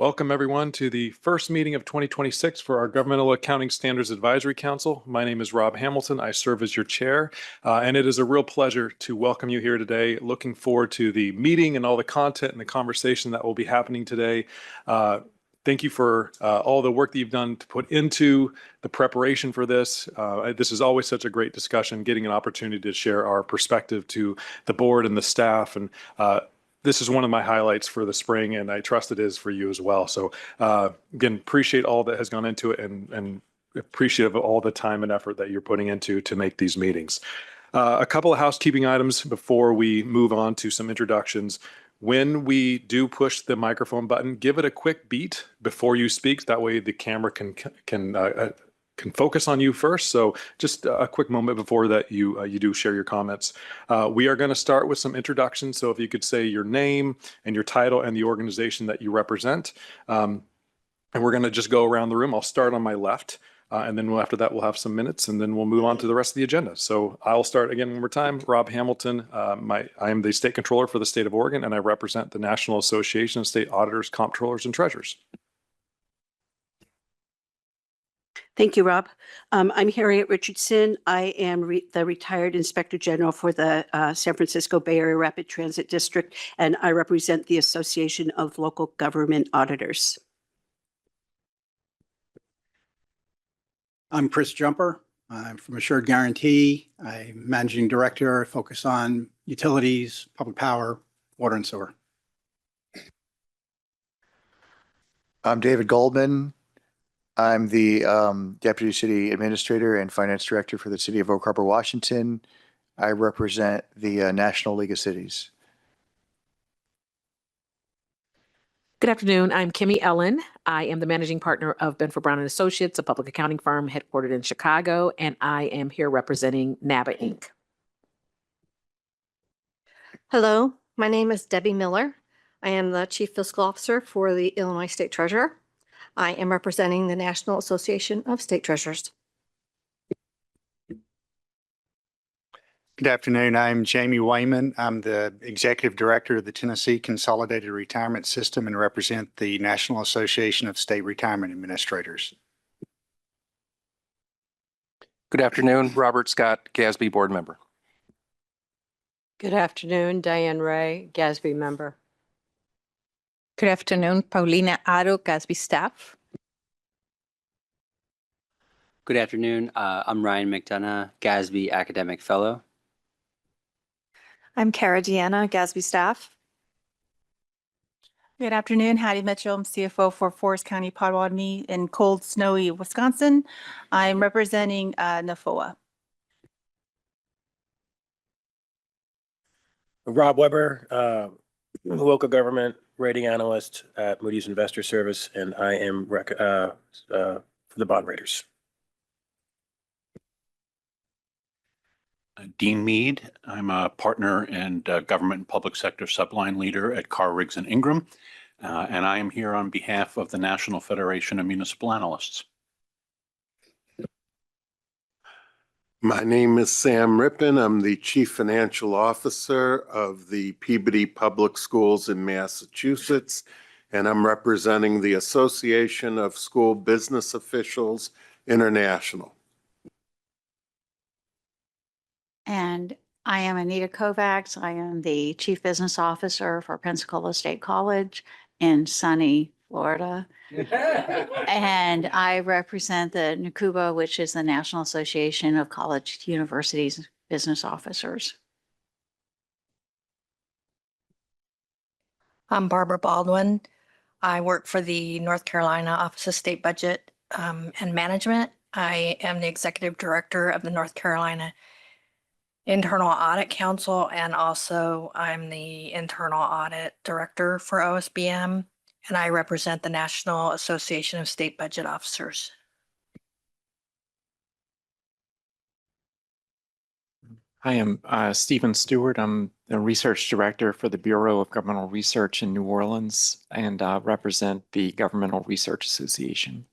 Welcome everyone to the first meeting of 2026 for our Governmental Accounting Standards Advisory Council. My name is Rob Hamilton. I serve as your chair, and it is a real pleasure to welcome you here today. Looking forward to the meeting and all the content and the conversation that will be happening today. Thank you for all the work that you've done to put into the preparation for this. This is always such a great discussion, getting an opportunity to share our perspective to the board and the staff. And this is one of my highlights for the spring, and I trust it is for you as well. So again, appreciate all that has gone into it and appreciative of all the time and effort that you're putting into to make these meetings. A couple of housekeeping items before we move on to some introductions. When we do push the microphone button, give it a quick beat before you speak. That way the camera can focus on you first. So just a quick moment before that you do share your comments. We are going to start with some introductions. So if you could say your name and your title and the organization that you represent. And we're going to just go around the room. I'll start on my left. And then after that, we'll have some minutes and then we'll move on to the rest of the agenda. So I'll start again one more time. Rob Hamilton. I am the state controller for the state of Oregon, and I represent the National Association of State Auditors, Comptrollers, and Treasurers. Thank you, Rob. I'm Harriet Richardson. I am the retired Inspector General for the San Francisco Bay Area Rapid Transit District, and I represent the Association of Local Government Auditors. I'm Chris Jumper. I'm from Assured Guarantee. I'm Managing Director, focus on utilities, public power, water and sewer. I'm David Goldman. I'm the Deputy City Administrator and Finance Director for the City of Oak Harbor, Washington. I represent the National League of Cities. Good afternoon. I'm Kimmy Ellen. I am the Managing Partner of Benford Brown & Associates, a public accounting firm headquartered in Chicago, and I am here representing NABA Inc. Hello, my name is Debbie Miller. I am the Chief Fiscal Officer for the Illinois State Treasurer. I am representing the National Association of State Treasurers. Good afternoon. I'm Jamie Wayman. I'm the Executive Director of the Tennessee Consolidated Retirement System and represent the National Association of State Retirement Administrators. Good afternoon. Robert Scott, GASB Board Member. Good afternoon. Diane Ray, GASB Member. Good afternoon. Paulina Aro, GASB Staff. Good afternoon. I'm Ryan McDonough, GASB Academic Fellow. I'm Kara Deanna, GASB Staff. Good afternoon. Hattie Mitchell. I'm CFO for Forest County, Potawatomi in cold, snowy Wisconsin. I'm representing NAFOA. Rob Weber, local government rating analyst at Moody's Investor Service, and I am for the bond raters. Dean Mead. I'm a partner and government and public sector subline leader at Carr, Riggs and Ingram, and I am here on behalf of the National Federation of Municipal Analysts. My name is Sam Rippin. I'm the Chief Financial Officer of the Peabody Public Schools in Massachusetts, and I'm representing the Association of School Business Officials International. And I am Anita Kovacs. I am the Chief Business Officer for Pensacola State College in sunny Florida. And I represent the NACUBA, which is the National Association of College Universities Business Officers. I'm Barbara Baldwin. I work for the North Carolina Office of State Budget and Management. I am the Executive Director of the North Carolina Internal Audit Council, and also I'm the Internal Audit Director for OSBM, and I represent the National Association of State Budget Officers. I am Stephen Stewart. I'm the Research Director for the Bureau of Governmental Research in New Orleans and represent the Governmental Research Association.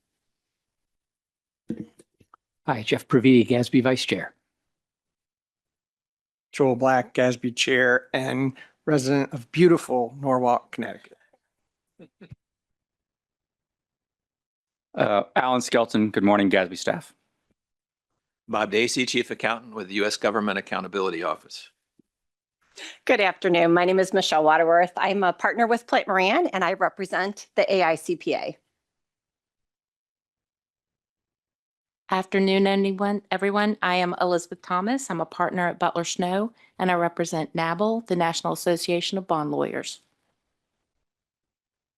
Hi, Jeff Privy, GASB Vice Chair. Joel Black, GASB Chair and resident of beautiful Norwalk, Connecticut. Alan Skelton, good morning, GASB staff. Bob Dacey, Chief Accountant with the U.S. Government Accountability Office. Good afternoon. My name is Michelle Waterworth. I'm a partner with Plante Moran, and I represent the AICPA. Afternoon, everyone. I am Elizabeth Thomas. I'm a partner at Butler Snow, and I represent NABL, the National Association of Bond Lawyers.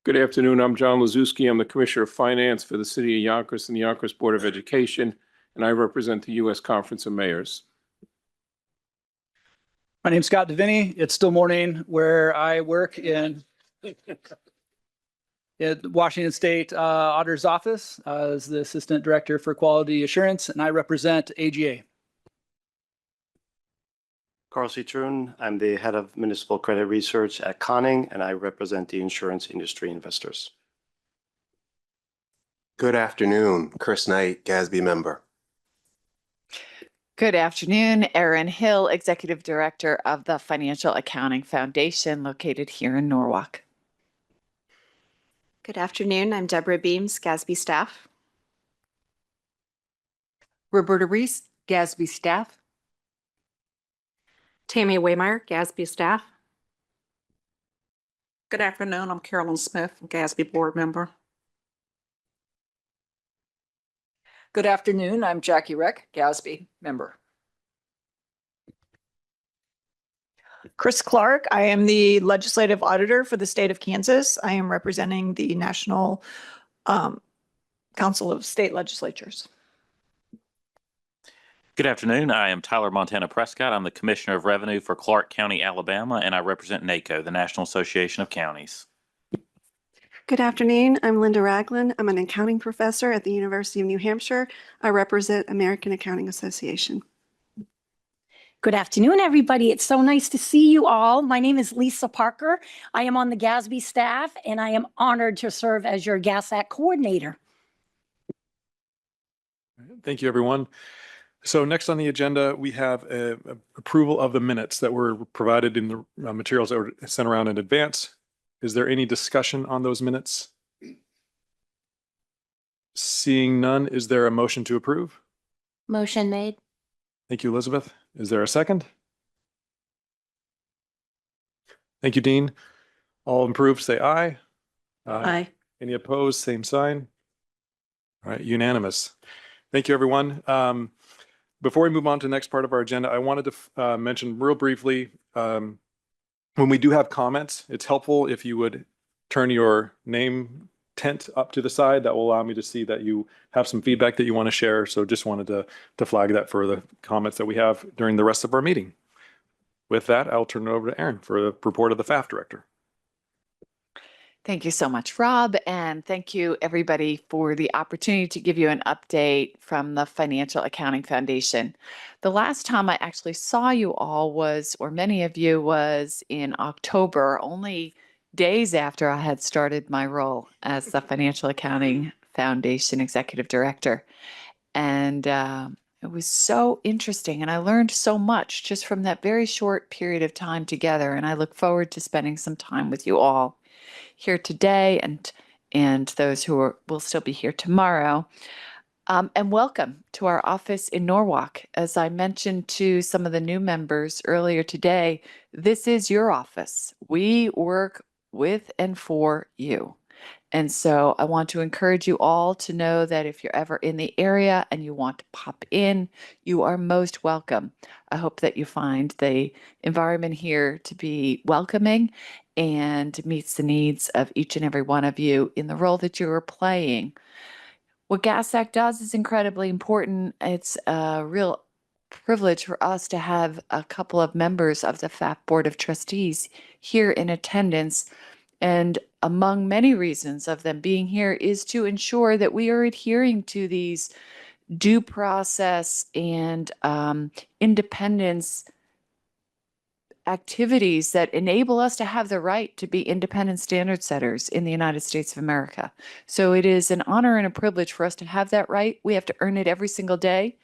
Good afternoon. I'm John Lazuski. I'm the Commissioner of Finance for the City of Yonkers and the Yonkers Board of Education, and I represent the U.S. Conference of Mayors. My name's Scott Deviney. It's still morning where I work in Washington State Auditor's Office as the Assistant Director for Quality Assurance, and I represent AGA. Carl C. Trun. I'm the Head of Municipal Credit Research at Conning, and I represent the insurance industry investors. Good afternoon. Chris Knight, GASB member. Good afternoon. Erin Hill, Executive Director of the Financial Accounting Foundation located here in Norwalk. Good afternoon. I'm Deborah Beams, GASB staff. Roberta Reese, GASB staff. Tammy Waymeyer, GASB staff. Good afternoon. I'm Carolyn Smith, GASB board member. Good afternoon. I'm Jackie Reck, GASB member. Chris Clark. I am the legislative auditor for the state of Kansas. I am representing the National Council of State Legislatures. Good afternoon. I am Tyler Montana Prescott. I'm the Commissioner of Revenue for Clark County, Alabama, and I represent NACO, the National Association of Counties. Good afternoon. I'm Linda Ragland. I'm an accounting professor at the University of New Hampshire. I represent American Accounting Association. Good afternoon, everybody. It's so nice to see you all. My name is Lisa Parker. I am on the GASB staff, and I am honored to serve as your GASAC coordinator. Thank you, everyone. So next on the agenda, we have approval of the minutes that were provided in the materials that were sent around in advance. Is there any discussion on those minutes? Seeing none, is there a motion to approve? Motion made. Thank you, Elizabeth. Is there a second? Thank you, Dean. All approved, say aye. Aye. Any opposed, same sign. All right, unanimous. Thank you, everyone. Before we move on to the next part of our agenda, I wanted to mention real briefly, when we do have comments, it's helpful if you would turn your name tent up to the side. That will allow me to see that you have some feedback that you want to share. So just wanted to flag that for the comments that we have during the rest of our meeting. With that, I'll turn it over to Erin for the report of the FAF director. Thank you so much, Rob, and thank you everybody for the opportunity to give you an update from the Financial Accounting Foundation. The last time I actually saw you all was, or many of you, was in October, only days after I had started my role as the Financial Accounting Foundation Executive Director. And it was so interesting, and I learned so much just from that very short period of time together, and I look forward to spending some time with you all here today and those who will still be here tomorrow. And welcome to our office in Norwalk. As I mentioned to some of the new members earlier today, this is your office. We work with and for you. And so I want to encourage you all to know that if you're ever in the area and you want to pop in, you are most welcome. I hope that you find the environment here to be welcoming and meets the needs of each and every one of you in the role that you are playing. What GASAC does is incredibly important. It's a real privilege for us to have a couple of members of the FAF Board of Trustees here in attendance. And among many reasons of them being here is to ensure that we are adhering to these due process and independence activities that enable us to have the right to be independent standard setters in the United States of America. So it is an honor and a privilege for us to have that right. We have to earn it every single day.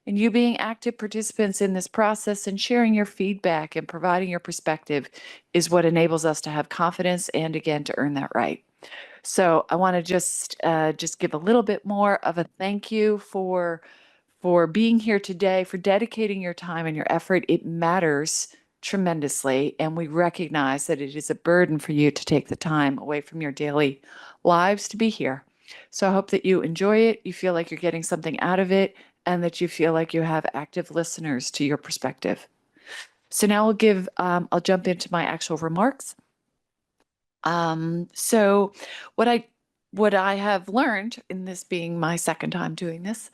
And you being active participants in this process and sharing your feedback and providing your perspective is what enables us to have confidence and, again, to earn that right. So I want to just give a little bit more of a thank you for being here today, for dedicating your time and your effort. It matters tremendously, and we recognize that it is a burden for you to take the time away from your daily lives to be here. So I hope that you enjoy it, you feel like you're getting something out of it, and that you feel like you have active listeners to your perspective. So now I'll jump into my actual remarks. So what I have learned in this being my second time doing this,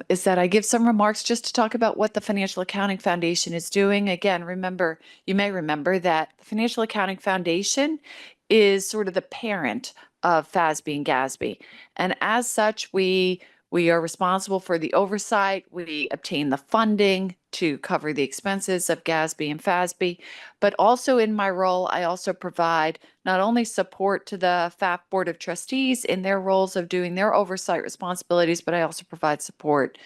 is that I give some remarks just to talk about what the Financial Accounting Foundation is doing. Again, you may remember that the Financial Accounting Foundation is sort of the parent of FASB and GASB. And as such, we are responsible for the oversight. We obtain the funding to cover the expenses of GASB and FASB. But also in my role, I also provide not only support to the FAF Board of Trustees in their roles of doing their oversight responsibilities, but I also provide support,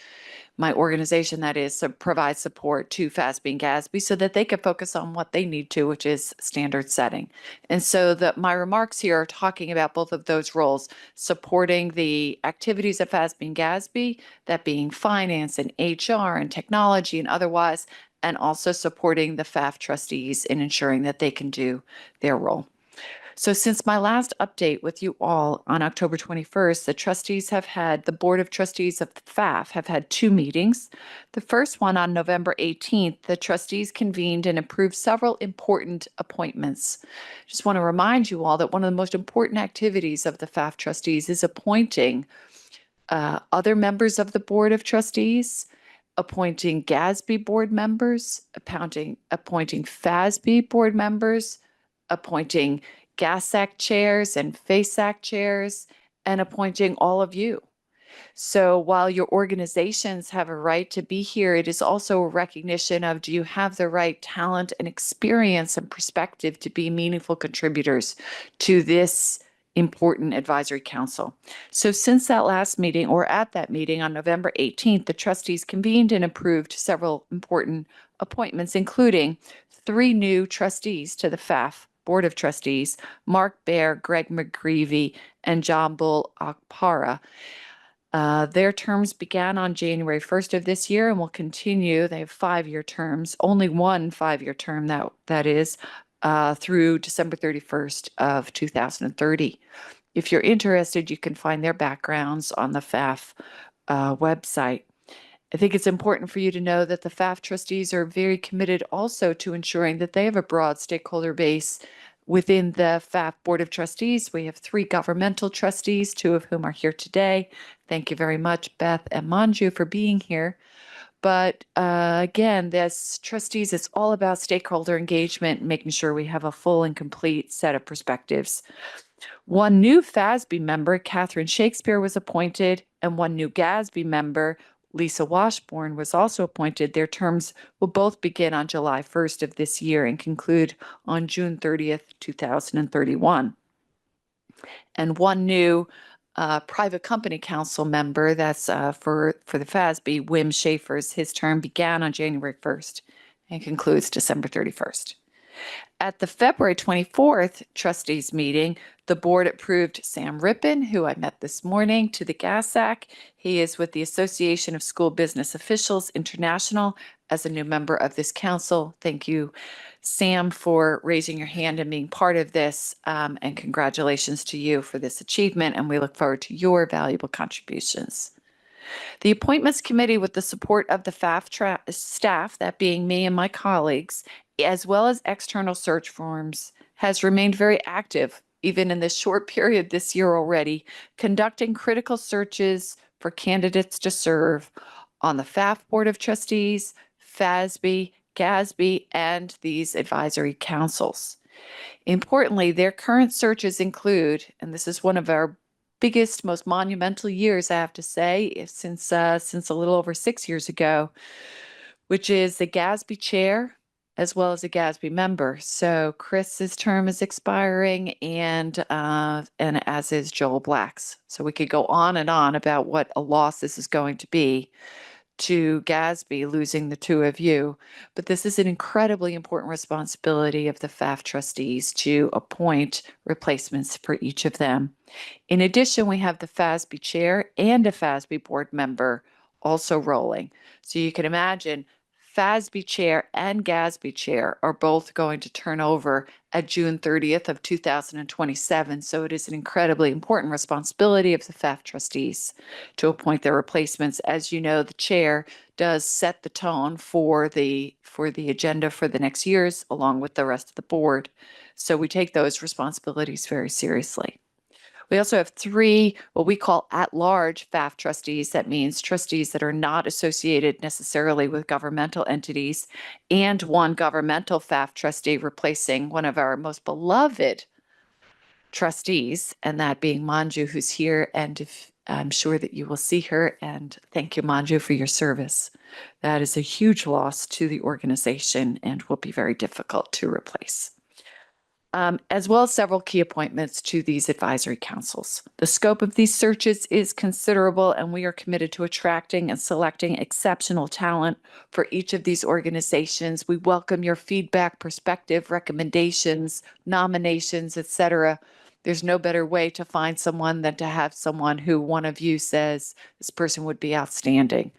my organization that is, provides support to FASB and GASB so that they can focus on what they need to, which is standard setting. And so my remarks here are talking about both of those roles, supporting the activities of FASB and GASB, that being finance and HR and technology and otherwise, and also supporting the FAF trustees in ensuring that they can do their role. So since my last update with you all on October 21st, the Board of Trustees of the FAF have had 2 meetings. The first one on November 18th, the trustees convened and approved several important appointments. Just want to remind you all that one of the most important activities of the FAF trustees is appointing other members of the Board of Trustees, appointing GASB board members, appointing FASB board members, appointing GASAC chairs and FASAC chairs, and appointing all of you. So while your organizations have a right to be here, it is also a recognition of, do you have the right talent and experience and perspective to be meaningful contributors to this important advisory council. So since that last meeting, or at that meeting on November 18th, the trustees convened and approved several important appointments, including 3 new trustees to the FAF Board of Trustees, Mark Baer, Greg McGreevy, and Jambul Akpara. Their terms began on January 1st of this year and will continue. They have 5-year terms, only one 5-year term that is, through December 31st of 2030. If you're interested, you can find their backgrounds on the FAF website. I think it's important for you to know that the FAF trustees are very committed also to ensuring that they have a broad stakeholder base within the FAF Board of Trustees. We have 3 governmental trustees, 2 of whom are here today. Thank you very much, Beth and Manju, for being here. But again, this trustees, it's all about stakeholder engagement, making sure we have a full and complete set of perspectives. 1 new FASB member, Catherine Shakespeare, was appointed, and 1 new GASB member, Lisa Washburn, was also appointed. Their terms will both begin on July 1st of this year and conclude on June 30th, 2031. And 1 new private company council member, that's for the FASB, Wim Schaefer's. His term began on January 1st and concludes December 31st. At the February 24th trustees meeting, the board approved Sam Rippon, who I met this morning, to the GASAC. He is with the Association of School Business Officials International as a new member of this council. Thank you, Sam, for raising your hand and being part of this, and congratulations to you for this achievement, and we look forward to your valuable contributions. The Appointments Committee, with the support of the FAF staff, that being me and my colleagues, as well as external search firms, has remained very active, even in this short period this year already, conducting critical searches for candidates to serve on the FAF Board of Trustees, FASB, GASB, and these advisory councils. Importantly, their current searches include, and this is one of our biggest, most monumental years, I have to say, since a little over 6 years ago, which is the GASB chair, as well as a GASB member. So Chris's term is expiring, and as is Joel Black's. So we could go on and on about what a loss this is going to be to GASB, losing the two of you, but this is an incredibly important responsibility of the FAF trustees to appoint replacements for each of them. In addition, we have the FASB chair and a FASB board member also rolling. So you can imagine FASB chair and GASB chair are both going to turn over at June 30th of 2027. So it is an incredibly important responsibility of the FAF trustees to appoint their replacements. As you know, the chair does set the tone for the agenda for the next years, along with the rest of the board. So we take those responsibilities very seriously. We also have 3 what we call at-large FAF trustees. That means trustees that are not associated necessarily with governmental entities, and 1 governmental FAF trustee replacing one of our most beloved trustees, and that being Manju, who's here. And I'm sure that you will see her, and thank you, Manju, for your service. That is a huge loss to the organization and will be very difficult to replace. As well as several key appointments to these advisory councils. The scope of these searches is considerable, and we are committed to attracting and selecting exceptional talent for each of these organizations. We welcome your feedback, perspective, recommendations, nominations, etc. There's no better way to find someone than to have someone who one of you says this person would be outstanding.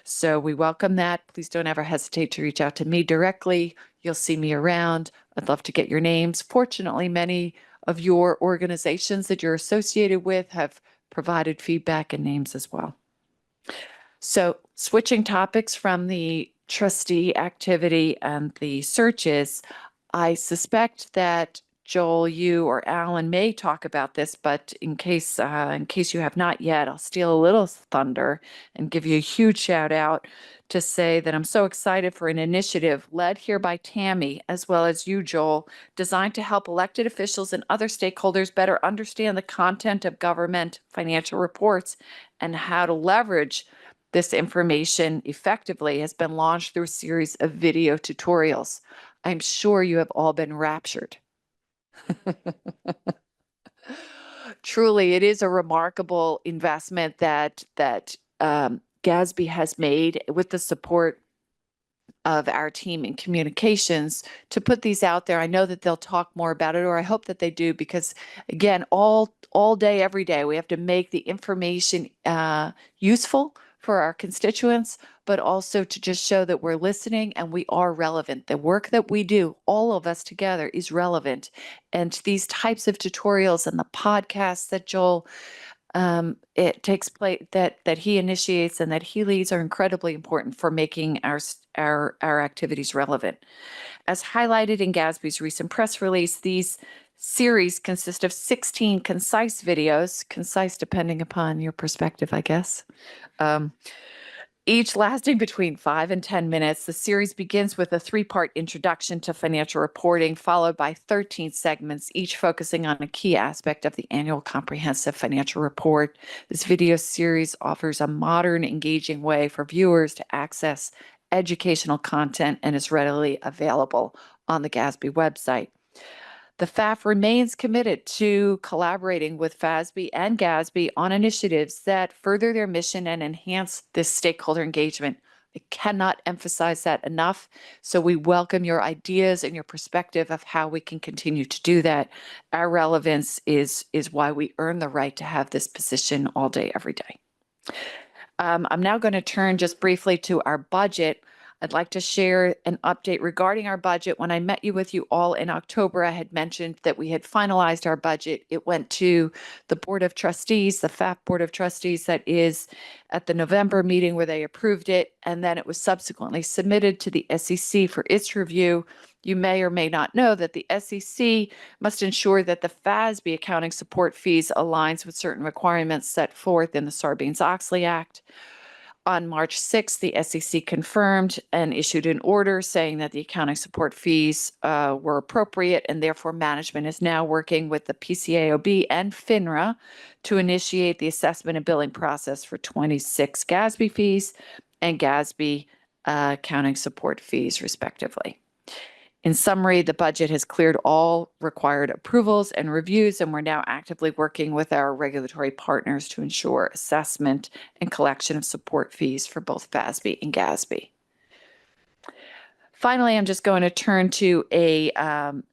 So we welcome that. Please don't ever hesitate to reach out to me directly. You'll see me around. I'd love to get your names. Fortunately, many of your organizations that you're associated with have provided feedback and names as well. So switching topics from the trustee activity and the searches, I suspect that Joel, you or Alan may talk about this, but in case you have not yet, I'll steal a little thunder and give you a huge shout out to say that I'm so excited for an initiative led here by Tammy, as well as you, Joel, designed to help elected officials and other stakeholders better understand the content of government financial reports and how to leverage this information effectively. Has been launched through a series of video tutorials. I'm sure you have all been raptured. Truly, it is a remarkable investment that GASB has made with the support of our team in communications to put these out there. I know that they'll talk more about it, or I hope that they do, because again, all day, every day, we have to make the information useful for our constituents, but also to just show that we're listening and we are relevant. The work that we do, all of us together, is relevant. And these types of tutorials and the podcasts that Joel it takes place that he initiates and that he leads are incredibly important for making our activities relevant. As highlighted in GASB's recent press release, these series consist of 16 concise videos, concise depending upon your perspective, I guess. Each lasting between 5 and 10 minutes. The series begins with a 3-part introduction to financial reporting, followed by 13 segments, each focusing on a key aspect of the annual comprehensive financial report. This video series offers a modern, engaging way for viewers to access educational content and is readily available on the GASB website. The FAF remains committed to collaborating with FASB and GASB on initiatives that further their mission and enhance this stakeholder engagement. I cannot emphasize that enough. So we welcome your ideas and your perspective of how we can continue to do that. Our relevance is why we earn the right to have this position all day, every day. I'm now going to turn just briefly to our budget. I'd like to share an update regarding our budget. When I met with you all in October, I had mentioned that we had finalized our budget. It went to the Board of Trustees, the FAF Board of Trustees, that is at the November meeting where they approved it, and then it was subsequently submitted to the SEC for its review. You may or may not know that the SEC must ensure that the FASB accounting support fees aligns with certain requirements set forth in the Sarbanes-Oxley Act. On March 6th, the SEC confirmed and issued an order saying that the accounting support fees were appropriate, and therefore management is now working with the PCAOB and FINRA to initiate the assessment and billing process for 26 GASB fees and GASB accounting support fees, respectively. In summary, the budget has cleared all required approvals and reviews, and we're now actively working with our regulatory partners to ensure assessment and collection of support fees for both FASB and GASB. Finally, I'm just going to turn to a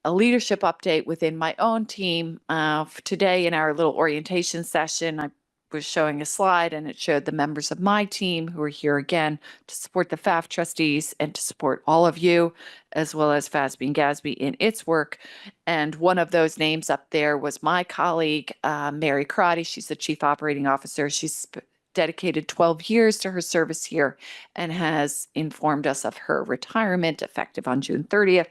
leadership update within my own team. Today in our little orientation session, I was showing a slide and it showed the members of my team who are here again to support the FAF trustees and to support all of you, as well as FASB and GASB in its work. And one of those names up there was my colleague, Mary Crotty. She's the Chief Operating Officer. She's dedicated 12 years to her service here and has informed us of her retirement effective on June 30th.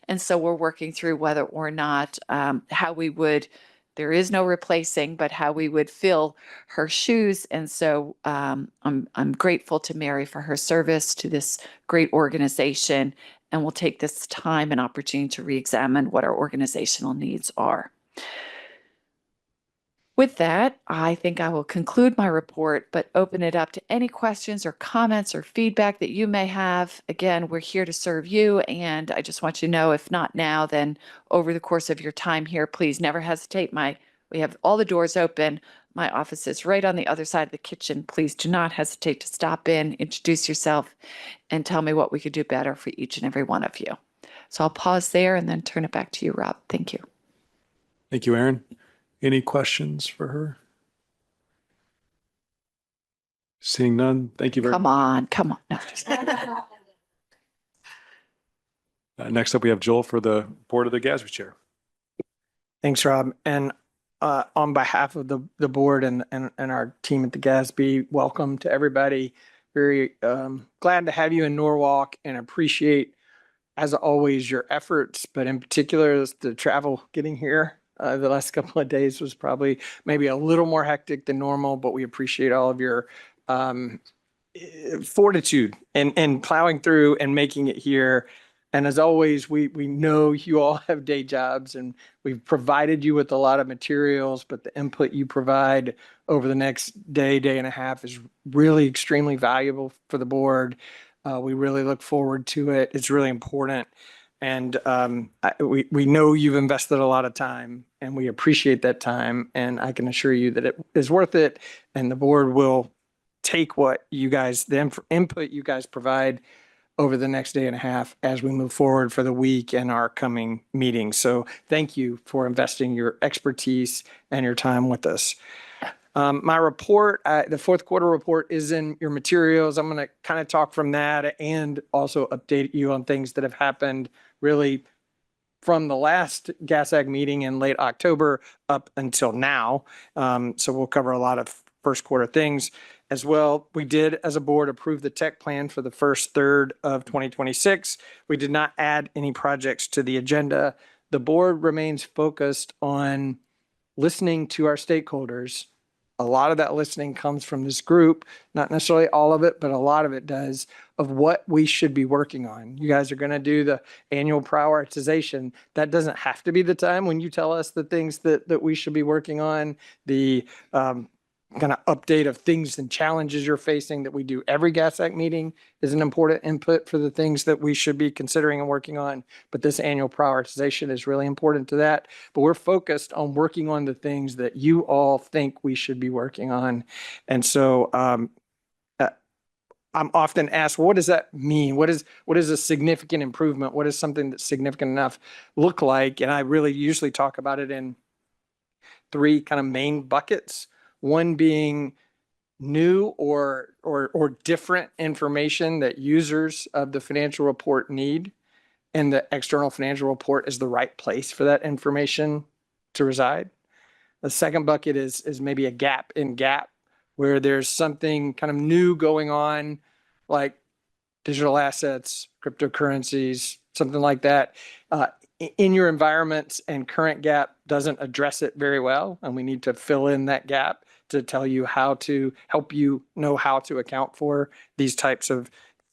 And so we're working through whether or not how we would, there is no replacing, but how we would fill her shoes. And so I'm grateful to Mary for her service to this great organization, and we'll take this time and opportunity to re-examine what our organizational needs are. With that, I think I will conclude my report, but open it up to any questions or comments or feedback that you may have. Again, we're here to serve you, and I just want you to know, if not now, then over the course of your time here, please never hesitate. We have all the doors open. My office is right on the other side of the kitchen. Please do not hesitate to stop in, introduce yourself, and tell me what we could do better for each and every one of you. So I'll pause there and then turn it back to you, Rob. Thank you. Thank you, Erin. Any questions for her? Seeing none, thank you very much. Come on. No, Next up, we have Joel for the Board of the GASB Chair. Thanks, Rob. And on behalf of the board and our team at the GASB, welcome to everybody. Very glad to have you in Norwalk and appreciate, as always, your efforts, but in particular, the travel getting here. The last couple of days was probably maybe a little more hectic than normal, but we appreciate all of your fortitude and plowing through and making it here. And as always, we know you all have day jobs and we've provided you with a lot of materials, but the input you provide over the next day and a half is really extremely valuable for the board. We really look forward to it. It's really important. And we know you've invested a lot of time and we appreciate that time. And I can assure you that it is worth it. And the board will take what you guys, the input you guys provide over the next day and a half as we move forward for the week and our coming meetings. So thank you for investing your expertise and your time with us. My report, the fourth quarter report is in your materials. I'm going to kind of talk from that and also update you on things that have happened really from the last GASAC meeting in late October up until now. So we'll cover a lot of first quarter things as well. We did, as a board, approve the tech plan for the first third of 2026. We did not add any projects to the agenda. The board remains focused on listening to our stakeholders. A lot of that listening comes from this group, not necessarily all of it, but a lot of it does, of what we should be working on. You guys are going to do the annual prioritization. That doesn't have to be the time when you tell us the things that we should be working on. The kind of update of things and challenges you're facing that we do every GASAC meeting is an important input for the things that we should be considering and working on. But this annual prioritization is really important to that. But we're focused on working on the things that you all think we should be working on. And so I'm often asked, what does that mean? What is a significant improvement? What does something that's significant enough look like? And I really usually talk about it in three kind of main buckets. One being new or different information that users of the financial report need, and the external financial report is the right place for that information to reside. The second bucket is maybe a gap in GAAP, where there's something kind of new going on, like digital assets, cryptocurrencies, something like that, in your environments, and current GAAP doesn't address it very well, and we need to fill in that gap to tell you how to help you know how to account for these types of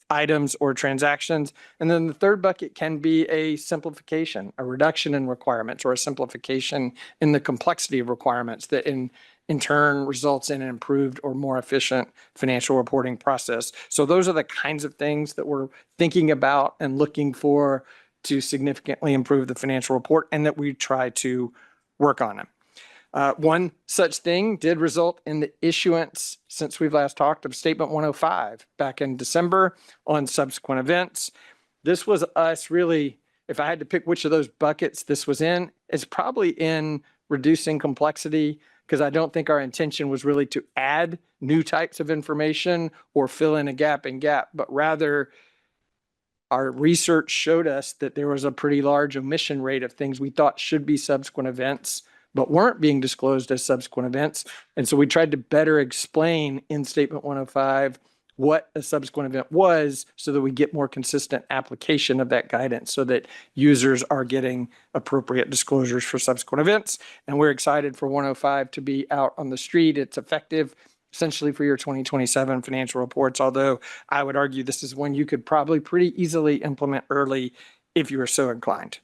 items or transactions. And then the third bucket can be a simplification, a reduction in requirements, or a simplification in the complexity of requirements that in turn results in an improved or more efficient financial reporting process. So those are the kinds of things that we're thinking about and looking for to significantly improve the financial report and that we try to work on them. One such thing did result in the issuance, since we've last talked, of Statement 105 back in December on subsequent events. This was us really, if I had to pick which of those buckets this was in, it's probably in reducing complexity, because I don't think our intention was really to add new types of information or fill in a gap, but rather our research showed us that there was a pretty large omission rate of things we thought should be subsequent events, but weren't being disclosed as subsequent events. And so we tried to better explain in Statement 105 what a subsequent event was so that we get more consistent application of that guidance so that users are getting appropriate disclosures for subsequent events. And we're excited for 105 to be out on the street. It's effective essentially for your 2027 financial reports, although I would argue this is one you could probably pretty easily implement early if you were so inclined.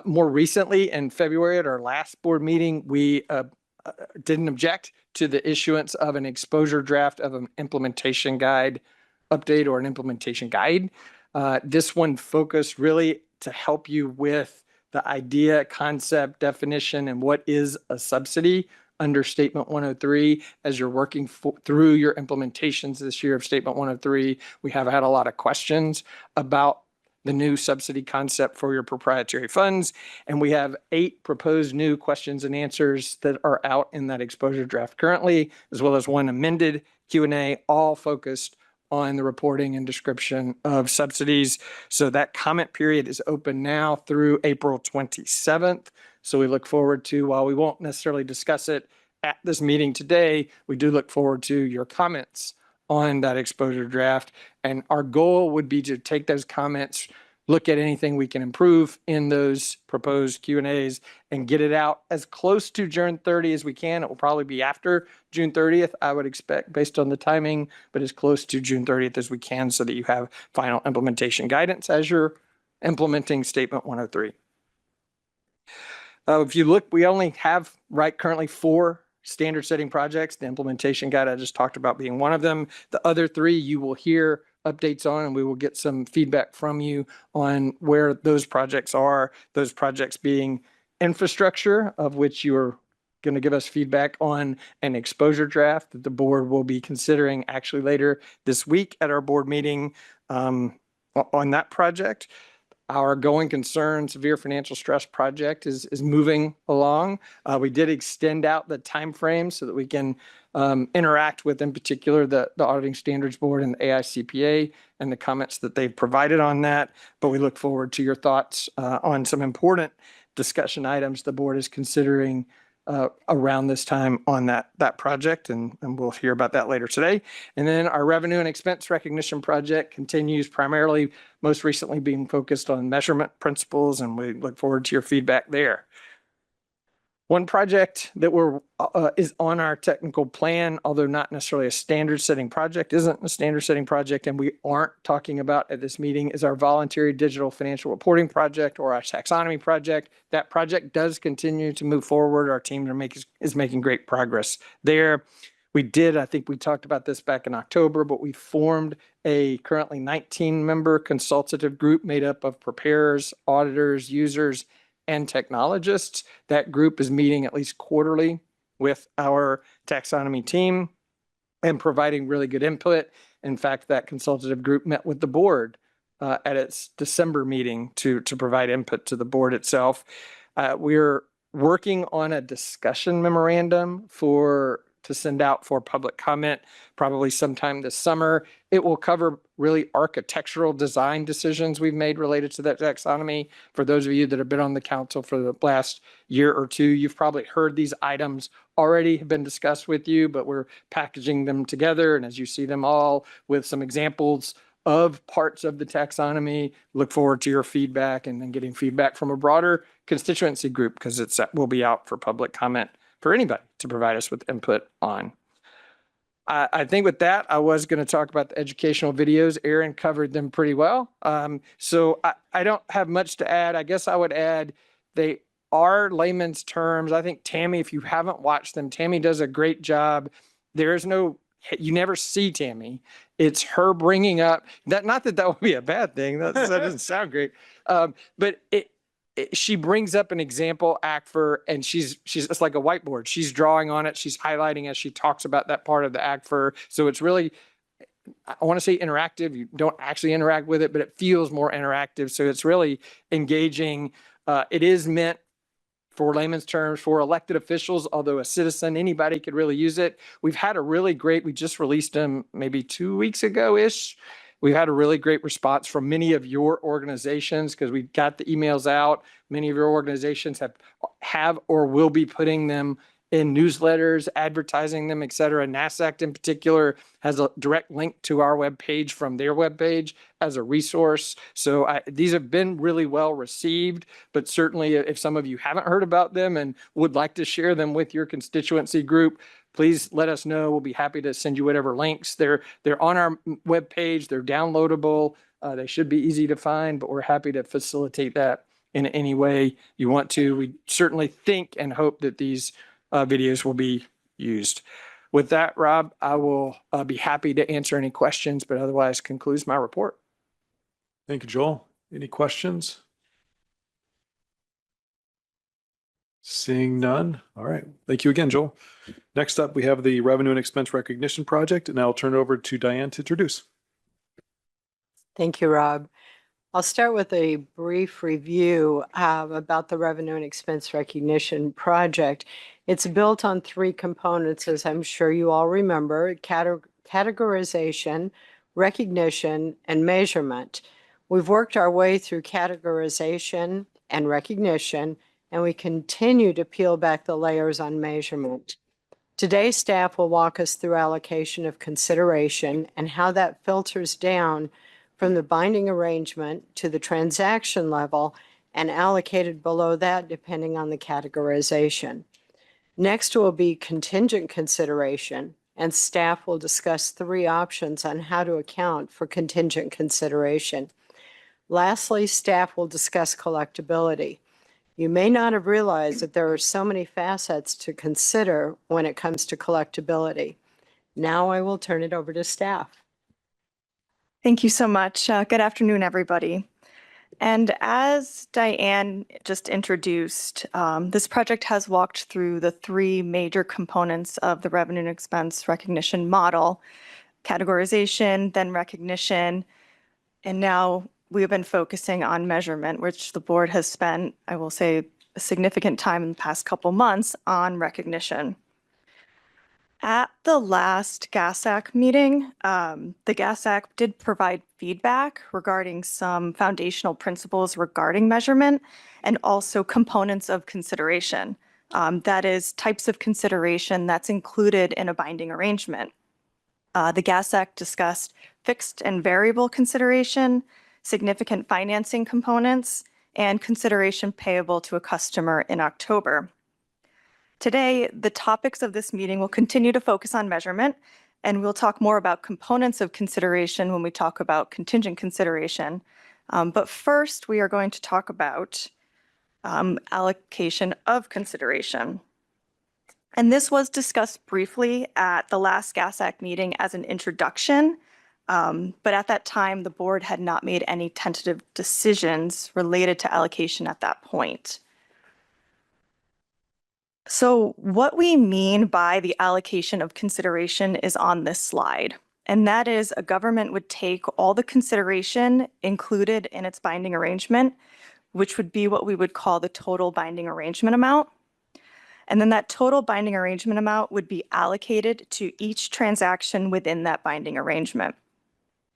More recently, in February at our last board meeting, we didn't object to the issuance of an exposure draft of an implementation guide update or an implementation guide. This one focused really to help you with the idea, concept, definition, and what is a subsidy under Statement 103 as you're working through your implementations this year of Statement 103. We have had a lot of questions about the new subsidy concept for your proprietary funds. And we have 8 proposed new questions and answers that are out in that exposure draft currently, as well as 1 amended Q&A, all focused on the reporting and description of subsidies. So that comment period is open now through April 27th. So we look forward to, while we won't necessarily discuss it at this meeting today, we do look forward to your comments on that exposure draft. And our goal would be to take those comments, look at anything we can improve in those proposed Q&As and get it out as close to June 30 as we can. It will probably be after June 30th, I would expect, based on the timing, but as close to June 30th as we can so that you have final implementation guidance as you're implementing Statement 103. If you look, we only have currently 4 standard setting projects. The implementation guide I just talked about being one of them. The other 3 you will hear updates on, and we will get some feedback from you on where those projects are. Those projects being infrastructure, of which you are going to give us feedback on an exposure draft that the board will be considering actually later this week at our board meeting on that project. Our going concern severe financial stress project is moving along. We did extend out the timeframe so that we can interact with, in particular, the Auditing Standards Board and the AICPA and the comments that they've provided on that. But we look forward to your thoughts on some important discussion items the board is considering around this time on that project, and we'll hear about that later today. And then our revenue and expense recognition project continues, primarily most recently being focused on measurement principles, and we look forward to your feedback there. One project that is on our technical plan, although not necessarily a standard setting project, isn't a standard setting project, and we aren't talking about at this meeting, is our voluntary digital financial reporting project, or our taxonomy project. That project does continue to move forward. Our team is making great progress there. I think we talked about this back in October, but we formed a currently 19-member consultative group made up of preparers, auditors, users, and technologists. That group is meeting at least quarterly with our taxonomy team and providing really good input. In fact, that consultative group met with the board at its December meeting to provide input to the board itself. We're working on a discussion memorandum to send out for public comment, probably sometime this summer. It will cover really architectural design decisions we've made related to that taxonomy. For those of you that have been on the council for the last year or 2, you've probably heard these items already have been discussed with you, but we're packaging them together. And as you see them all with some examples of parts of the taxonomy, look forward to your feedback and then getting feedback from a broader constituency group, because it will be out for public comment for anybody to provide us with input on. I think with that, I was going to talk about the educational videos. Aaron covered them pretty well. So I don't have much to add. I guess I would add they are layman's terms. I think Tammy, if you haven't watched them, Tammy does a great job. There is no you never see Tammy. It's her bringing up that, not that that would be a bad thing. That doesn't sound great. But she brings up an example ACFR, and she's it's like a whiteboard. She's drawing on it. She's highlighting as she talks about that part of the ACFR. So it's really, I want to say interactive. You don't actually interact with it, but it feels more interactive. So it's really engaging. It is meant, for layman's terms, for elected officials, although a citizen, anybody could really use it. We've had a really great, we just released them maybe 2 weeks ago-ish. We've had a really great response from many of your organizations because we got the emails out. Many of your organizations have or will be putting them in newsletters, advertising them, et cetera. GASAC in particular has a direct link to our webpage from their webpage as a resource. So these have been really well received, but certainly if some of you haven't heard about them and would like to share them with your constituency group, please let us know. We'll be happy to send you whatever links. They're on our webpage. They're downloadable. They should be easy to find, but we're happy to facilitate that in any way you want to. We certainly think and hope that these videos will be used. With that, Rob, I will be happy to answer any questions, but otherwise concludes my report. Thank you, Joel. Any questions? Seeing none. All right. Thank you again, Joel. Next up, we have the Revenue and Expense Recognition Project, and I'll turn it over to Diane to introduce. Thank you, Rob. I'll start with a brief review about the Revenue and Expense Recognition Project. It's built on 3 components, as I'm sure you all remember: categorization, recognition, and measurement. We've worked our way through categorization and recognition, and we continue to peel back the layers on measurement. Today, staff will walk us through allocation of consideration and how that filters down from the binding arrangement to the transaction level and allocated below that depending on the categorization. Next will be contingent consideration, and staff will discuss 3 options on how to account for contingent consideration. Lastly, staff will discuss collectability. You may not have realized that there are so many facets to consider when it comes to collectability. Now I will turn it over to staff. Thank you so much. Good afternoon, everybody. And as Diane just introduced, this project has walked through the 3 major components of the revenue and expense recognition model: categorization, then recognition, and now we have been focusing on measurement, which the board has spent, I will say, a significant time in the past couple months on recognition. At the last GASAC meeting, the GASAC did provide feedback regarding some foundational principles regarding measurement and also components of consideration. That is, types of consideration that's included in a binding arrangement. The GASAC discussed fixed and variable consideration, significant financing components, and consideration payable to a customer in October. Today, the topics of this meeting will continue to focus on measurement, and we'll talk more about components of consideration when we talk about contingent consideration. But first, we are going to talk about allocation of consideration. And this was discussed briefly at the last GASAC meeting as an introduction, but at that time, the board had not made any tentative decisions related to allocation at that point. So what we mean by the allocation of consideration is on this slide, and that is a government would take all the consideration included in its binding arrangement, which would be what we would call the total binding arrangement amount. And then that total binding arrangement amount would be allocated to each transaction within that binding arrangement.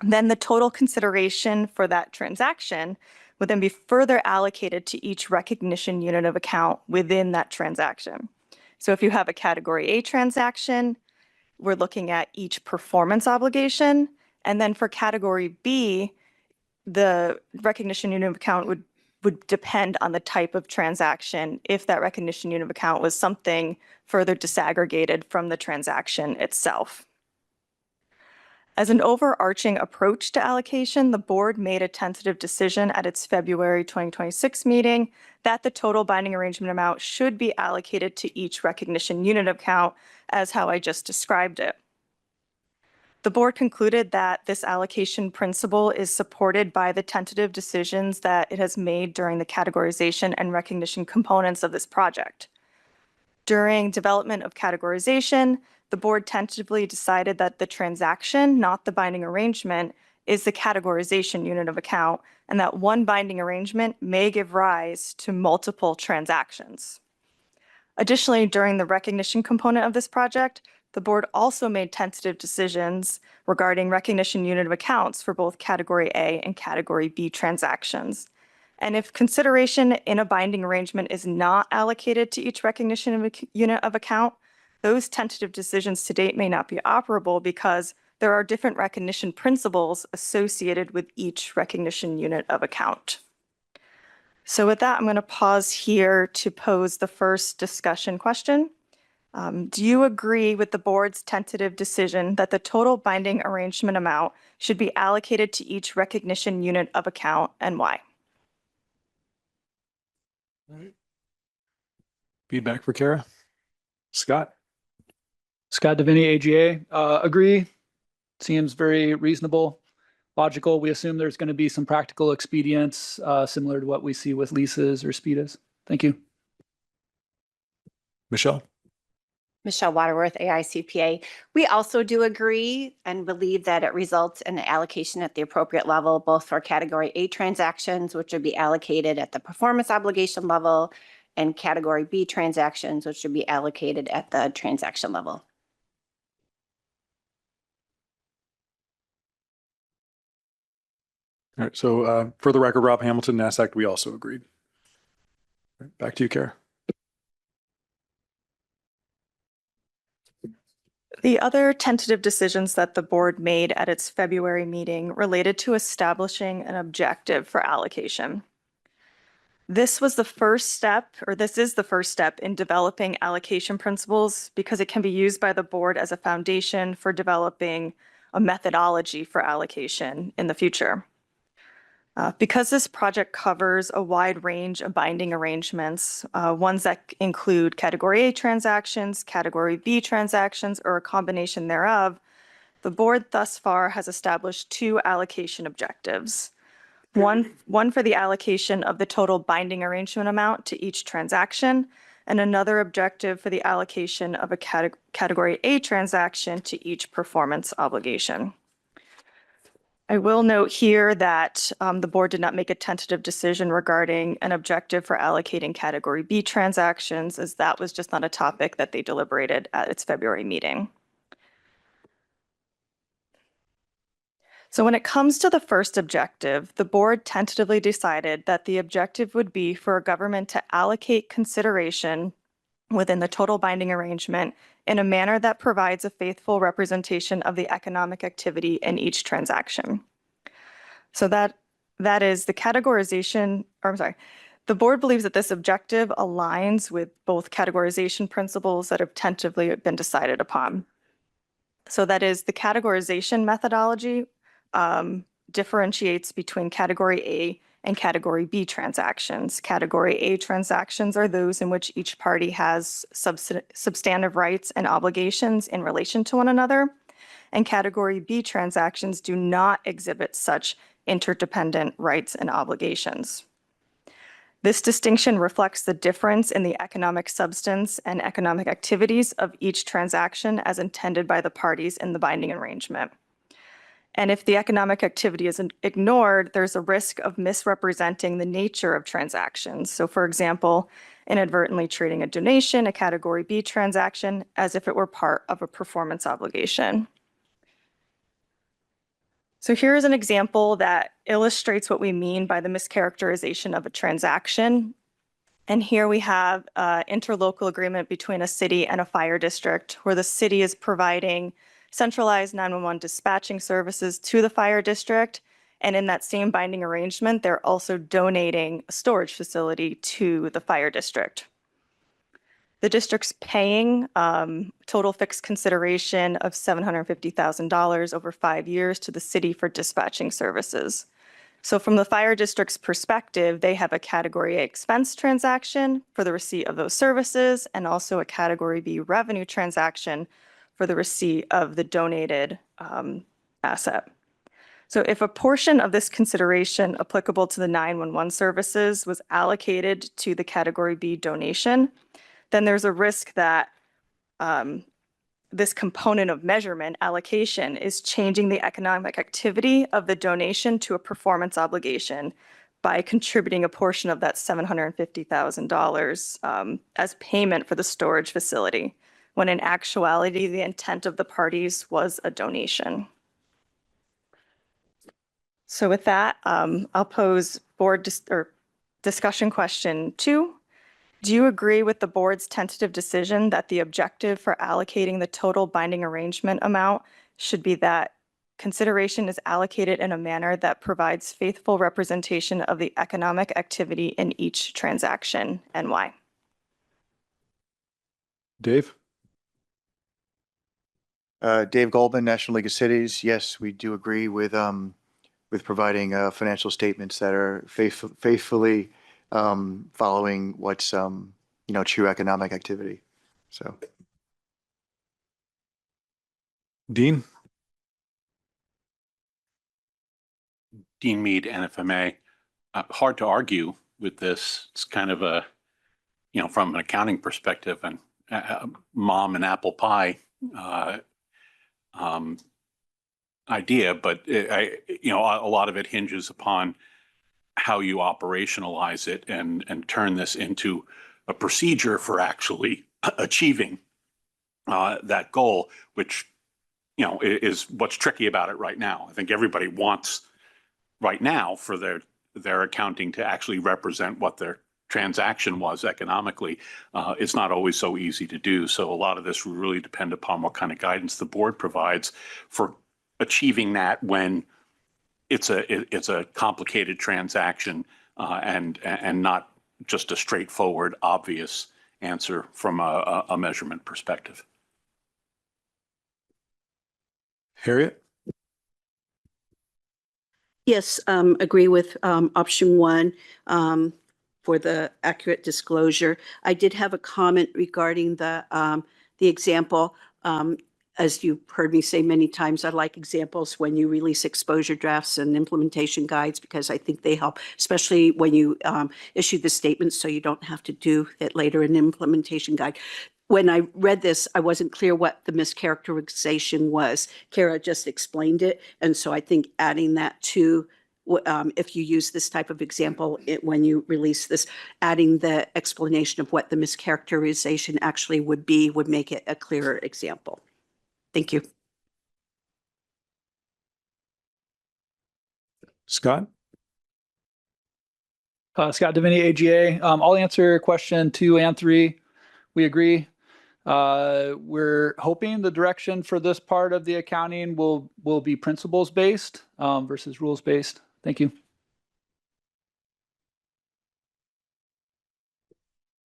Then the total consideration for that transaction would then be further allocated to each recognition unit of account within that transaction. So if you have a Category A transaction, we're looking at each performance obligation. And then for Category B, the recognition unit of account would depend on the type of transaction if that recognition unit of account was something further disaggregated from the transaction itself. As an overarching approach to allocation, the board made a tentative decision at its February 2026 meeting that the total binding arrangement amount should be allocated to each recognition unit account as how I just described it. The board concluded that this allocation principle is supported by the tentative decisions that it has made during the categorization and recognition components of this project. During development of categorization, the board tentatively decided that the transaction, not the binding arrangement, is the categorization unit of account, and that one binding arrangement may give rise to multiple transactions. Additionally, during the recognition component of this project, the board also made tentative decisions regarding recognition unit of accounts for both Category A and Category B transactions. And if consideration in a binding arrangement is not allocated to each recognition unit of account, those tentative decisions to date may not be operable because there are different recognition principles associated with each recognition unit of account. So with that, I'm going to pause here to pose the first discussion question. Do you agree with the board's tentative decision that the total binding arrangement amount should be allocated to each recognition unit of account, and why? All right. Feedback for Kara. Scott? Scott Deviney, AGA. Agree. Seems very reasonable, logical. We assume there's going to be some practical expedience similar to what we see with leases or SPIDAs. Thank you. Michelle? Michelle Waterworth, AICPA. We also do agree and believe that it results in the allocation at the appropriate level, both for Category A transactions, which would be allocated at the performance obligation level, and Category B transactions, which would be allocated at the transaction level. All right. So for the record, Rob Hamilton, GASAC, we also agreed. All right, back to you, Kara. The other tentative decisions that the board made at its February meeting related to establishing an objective for allocation. This was the first step, or this is the first step in developing allocation principles because it can be used by the board as a foundation for developing a methodology for allocation in the future. Because this project covers a wide range of binding arrangements, ones that include Category A transactions, Category B transactions, or a combination thereof, the board thus far has established two allocation objectives. One for the allocation of the total binding arrangement amount to each transaction, and another objective for the allocation of a Category A transaction to each performance obligation. I will note here that the board did not make a tentative decision regarding an objective for allocating Category B transactions, as that was just not a topic that they deliberated at its February meeting. So when it comes to the first objective, the board tentatively decided that the objective would be for a government to allocate consideration within the total binding arrangement in a manner that provides a faithful representation of the economic activity in each transaction. So that is the categorization, or I'm sorry, the board believes that this objective aligns with both categorization principles that have tentatively been decided upon. So that is the categorization methodology differentiates between Category A and Category B transactions. Category A transactions are those in which each party has substantive rights and obligations in relation to one another, and Category B transactions do not exhibit such interdependent rights and obligations. This distinction reflects the difference in the economic substance and economic activities of each transaction as intended by the parties in the binding arrangement. And if the economic activity is ignored, there's a risk of misrepresenting the nature of transactions. So for example, inadvertently treating a donation, a Category B transaction, as if it were part of a performance obligation. So here is an example that illustrates what we mean by the mischaracterization of a transaction. And here we have an interlocal agreement between a city and a fire district where the city is providing centralized 911 dispatching services to the fire district. And in that same binding arrangement, they're also donating a storage facility to the fire district. The district's paying total fixed consideration of $750,000 over 5 years to the city for dispatching services. So from the fire district's perspective, they have a Category A expense transaction for the receipt of those services and also a Category B revenue transaction for the receipt of the donated asset. So if a portion of this consideration applicable to the 911 services was allocated to the Category B donation, then there's a risk that this component of measurement allocation is changing the economic activity of the donation to a performance obligation by contributing a portion of that $750,000 as payment for the storage facility, when in actuality, the intent of the parties was a donation. So with that, I'll pose discussion question 2. Do you agree with the board's tentative decision that the objective for allocating the total binding arrangement amount should be that consideration is allocated in a manner that provides faithful representation of the economic activity in each transaction, and why? Dave? Dave Goldman, National League of Cities. Yes, we do agree with providing financial statements that are faithfully following what's true economic activity. So, Dean? Dean Mead, NFMA. Hard to argue with this. It's kind of a, from an accounting perspective, and mom and apple pie idea, but a lot of it hinges upon how you operationalize it and turn this into a procedure for actually achieving that goal, which is what's tricky about it right now. I think everybody wants right now for their accounting to actually represent what their transaction was economically. It's not always so easy to do. So a lot of this will really depend upon what kind of guidance the board provides for achieving that when it's a complicated transaction and not just a straightforward, obvious answer from a measurement perspective. Harriet? Yes, agree with option 1 for the accurate disclosure. I did have a comment regarding the example. As you've heard me say many times, I like examples when you release exposure drafts and implementation guides, because I think they help, especially when you issue the statements so you don't have to do it later in the implementation guide. When I read this, I wasn't clear what the mischaracterization was. Kara just explained it. And so I think adding that to, if you use this type of example, when you release this, adding the explanation of what the mischaracterization actually would be would make it a clearer example. Thank you. Scott? Scott Devaney, AGA. I'll answer question 2 and 3. We agree. We're hoping the direction for this part of the accounting will be principles based versus rules based. Thank you.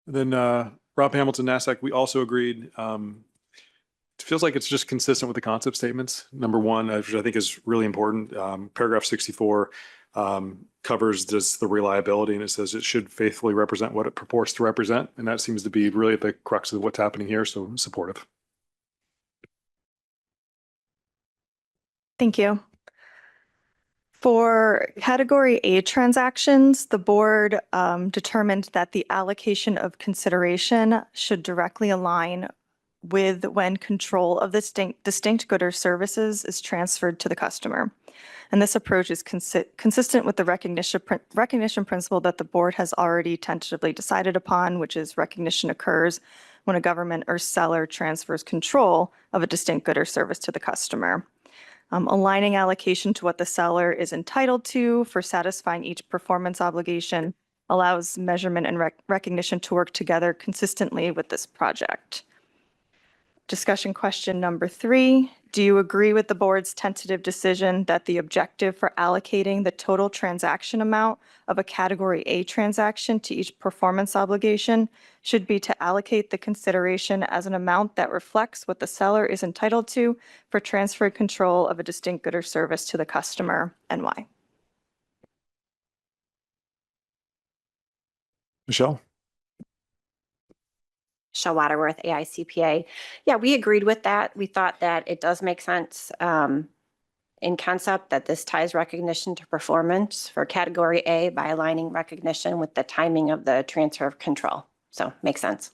Then Rob Hamilton, NASAC, we also agreed. It feels like it's just consistent with the concept statements. Number 1, which I think is really important. Paragraph 64 covers the reliability, and it says it should faithfully represent what it purports to represent. And that seems to be really at the crux of what's happening here. So I'm supportive. Thank you. For Category A transactions, the board determined that the allocation of consideration should directly align with when control of the distinct good or services is transferred to the customer. And this approach is consistent with the recognition principle that the board has already tentatively decided upon, which is recognition occurs when a government or seller transfers control of a distinct good or service to the customer. Aligning allocation to what the seller is entitled to for satisfying each performance obligation allows measurement and recognition to work together consistently with this project. Discussion question number 3. Do you agree with the board's tentative decision that the objective for allocating the total transaction amount of a Category A transaction to each performance obligation should be to allocate the consideration as an amount that reflects what the seller is entitled to for transferred control of a distinct good or service to the customer, and why? Michelle? Michelle Waterworth, AICPA. Yeah, we agreed with that. We thought that it does make sense in concept that this ties recognition to performance for category A by aligning recognition with the timing of the transfer of control. So makes sense.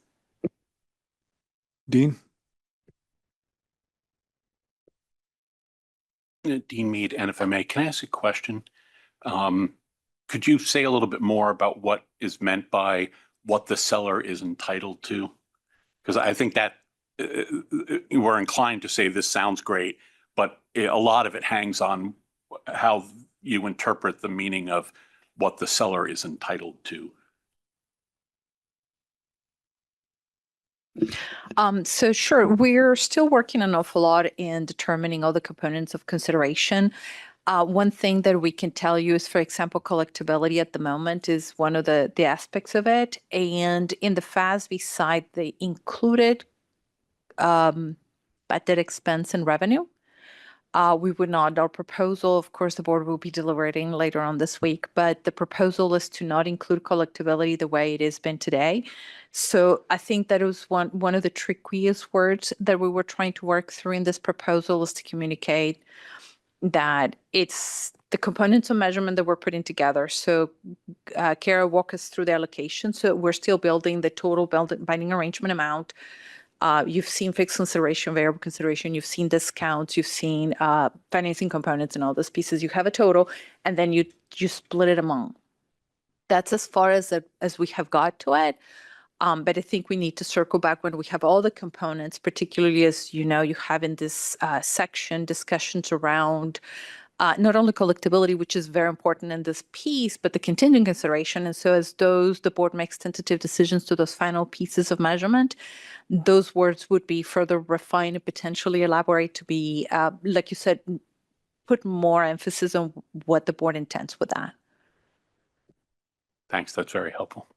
Dean? Dean Mead, NFMA, can I ask a question? Could you say a little bit more about what is meant by what the seller is entitled to? Because I think that we're inclined to say this sounds great, but a lot of it hangs on how you interpret the meaning of what the seller is entitled to. So sure, we're still working an awful lot in determining all the components of consideration. One thing that we can tell you is, for example, collectability at the moment is one of the aspects of it. And in the FASB side, they included bad debt expense and revenue. We would not. Our proposal, of course, the board will be deliberating later on this week, but the proposal is to not include collectability the way it has been today. So I think that it was one of the trickiest words that we were trying to work through in this proposal is to communicate that it's the components of measurement that we're putting together. So Kara, walk us through the allocation. So we're still building the total binding arrangement amount. You've seen fixed consideration, variable consideration, you've seen discounts, you've seen financing components and all those pieces. You have a total, and then you split it among. That's as far as we have got to it. But I think we need to circle back when we have all the components, particularly as you know, you have in this section discussions around not only collectability, which is very important in this piece, but the contingent consideration. And so as the board makes tentative decisions to those final pieces of measurement, those words would be further refined and potentially elaborate to be, like you said, put more emphasis on what the board intends with that. Thanks, that's very helpful.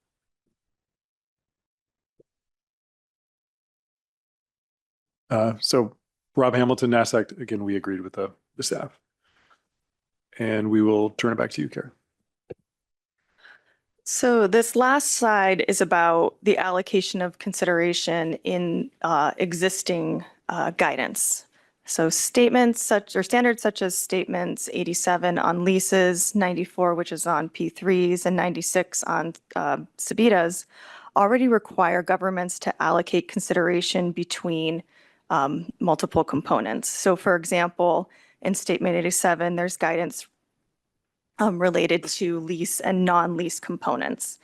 So Rob Hamilton, NASAC, again, we agreed with the staff. And we will turn it back to you, Kara. So this last slide is about the allocation of consideration in existing guidance. So statements standards such as statements 87 on leases, 94, which is on P3s, and 96 on SBITAs already require governments to allocate consideration between multiple components. So for example, in Statement 87, there's guidance related to lease and non-lease components.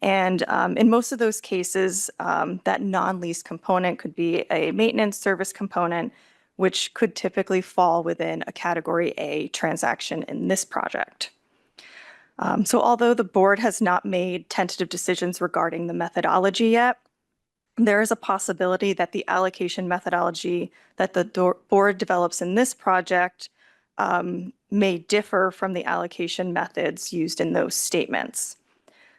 And in most of those cases, that non-lease component could be a maintenance service component, which could typically fall within a Category A transaction in this project. So although the board has not made tentative decisions regarding the methodology yet, there is a possibility that the allocation methodology that the board develops in this project may differ from the allocation methods used in those statements.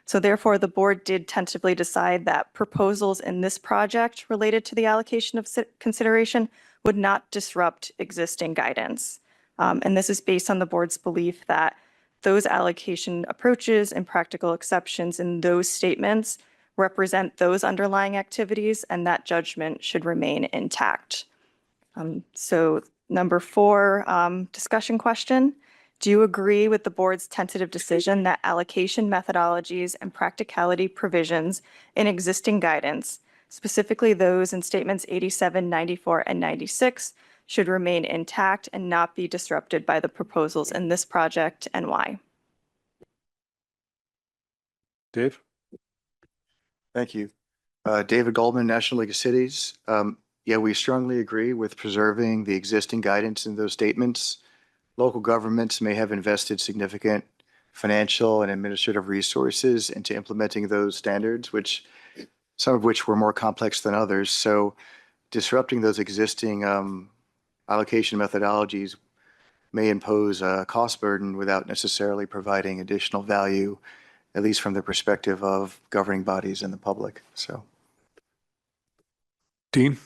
So therefore, the board did tentatively decide that proposals in this project related to the allocation of consideration would not disrupt existing guidance. And this is based on the board's belief that those allocation approaches and practical exceptions in those statements represent those underlying activities, and that judgment should remain intact. So number 4, discussion question. Do you agree with the board's tentative decision that allocation methodologies and practicality provisions in existing guidance, specifically those in statements 87, 94, and 96, should remain intact and not be disrupted by the proposals in this project, and why? Dave? Thank you. David Goldman, National League of Cities. Yeah, we strongly agree with preserving the existing guidance in those statements. Local governments may have invested significant financial and administrative resources into implementing those standards, some of which were more complex than others. So disrupting those existing allocation methodologies may impose a cost burden without necessarily providing additional value, at least from the perspective of governing bodies and the public. So, Dean?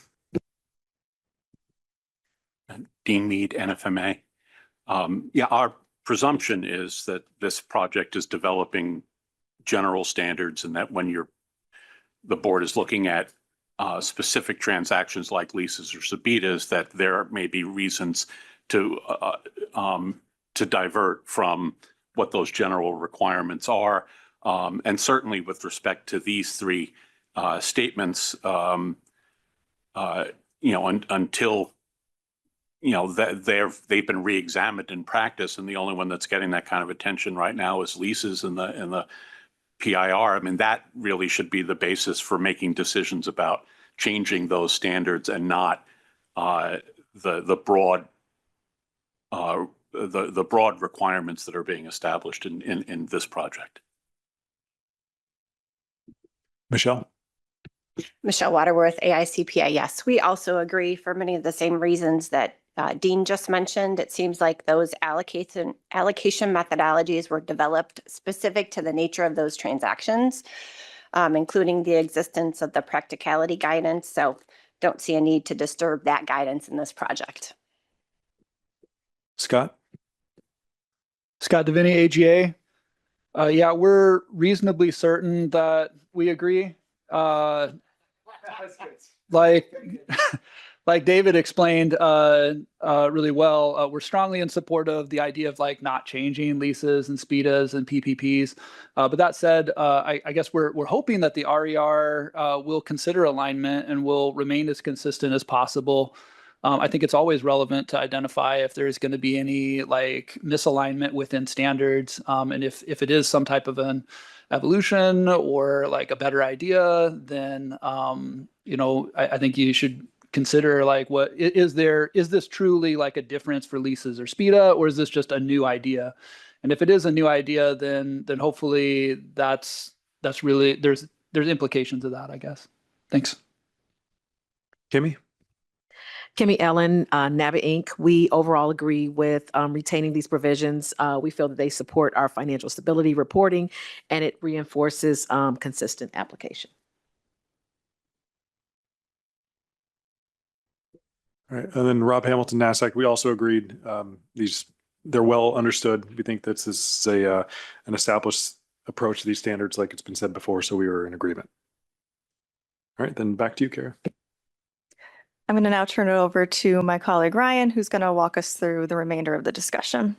Dean Mead, NFMA. Yeah, our presumption is that this project is developing general standards, and that when the board is looking at specific transactions like leases or subitas, that there may be reasons to divert from what those general requirements are. And certainly with respect to these three statements, until that they've been re-examined in practice, and the only one that's getting that kind of attention right now is leases in the PIR. I mean, that really should be the basis for making decisions about changing those standards, and not the broad requirements that are being established in this project. Michelle? Michelle Waterworth, AICPA. Yes, we also agree for many of the same reasons that Dean just mentioned. It seems like those allocation methodologies were developed specific to the nature of those transactions, including the existence of the practicality guidance. So don't see a need to disturb that guidance in this project. Scott? Scott Davini, AGA. Yeah, we're reasonably certain that we agree. Like David explained really well, we're strongly in support of the idea of like not changing leases and SPIDAs and PPPs. But that said, I guess we're hoping that the RER will consider alignment and will remain as consistent as possible. I think it's always relevant to identify if there's going to be any like misalignment within standards, and if it is some type of an evolution or like a better idea, then I think you should consider like what is this truly like a difference for leases or SPIDA, or is this just a new idea? And if it is a new idea, then hopefully that's really there's implications of that, I guess. Thanks. Kimmy? Kimmy Ellen, NABA Inc. We overall agree with retaining these provisions. We feel that they support our financial stability reporting, and it reinforces consistent application. All right, and then Rob Hamilton, GASAC, we also agreed. They're well understood. We think this is an established approach to these standards, like it's been said before, so we were in agreement. All right, then back to you, Kara. I'm going to now turn it over to my colleague Ryan, who's going to walk us through the remainder of the discussion.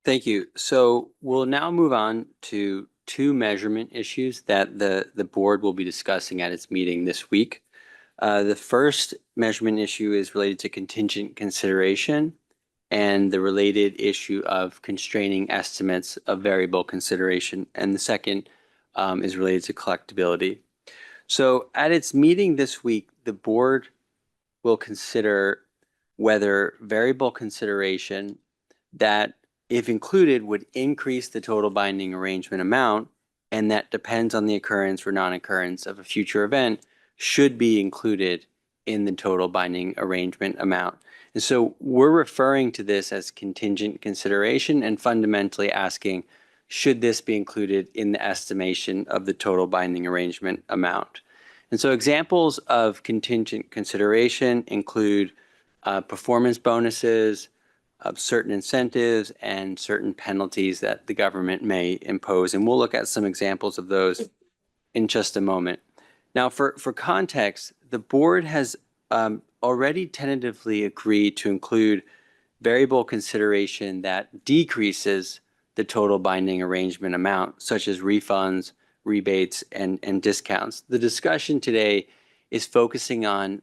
Thank you. So we'll now move on to two measurement issues that the board will be discussing at its meeting this week. The first measurement issue is related to contingent consideration, and the related issue of constraining estimates of variable consideration. And the second is related to collectability. So at its meeting this week, the board will consider whether variable consideration that, if included, would increase the total binding arrangement amount, and that depends on the occurrence or non-occurrence of a future event, should be included in the total binding arrangement amount. And so we're referring to this as contingent consideration and fundamentally asking, should this be included in the estimation of the total binding arrangement amount? And so examples of contingent consideration include performance bonuses, certain incentives, and certain penalties that the government may impose. And we'll look at some examples of those in just a moment. Now, for context, the board has already tentatively agreed to include variable consideration that decreases the total binding arrangement amount, such as refunds, rebates, and discounts. The discussion today is focusing on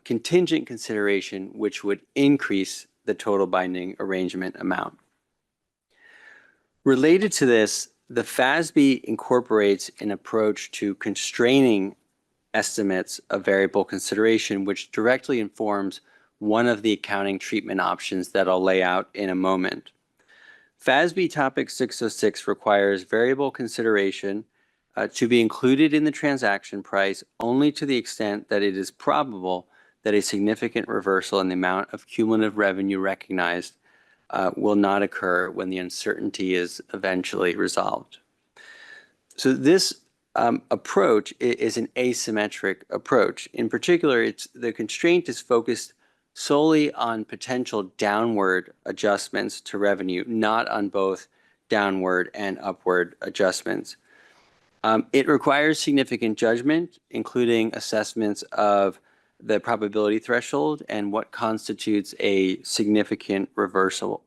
contingent consideration, which would increase the total binding arrangement amount. Related to this, the FASB incorporates an approach to constraining estimates of variable consideration, which directly informs one of the accounting treatment options that I'll lay out in a moment. FASB Topic 606 requires variable consideration to be included in the transaction price only to the extent that it is probable that a significant reversal in the amount of cumulative revenue recognized will not occur when the uncertainty is eventually resolved. So this approach is an asymmetric approach. In particular, the constraint is focused solely on potential downward adjustments to revenue, not on both downward and upward adjustments. It requires significant judgment, including assessments of the probability threshold and what constitutes a significant reversal.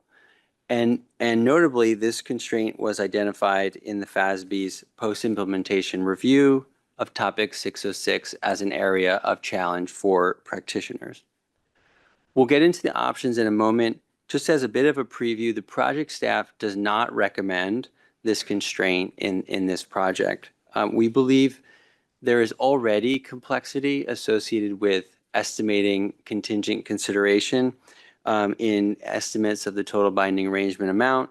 And notably, this constraint was identified in the FASB's post-implementation review of Topic 606 as an area of challenge for practitioners. We'll get into the options in a moment. Just as a bit of a preview, the project staff does not recommend this constraint in this project. We believe there is already complexity associated with estimating contingent consideration in estimates of the total binding arrangement amount,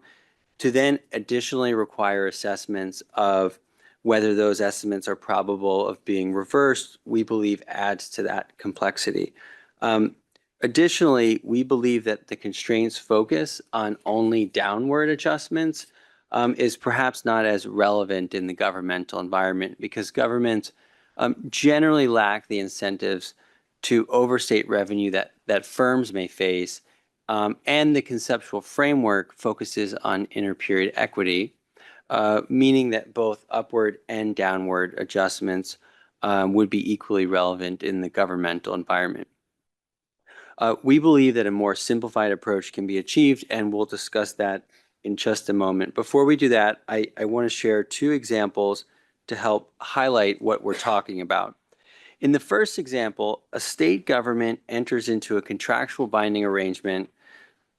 to then additionally require assessments of whether those estimates are probable of being reversed, we believe adds to that complexity. Additionally, we believe that the constraints focus on only downward adjustments is perhaps not as relevant in the governmental environment, because governments generally lack the incentives to overstate revenue that firms may face, and the conceptual framework focuses on interperiod equity, meaning that both upward and downward adjustments would be equally relevant in the governmental environment. We believe that a more simplified approach can be achieved, and we'll discuss that in just a moment. Before we do that, I want to share two examples to help highlight what we're talking about. In the first example, a state government enters into a contractual binding arrangement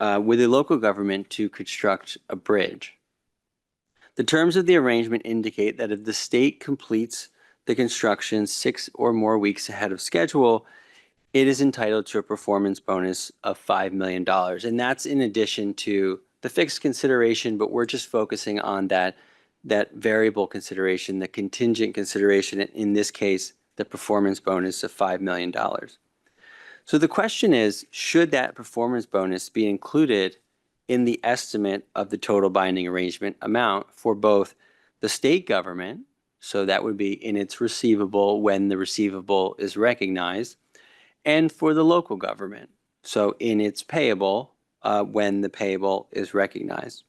with a local government to construct a bridge. The terms of the arrangement indicate that if the state completes the construction 6 or more weeks ahead of schedule, it is entitled to a performance bonus of $5 million. And that's in addition to the fixed consideration, but we're just focusing on that variable consideration, the contingent consideration, in this case, the performance bonus of $5 million. So the question is, should that performance bonus be included in the estimate of the total binding arrangement amount for both the state government, so that would be in its receivable when the receivable is recognized, and for the local government, so in its payable when the payable is recognized.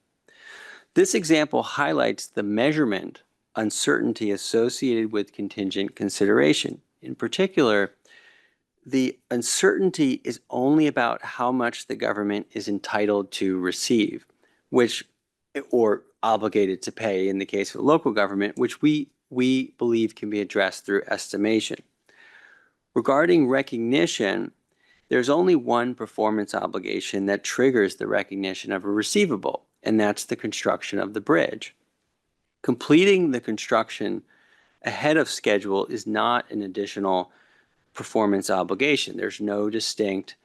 This example highlights the measurement uncertainty associated with contingent consideration. In particular, the uncertainty is only about how much the government is entitled to receive, or obligated to pay in the case of a local government, which we believe can be addressed through estimation. Regarding recognition, there's only one performance obligation that triggers the recognition of a receivable, and that's the construction of the bridge. Completing the construction ahead of schedule is not an additional performance obligation. There's no distinct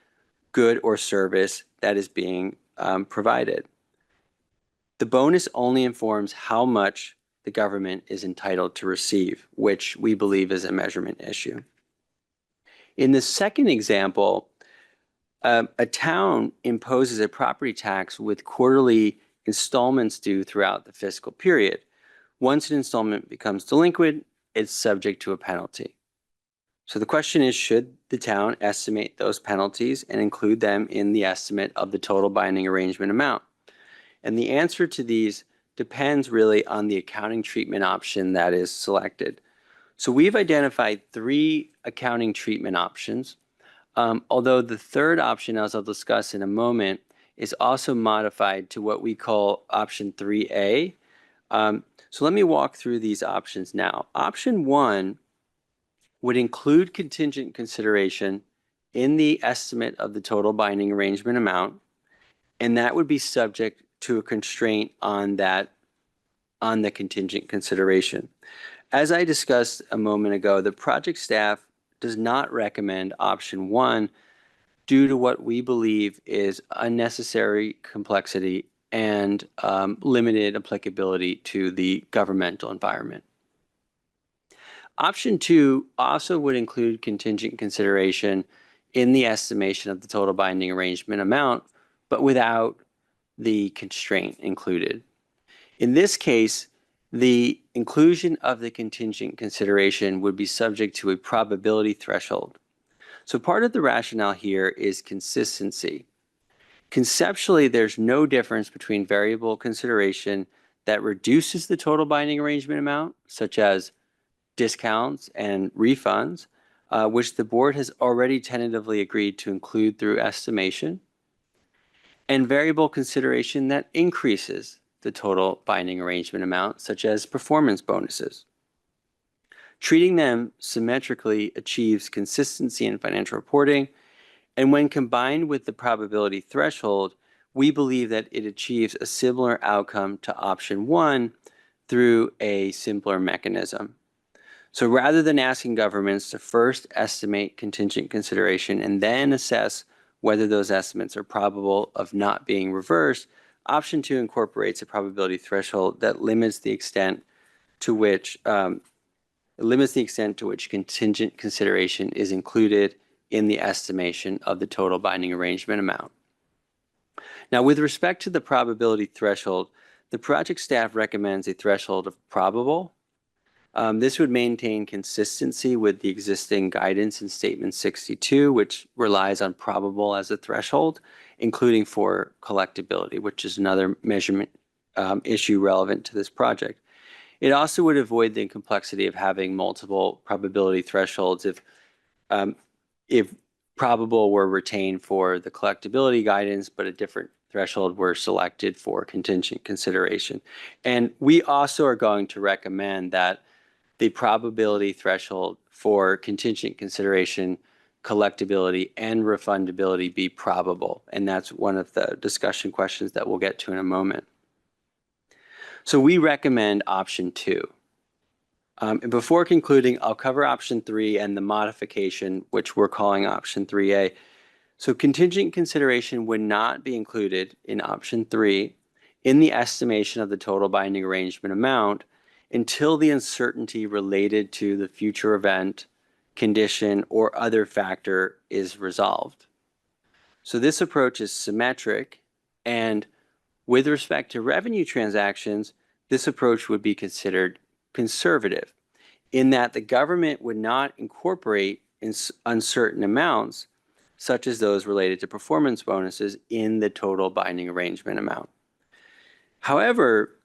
good or service that is being provided. The bonus only informs how much the government is entitled to receive, which we believe is a measurement issue. In the second example, a town imposes a property tax with quarterly installments due throughout the fiscal period. Once an installment becomes delinquent, it's subject to a penalty. So the question is, should the town estimate those penalties and include them in the estimate of the total binding arrangement amount? And the answer to these depends really on the accounting treatment option that is selected. So we've identified 3 accounting treatment options, although the third option, as I'll discuss in a moment, is also modified to what we call option 3A. So let me walk through these options now. Option 1 would include contingent consideration in the estimate of the total binding arrangement amount, and that would be subject to a constraint on the contingent consideration. As I discussed a moment ago, the project staff does not recommend option 1 due to what we believe is unnecessary complexity and limited applicability to the governmental environment. Option 2 also would include contingent consideration in the estimation of the total binding arrangement amount, but without the constraint included. In this case, the inclusion of the contingent consideration would be subject to a probability threshold. So part of the rationale here is consistency. Conceptually, there's no difference between variable consideration that reduces the total binding arrangement amount, such as discounts and refunds, which the board has already tentatively agreed to include through estimation, and variable consideration that increases the total binding arrangement amount, such as performance bonuses. Treating them symmetrically achieves consistency in financial reporting, and when combined with the probability threshold, we believe that it achieves a similar outcome to option 1 through a simpler mechanism. So rather than asking governments to first estimate contingent consideration and then assess whether those estimates are probable of not being reversed, option 2 incorporates a probability threshold that limits the extent to which contingent consideration is included in the estimation of the total binding arrangement amount. Now, with respect to the probability threshold, the project staff recommends a threshold of probable. This would maintain consistency with the existing guidance in Statement 62, which relies on probable as a threshold, including for collectability, which is another measurement issue relevant to this project. It also would avoid the complexity of having multiple probability thresholds if probable were retained for the collectability guidance, but a different threshold were selected for contingent consideration. And we also are going to recommend that the probability threshold for contingent consideration, collectability, and refundability be probable. And that's one of the discussion questions that we'll get to in a moment. So we recommend option 2. And before concluding, I'll cover option 3 and the modification, which we're calling option 3A. So contingent consideration would not be included in option 3 in the estimation of the total binding arrangement amount until the uncertainty related to the future event, condition, or other factor is resolved. So this approach is symmetric, and with respect to revenue transactions, this approach would be considered conservative in that the government would not incorporate uncertain amounts, such as those related to performance bonuses, in the total binding arrangement amount. However,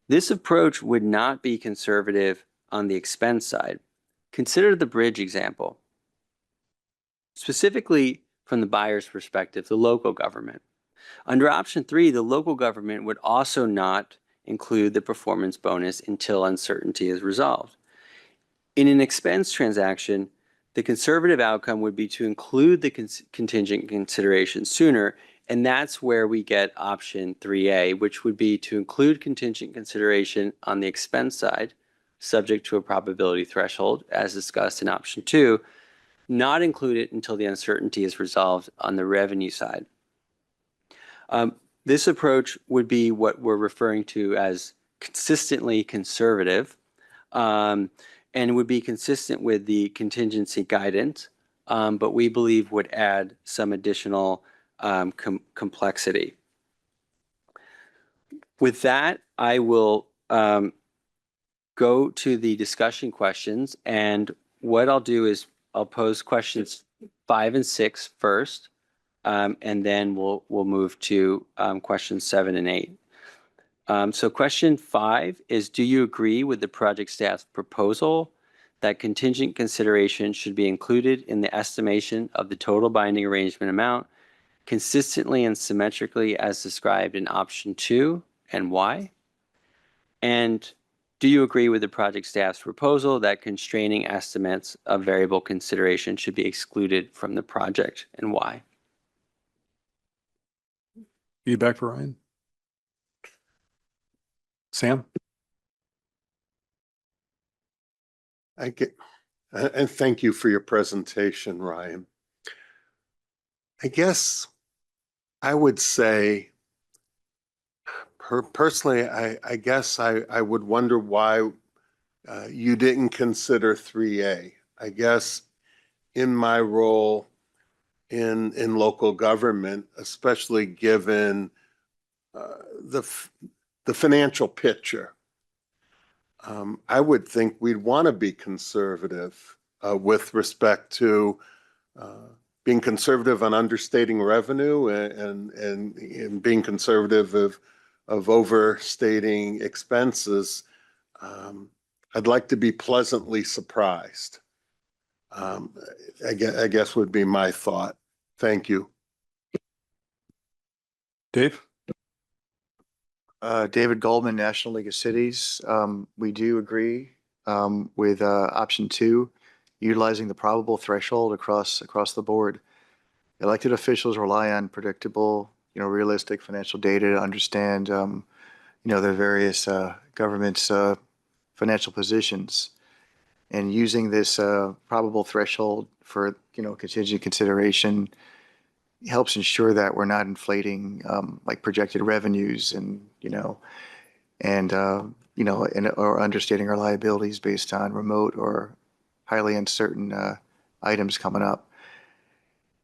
this approach would not be conservative on the expense side. Consider the bridge example. Specifically, from the buyer's perspective, the local government. Under option 3, the local government would also not include the performance bonus until uncertainty is resolved. In an expense transaction, the conservative outcome would be to include the contingent consideration sooner, and that's where we get option 3A, which would be to include contingent consideration on the expense side, subject to a probability threshold, as discussed in option 2, not include it until the uncertainty is resolved on the revenue side. This approach would be what we're referring to as consistently conservative, and would be consistent with the contingency guidance, but we believe would add some additional complexity. With that, I will go to the discussion questions, and what I'll do is I'll pose questions 5 and 6 first, and then we'll move to questions 7 and 8. So question 5 is, do you agree with the project staff's proposal that contingent consideration should be included in the estimation of the total binding arrangement amount consistently and symmetrically as described in option 2, and why? And do you agree with the project staff's proposal that constraining estimates of variable consideration should be excluded from the project, and why? Feedback for Ryan? Sam? And thank you for your presentation, Ryan. I guess I would say, personally, I guess I would wonder why you didn't consider 3A. I guess in my role in local government, especially given the financial picture, I would think we'd want to be conservative with respect to being conservative on understating revenue and being conservative of overstating expenses, I'd like to be pleasantly surprised. I guess would be my thought. Thank you. Dave? David Goldman, National League of Cities. We do agree with option 2, utilizing the probable threshold across the board. Elected officials rely on predictable, realistic financial data to understand, the various government's financial positions, and using this probable threshold for contingent consideration helps ensure that we're not inflating like projected revenues and or understating our liabilities based on remote or highly uncertain items coming up.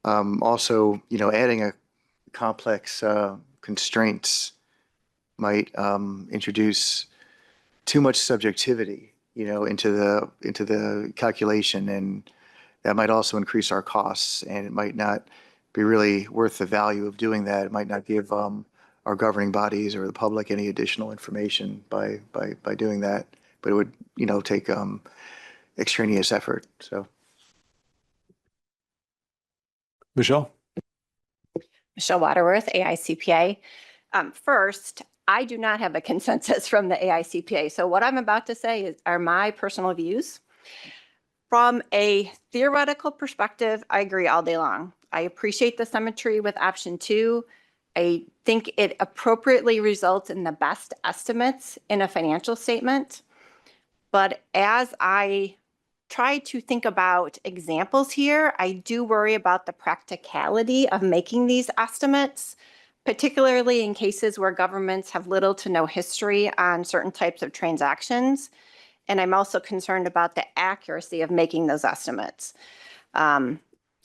Also, adding a complex constraints might introduce too much subjectivity, into the calculation, and that might also increase our costs, and it might not be really worth the value of doing that. It might not give our governing bodies or the public any additional information by doing that, but it would, take extraneous effort. So. Michelle? Michelle Waterworth, AICPA. First, I do not have a consensus from the AICPA. So what I'm about to say are my personal views. From a theoretical perspective, I agree all day long. I appreciate the symmetry with option 2. I think it appropriately results in the best estimates in a financial statement. But as I try to think about examples here, I do worry about the practicality of making these estimates, particularly in cases where governments have little to no history on certain types of transactions. And I'm also concerned about the accuracy of making those estimates.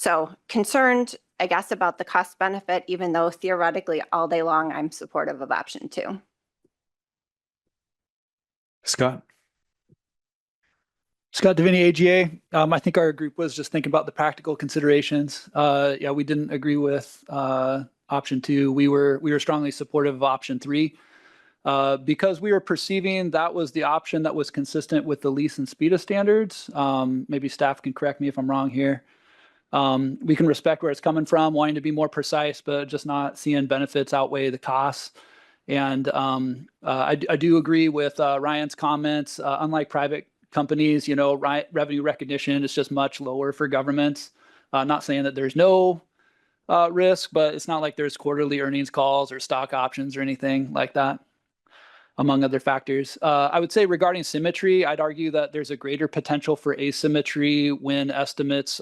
So concerned, I guess, about the cost benefit, even though theoretically all day long I'm supportive of option 2. Scott? Scott Deviney, AGA. I think our group was just thinking about the practical considerations. Yeah, we didn't agree with option 2. We were strongly supportive of option 3 because we were perceiving that was the option that was consistent with the lease and SPIDA standards. Maybe staff can correct me if I'm wrong here. We can respect where it's coming from, wanting to be more precise, but just not seeing benefits outweigh the costs. And I do agree with Ryan's comments. Unlike private companies, revenue recognition is just much lower for governments. Not saying that there's no risk, but it's not like there's quarterly earnings calls or stock options or anything like that, among other factors. I would say regarding symmetry, I'd argue that there's a greater potential for asymmetry when estimates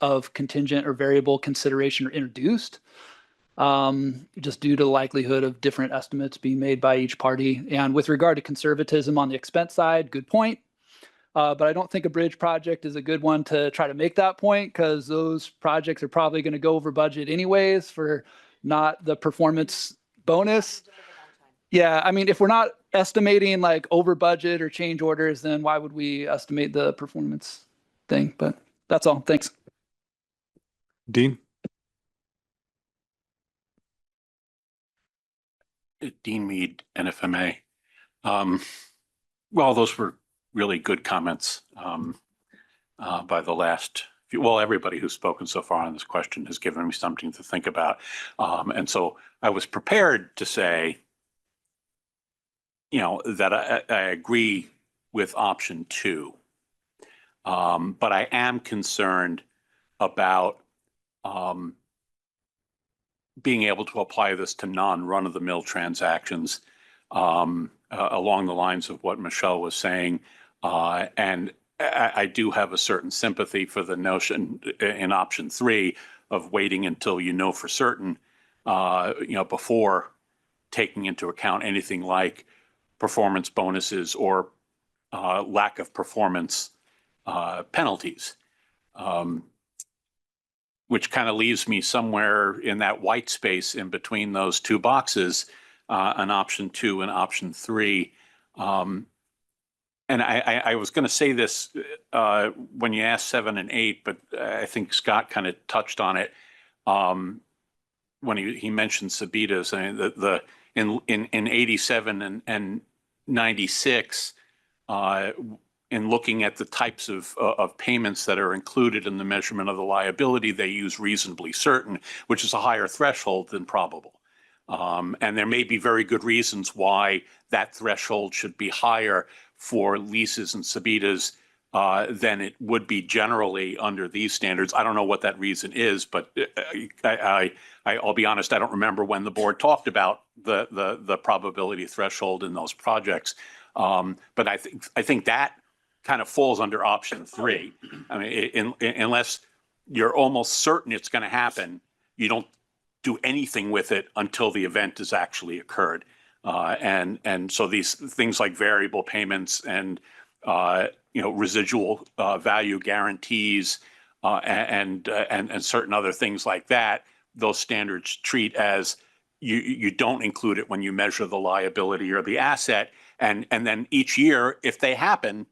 of contingent or variable consideration are introduced, just due to the likelihood of different estimates being made by each party. And with regard to conservatism on the expense side, good point. But I don't think a bridge project is a good one to try to make that point, because those projects are probably going to go over budget anyways for not the performance bonus. Yeah, I mean, if we're not estimating like over budget or change orders, then why would we estimate the performance thing? But that's all. Thanks. Dean? Dean Mead, NFMA. Well, those were really good comments by the last few, well, everybody who's spoken so far on this question has given me something to think about. And so I was prepared to say, that I agree with option 2. But I am concerned about being able to apply this to non-run-of-the-mill transactions along the lines of what Michelle was saying. And I do have a certain sympathy for the notion in option 3 of waiting until for certain, before taking into account anything like performance bonuses or lack of performance penalties. Which kind of leaves me somewhere in that white space in between those two boxes, on option 2 and option 3. And I was going to say this when you asked 7 and 8, but I think Scott kind of touched on it when he mentioned Sabitas. I mean, in 87 and 96, in looking at the types of payments that are included in the measurement of the liability, they use reasonably certain, which is a higher threshold than probable. And there may be very good reasons why that threshold should be higher for leases and subitas than it would be generally under these standards. I don't know what that reason is, but I'll be honest, I don't remember when the board talked about the probability threshold in those projects. But I think that kind of falls under option 3. I mean, unless you're almost certain it's going to happen, you don't do anything with it until the event has actually occurred. And so these things like variable payments and residual value guarantees and certain other things like that, those standards treat as you don't include it when you measure the liability or the asset, and then each year, if they happen,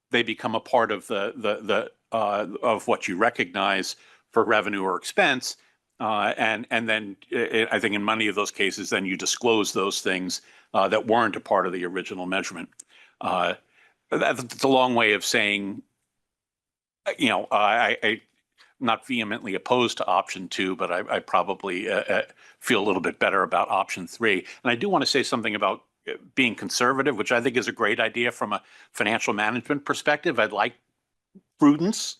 they become a part of of what you recognize for revenue or expense. And then I think in many of those cases, then you disclose those things that weren't a part of the original measurement. That's a long way of saying, I'm not vehemently opposed to option 2, but I probably feel a little bit better about option 3. And I do want to say something about being conservative, which I think is a great idea from a financial management perspective. I'd like prudence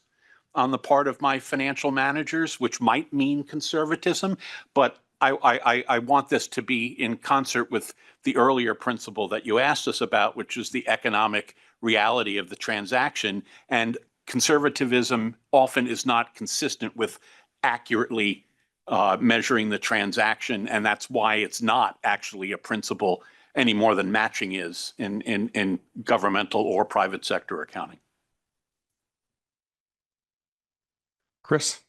on the part of my financial managers, which might mean conservatism, but I want this to be in concert with the earlier principle that you asked us about, which is the economic reality of the transaction. And conservatism often is not consistent with accurately measuring the transaction, and that's why it's not actually a principle any more than matching is in governmental or private sector accounting. Chris?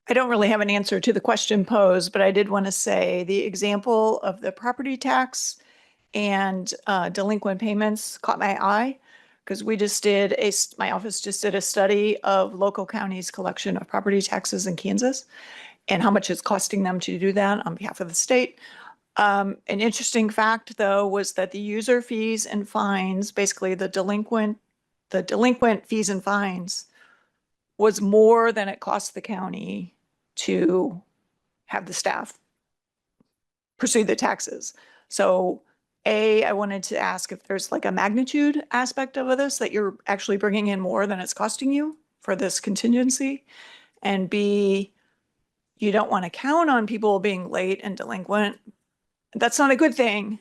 I don't really have an answer to the question posed, but I did want to say the example of the property tax and delinquent payments caught my eye, because my office just did a study of local counties' collection of property taxes in Kansas and how much it's costing them to do that on behalf of the state. An interesting fact, though, was that the user fees and fines, basically the delinquent fees and fines, was more than it cost the county to have the staff pursue the taxes. So I wanted to ask if there's like a magnitude aspect of this, that you're actually bringing in more than it's costing you for this contingency. And B, you don't want to count on people being late and delinquent. That's not a good thing,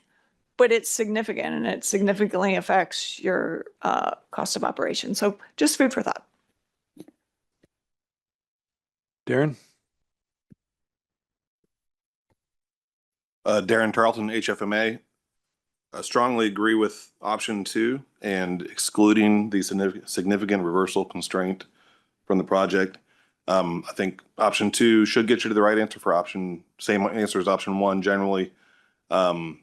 but it's significant, and it significantly affects your cost of operation. So just food for thought. Darren? Darren Tarleton, HFMA. I strongly agree with option 2 and excluding the significant reversal constraint from the project. I think option 2 should get you to the right answer for same answer as option 1 generally. The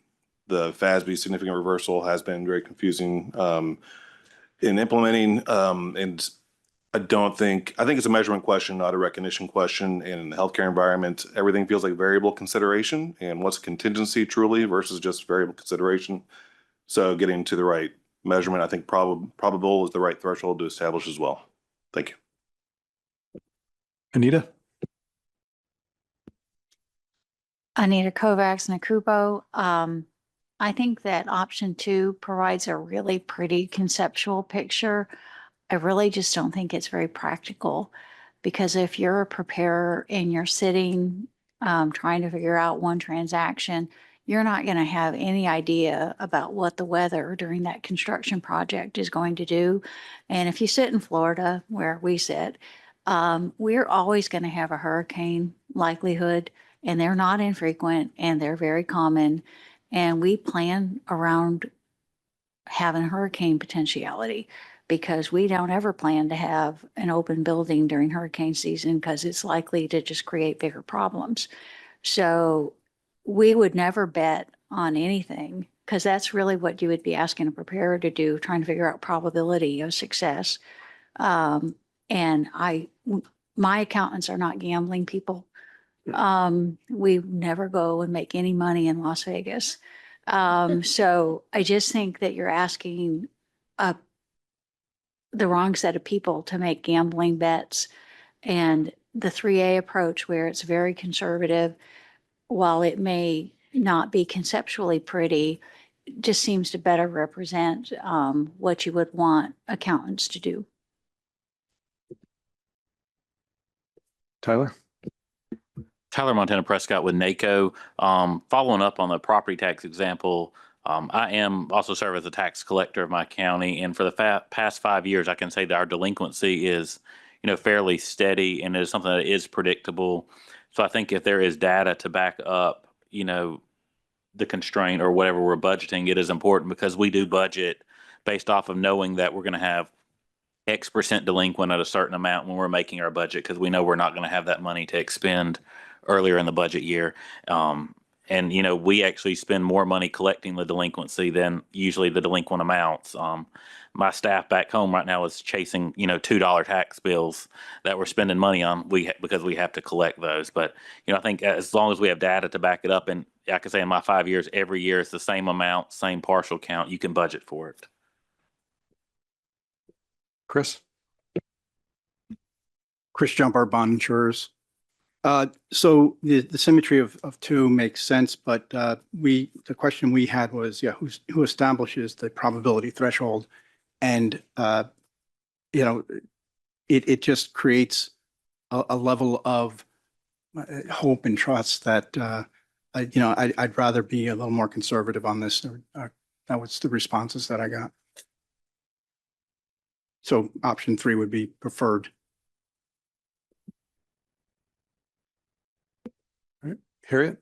FASB significant reversal has been very confusing in implementing, and I think it's a measurement question, not a recognition question. And in the healthcare environment, everything feels like variable consideration, and what's contingency truly versus just variable consideration. So getting to the right measurement, I think probable is the right threshold to establish as well. Thank you. Anita? Anita Kovacs, Nakupo. I think that option 2 provides a really pretty conceptual picture. I really just don't think it's very practical, because if you're a preparer and you're sitting trying to figure out one transaction, you're not going to have any idea about what the weather during that construction project is going to do. And if you sit in Florida, where we sit, we're always going to have a hurricane likelihood, and they're not infrequent, and they're very common. And we plan around having hurricane potentiality, because we don't ever plan to have an open building during hurricane season, because it's likely to just create bigger problems. So we would never bet on anything, because that's really what you would be asking a preparer to do, trying to figure out probability of success. And my accountants are not gambling people. We never go and make any money in Las Vegas. So I just think that you're asking the wrong set of people to make gambling bets. And the 3A approach, where it's very conservative, while it may not be conceptually pretty, just seems to better represent what you would want accountants to do. Tyler? Tyler Montana Prescott with NACO. Following up on the property tax example, I am also serve as a tax collector of my county, and for the past 5 years, I can say that our delinquency is, fairly steady, and it is something that is predictable. So I think if there is data to back up, the constraint or whatever we're budgeting, it is important because we do budget based off of knowing that we're going to have X percent delinquent at a certain amount when we're making our budget, because we know we're not going to have that money to expend earlier in the budget year. And, we actually spend more money collecting the delinquency than usually the delinquent amounts. My staff back home right now is chasing, $2 tax bills that we're spending money on because we have to collect those. But, I think as long as we have data to back it up, and I can say in my 5 years, every year it's the same amount, same partial count, you can budget for it. Chris? Chris Jumper, bond insurers. So the symmetry of two makes sense, but the question we had was, who establishes the probability threshold? And it just creates a level of hope and trust that I'd rather be a little more conservative on this. That was the responses that I got. So option 3 would be preferred. All right, Harriet?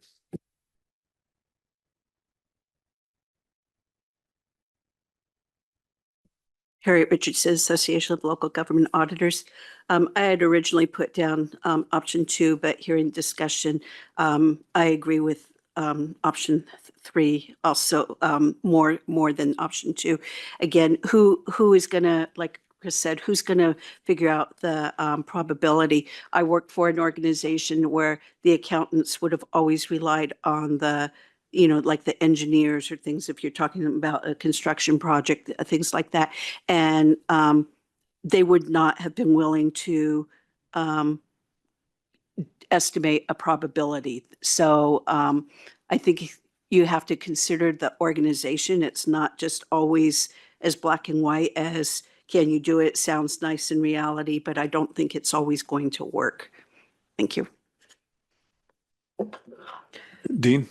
Harriet Richardson, Association of Local Government Auditors. I had originally put down option 2, but hearing discussion, I agree with option 3 also, more than option 2. Again, who is going to, like Chris said, who's going to figure out the probability? I worked for an organization where the accountants would have always relied on the like the engineers or things, if you're talking about a construction project, things like that. And they would not have been willing to estimate a probability. So I think you have to consider the organization. It's not just always as black and white as, can you do it? Sounds nice in reality, but I don't think it's always going to work. Thank you. Dean?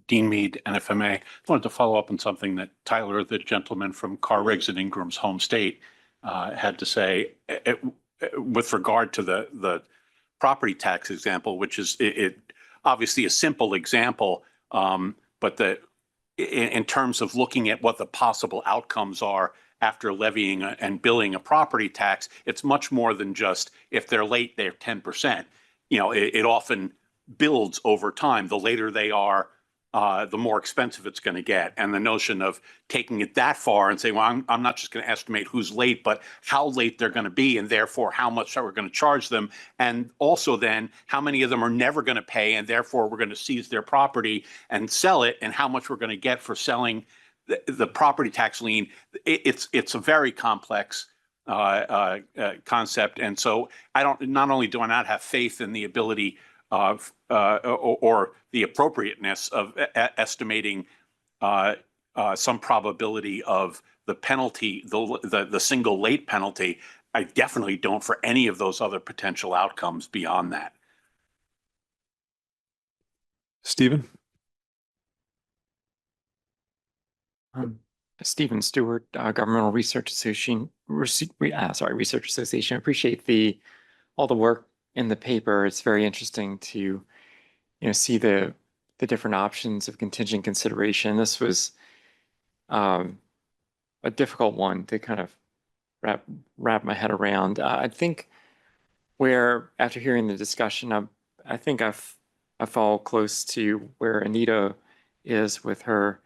Dean Mead, NFMA. I wanted to follow up on something that Tyler, the gentleman from Carr Riggs and Ingram's home state, had to say with regard to the property tax example, which is obviously a simple example, but in terms of looking at what the possible outcomes are after levying and billing a property tax, it's much more than just if they're late, they're 10%. It often builds over time. The later they are, the more expensive it's going to get. And the notion of taking it that far and saying, well, I'm not just going to estimate who's late, but how late they're going to be, and therefore how much we're going to charge them. And also then how many of them are never going to pay, and therefore we're going to seize their property and sell it, and how much we're going to get for selling the property tax lien. It's a very complex concept. And so not only do I not have faith in the ability of or the appropriateness of estimating some probability of the penalty, the single late penalty, I definitely don't for any of those other potential outcomes beyond that. Stephen? Stephen Stewart, Governmental Research Association. Research Association. Appreciate all the work in the paper. It's very interesting to see the different options of contingent consideration. This was a difficult one to kind of wrap my head around. I think where, after hearing the discussion, I think I fall close to where Anita is with her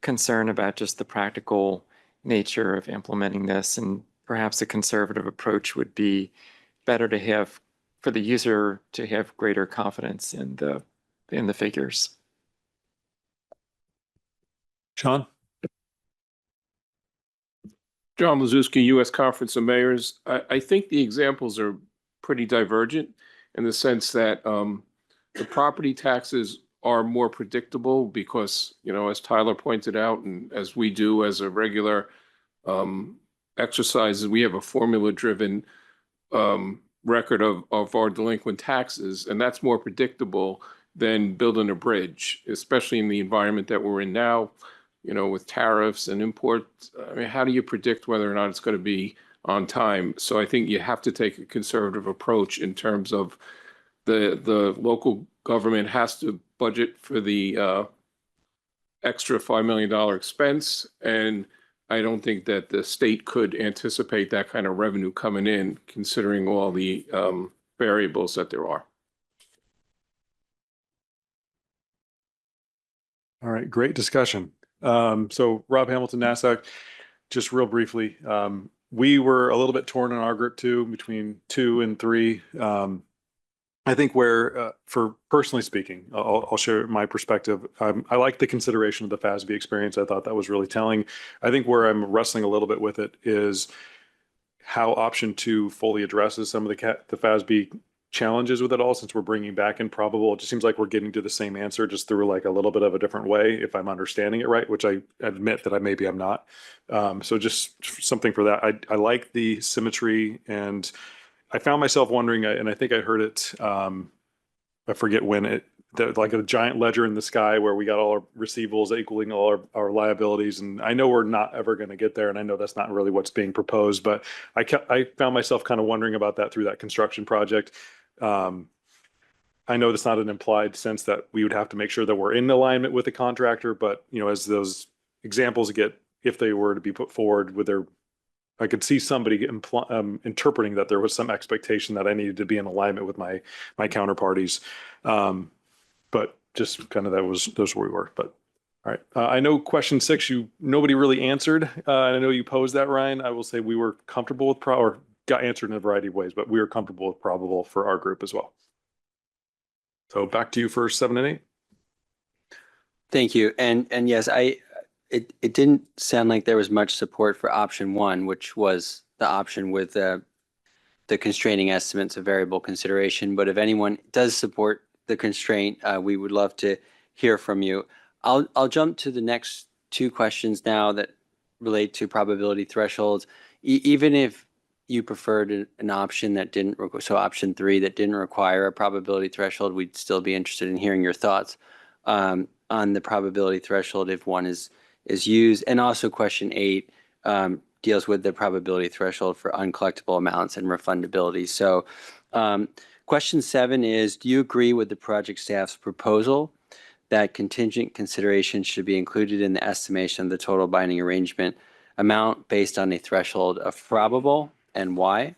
concern about just the practical nature of implementing this, and perhaps a conservative approach would be better to have for the user to have greater confidence in the figures. Sean? John Lazuski, U.S. Conference of Mayors. I think the examples are pretty divergent in the sense that the property taxes are more predictable because, as Tyler pointed out, and as we do as a regular exercise, we have a formula-driven record of our delinquent taxes, and that's more predictable than building a bridge, especially in the environment that we're in now, with tariffs and imports. I mean, how do you predict whether or not it's going to be on time? So I think you have to take a conservative approach in terms of the local government has to budget for the extra $5 million expense. And I don't think that the state could anticipate that kind of revenue coming in, considering all the variables that there are. All right, great discussion. So Rob Hamilton, GASAC, just real briefly, we were a little bit torn in our group too, between 2 and 3. I think where, for personally speaking, I'll share my perspective. I like the consideration of the FASB experience. I thought that was really telling. I think where I'm wrestling a little bit with it is how option 2 fully addresses some of the FASB challenges with it all, since we're bringing back in probable. It just seems like we're getting to the same answer, just through like a little bit of a different way, if I'm understanding it right, which I admit that maybe I'm not. So just something for that. I like the symmetry, and I found myself wondering, and I think I heard it, I forget when like a giant ledger in the sky where we got all our receivables equaling all our liabilities. And I know we're not ever going to get there. And I know that's not really what's being proposed, but I found myself kind of wondering about that through that construction project. I know that's not an implied sense that we would have to make sure that we're in alignment with the contractor, but as those examples if they were to be put forward with I could see somebody interpreting that there was some expectation that I needed to be in alignment with my counterparties. But just kind of those where we were. But all right, I know question 6 nobody really answered. I know you posed that, Ryan. I will say we were comfortable with or got answered in a variety of ways, but we were comfortable with probable for our group as well. So back to you for 7 and 8. Thank you. And yes, it didn't sound like there was much support for option 1, which was the option with the constraining estimates of variable consideration. But if anyone does support the constraint, we would love to hear from you. I'll jump to the next 2 questions now that relate to probability thresholds. Even if you preferred an option that didn't, so option 3 that didn't require a probability threshold, we'd still be interested in hearing your thoughts on the probability threshold if one is used. And also question 8 deals with the probability threshold for uncollectible amounts and refundability. So question 7 is, do you agree with the project staff's proposal that contingent consideration should be included in the estimation of the total binding arrangement amount based on a threshold of probable, and why?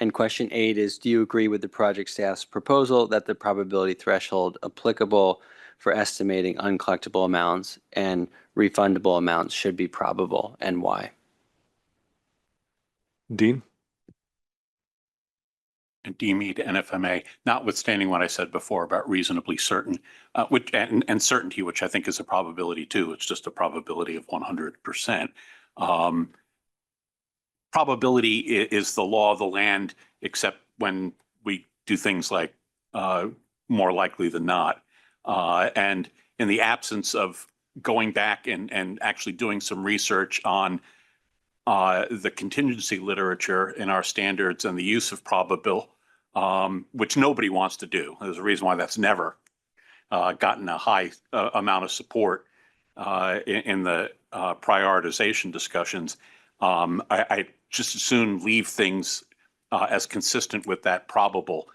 And question 8 is, do you agree with the project staff's proposal that the probability threshold applicable for estimating uncollectible amounts and refundable amounts should be probable, and why? Dean? And DME to NFMA, notwithstanding what I said before about reasonably certain, which and certainty, which I think is a probability too. It's just a probability of 100%. Probability is the law of the land, except when we do things like more likely than not. And in the absence of going back and actually doing some research on the contingency literature in our standards and the use of probable, which nobody wants to do. There's a reason why that's never gotten a high amount of support in the prioritization discussions. I just as soon leave things as consistent with that probable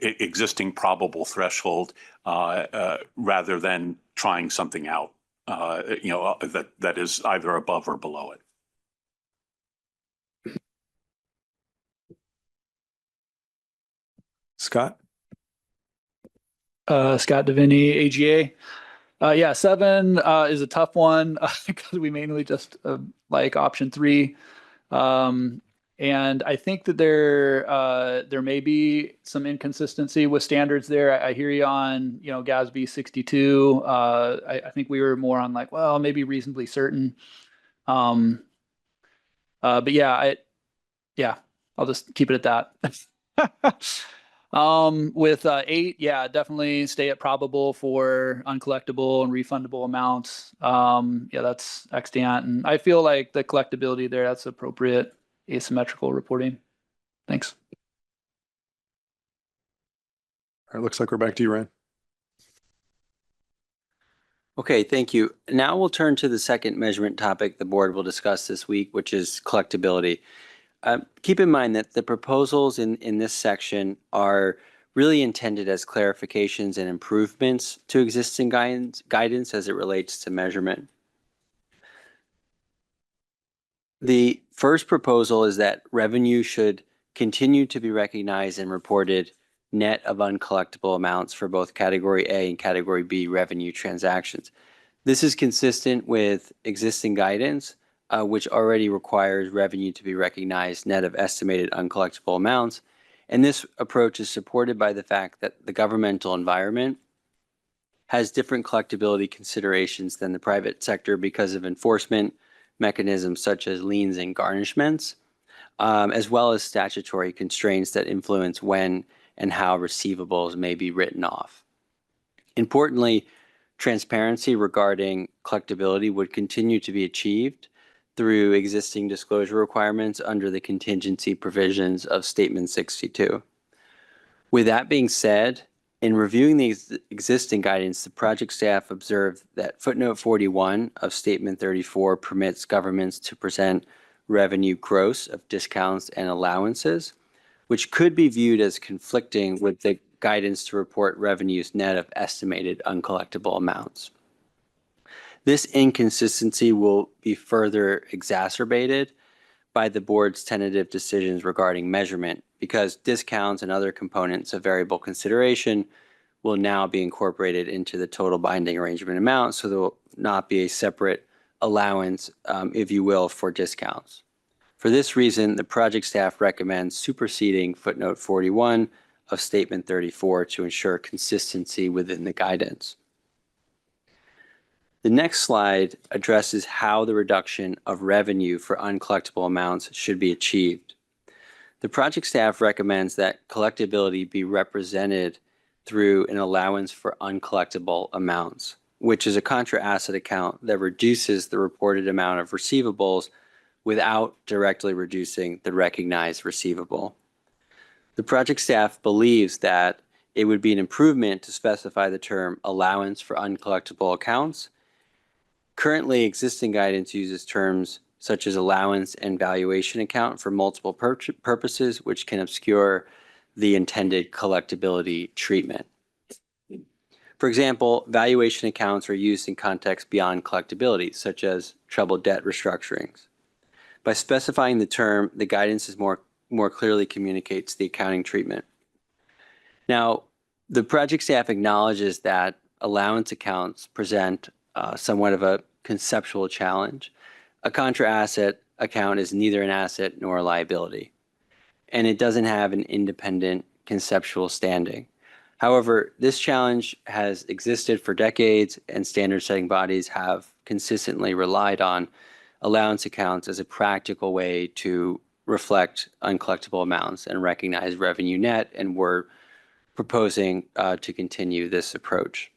existing probable threshold rather than trying something out that is either above or below it. Scott? Scott Deviney, AGA. Yeah, 7 is a tough one because we mainly just like option 3. And And I think that there may be some inconsistency with standards there. I hear you on, GASB 62. I think we were more on like, well, maybe reasonably certain. But yeah, I'll just keep it at that. With 8, yeah, definitely stay at probable for uncollectible and refundable amounts. Yeah, that's extant. And I feel like the collectability there, that's appropriate asymmetrical reporting. Thanks. All right, looks like we're back to you, Ryan. Okay, thank you. Now we'll turn to the second measurement topic the board will discuss this week, which is collectability. Keep in mind that the proposals in this section are really intended as clarifications and improvements to existing guidance as it relates to measurement. The first proposal is that revenue should continue to be recognized and reported net of uncollectible amounts for both Category A and Category B revenue transactions. This is consistent with existing guidance, which already requires revenue to be recognized net of estimated uncollectible amounts. And this approach is supported by the fact that the governmental environment has different collectability considerations than the private sector because of enforcement mechanisms such as liens and garnishments, as well as statutory constraints that influence when and how receivables may be written off. Importantly, transparency regarding collectability would continue to be achieved through existing disclosure requirements under the contingency provisions of Statement 62. With that being said, in reviewing the existing guidance, the project staff observed that footnote 41 of Statement 34 permits governments to present revenue gross of discounts and allowances, which could be viewed as conflicting with the guidance to report revenues net of estimated uncollectible amounts. This inconsistency will be further exacerbated by the board's tentative decisions regarding measurement, because discounts and other components of variable consideration will now be incorporated into the total binding arrangement amount, so there will not be a separate allowance, if you will, for discounts. For this reason, the project staff recommends superseding footnote 41 of Statement 34 to ensure consistency within the guidance. The next slide addresses how the reduction of revenue for uncollectible amounts should be achieved. The project staff recommends that collectability be represented through an allowance for uncollectible amounts, which is a contra asset account that reduces the reported amount of receivables without directly reducing the recognized receivable. The project staff believes that it would be an improvement to specify the term allowance for uncollectible accounts. Currently, existing guidance uses terms such as allowance and valuation account for multiple purposes, which can obscure the intended collectability treatment. For example, valuation accounts are used in contexts beyond collectability, such as troubled debt restructurings. By specifying the term, the guidance is more clearly communicates the accounting treatment. Now, the project staff acknowledges that allowance accounts present somewhat of a conceptual challenge. A contra asset account is neither an asset nor a liability, and it doesn't have an independent conceptual standing. However, this challenge has existed for decades, and standard-setting bodies have consistently relied on allowance accounts as a practical way to reflect uncollectible amounts and recognize revenue net, and we're proposing to continue this approach.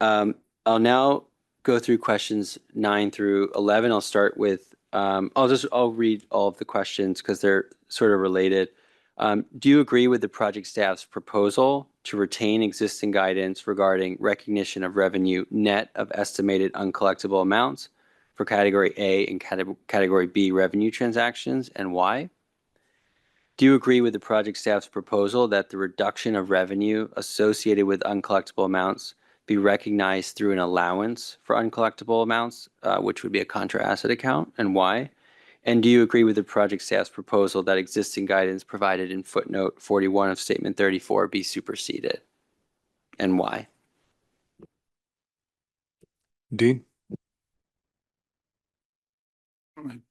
I'll now go through questions 9 through 11. I'll start with, I'll read all of the questions because they're sort of related. Do you agree with the project staff's proposal to retain existing guidance regarding recognition of revenue net of estimated uncollectible amounts for Category A and Category B revenue transactions, and why? Do you agree with the project staff's proposal that the reduction of revenue associated with uncollectible amounts be recognized through an allowance for uncollectible amounts, which would be a contra asset account, and why? And do you agree with the project staff's proposal that existing guidance provided in footnote 41 of Statement 34 be superseded, and why? Dean?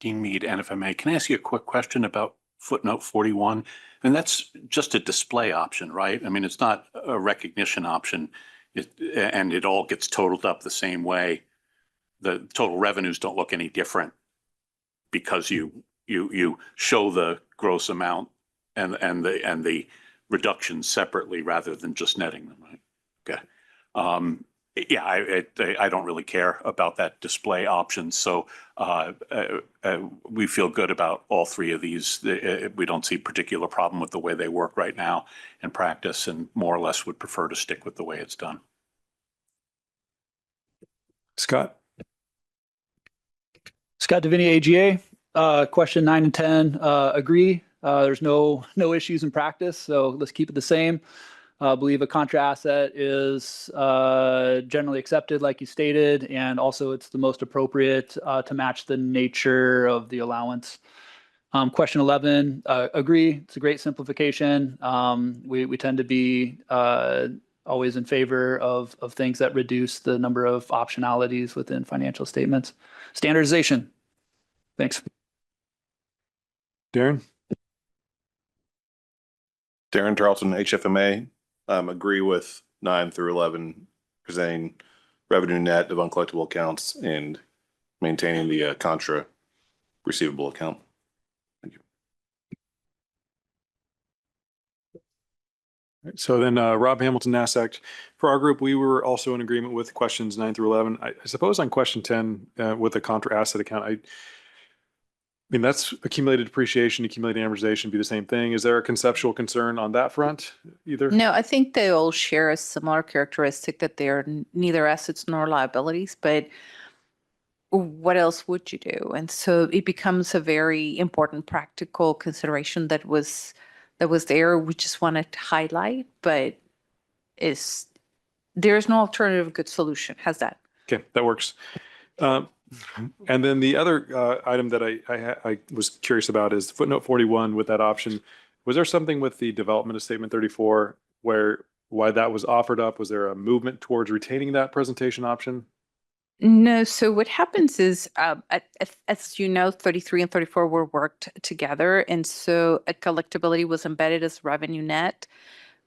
Dean Mead, NFMA. Can I ask you a quick question about footnote 41? And that's just a display option, right? I mean, it's not a recognition option, and it all gets totaled up the same way. The total revenues don't look any different because you show the gross amount and the reductions separately rather than just netting them, right? Okay. Yeah, I don't really care about that display option. So we feel good about all three of these. We don't see particular problem with the way they work right now in practice, and more or less would prefer to stick with the way it's done. Scott? Scott Davini, AGA. Question 9 and 10, agree. There's no issues in practice, so let's keep it the same. Believe a contra asset is generally accepted, like you stated, and also it's the most appropriate to match the nature of the allowance. Question 11, agree. It's a great simplification. We tend to be always in favor of things that reduce the number of optionalities within financial statements. Standardization. Thanks. Darren? Darren Tarleton, HFMA. Agree with 9 through 11, presenting revenue net of uncollectible accounts and maintaining the contra receivable account. Thank you. So then Rob Hamilton, NASAC. For our group, we were also in agreement with questions 9 through 11. I suppose on question 10 with the contra asset account, I mean, that's accumulated depreciation, accumulated amortization, be the same thing. Is there a conceptual concern on that front either? No, I think they all share a similar characteristic that they're neither assets nor liabilities, but what else would you do? And so it becomes a very important practical consideration that was there. We just wanted to highlight, but there's no alternative good solution. How's that? Okay, that works. And then the other item that I was curious about is footnote 41 with that option. Was there something with the development of statement 34 why that was offered up? Was there a movement towards retaining that presentation option? No. So what happens is, as you know, 33 and 34 were worked together. And so a collectibility was embedded as revenue net.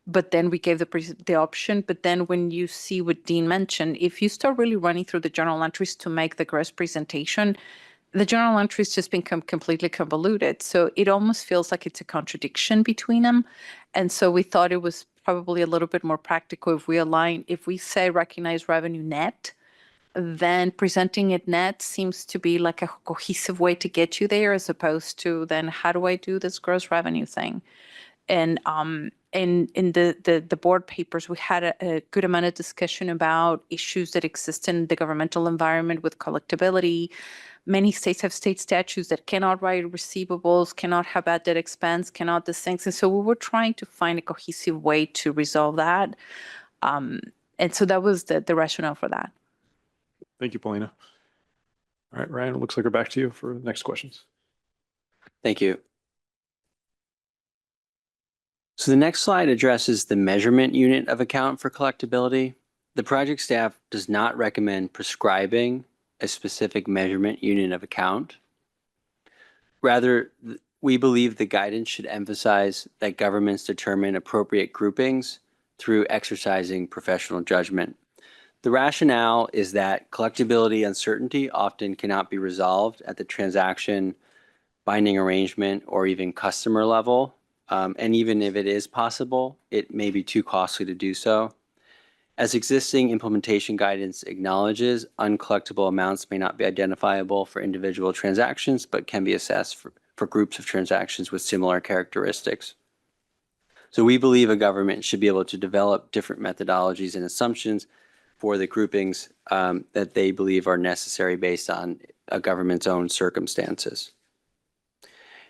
But then we gave the option. But then when you see what Dean mentioned, if you start really running through the journal entries to make the gross presentation, the journal entries just become completely convoluted. So it almost feels like it's a contradiction between them. And so we thought it was probably a little bit more practical if we say recognize revenue net, then presenting it net seems to be like a cohesive way to get you there, as opposed to then how do I do this gross revenue thing? And in the board papers, we had a good amount of discussion about issues that exist in the governmental environment with collectability. Many states have state statutes that cannot write receivables, cannot have bad debt expense, cannot these things. And so we were trying to find a cohesive way to resolve that. And so that was the rationale for that. Thank you, Paulina. All right, Ryan, it looks like we're back to you for the next questions. Thank you. So the next slide addresses the measurement unit of account for collectability. The project staff does not recommend prescribing a specific measurement unit of account. Rather, we believe the guidance should emphasize that governments determine appropriate groupings through exercising professional judgment. The rationale is that collectability uncertainty often cannot be resolved at the transaction, binding arrangement, or even customer level. And even if it is possible, it may be too costly to do so. As existing implementation guidance acknowledges, uncollectible amounts may not be identifiable for individual transactions, but can be assessed for groups of transactions with similar characteristics. So we believe a government should be able to develop different methodologies and assumptions for the groupings that they believe are necessary based on a government's own circumstances.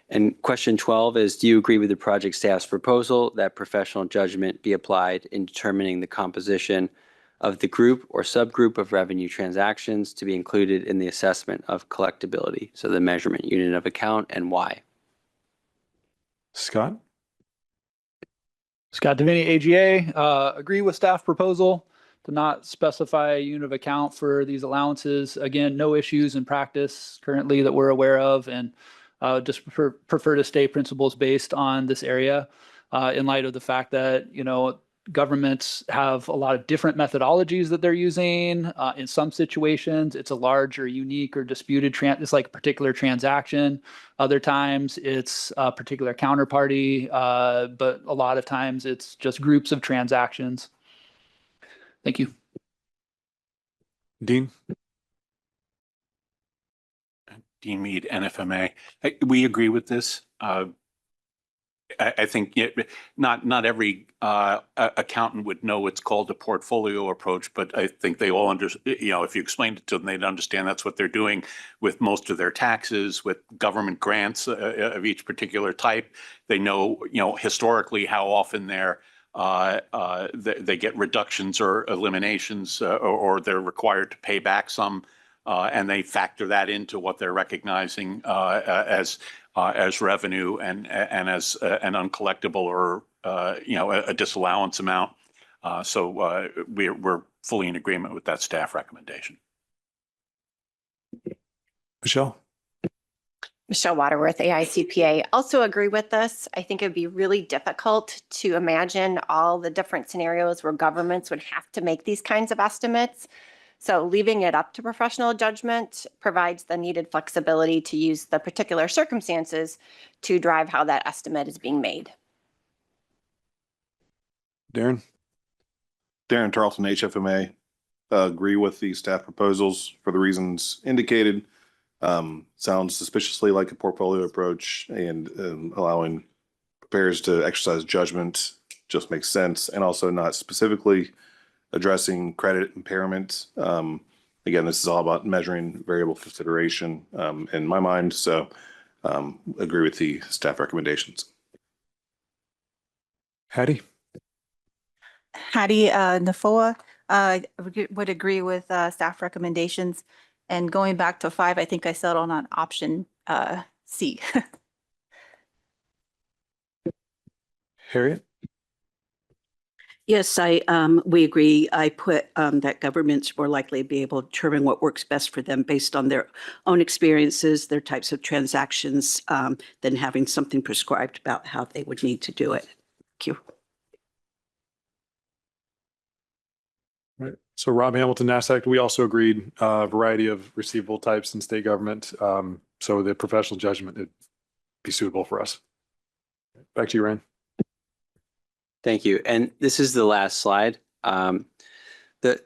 And question 12 is, do you agree with the project staff's proposal that professional judgment be applied in determining the composition of the group or subgroup of revenue transactions to be included in the assessment of collectability? So the measurement unit of account, and why? Scott? Scott Davini, AGA. Agree with staff proposal. to not specify a unit of account for these allowances. Again, no issues in practice currently that we're aware of, and just prefer to stay principles based on this area in light of the fact that, governments have a lot of different methodologies that they're using. In some situations, it's a large or unique or disputed it's like a particular transaction. Other times it's a particular counterparty, but a lot of times it's just groups of transactions. Thank you. Dean? Dean Mead, NFMA. We agree with this. I think not every accountant would know what's called a portfolio approach, but I think they all if you explained it to them, they'd understand that's what they're doing with most of their taxes, with government grants of each particular type. They know, historically how often they get reductions or eliminations, or they're required to pay back some, and they factor that into what they're recognizing as revenue and as an uncollectible or a disallowance amount. So we're fully in agreement with that staff recommendation. Michelle? Michelle Waterworth, AICPA. Also agree with this. I think it'd be really difficult to imagine all the different scenarios where governments would have to make these kinds of estimates. So leaving it up to professional judgment provides the needed flexibility to use the particular circumstances to drive how that estimate is being made. Darren? Darren Tarleton, HFMA. Agree with the staff proposals for the reasons indicated. Sounds suspiciously like a portfolio approach, and allowing preparers to exercise judgment just makes sense, and also not specifically addressing credit impairment. Again, this is all about measuring variable consideration in my mind. So agree with the staff recommendations. Hattie? Hattie Nafoa, would agree with staff recommendations. And going back to 5, I think I settled on option C. Harriet? Yes, we agree. I put that governments more likely be able to determine what works best for them based on their own experiences, their types of transactions, than having something prescribed about how they would need to do it. Thank you. Right. So Rob Hamilton, GASAC, we also agreed a variety of receivable types in state government. So the professional judgment would be suitable for us. Back to you, Ryan. Thank you. And this is the last slide.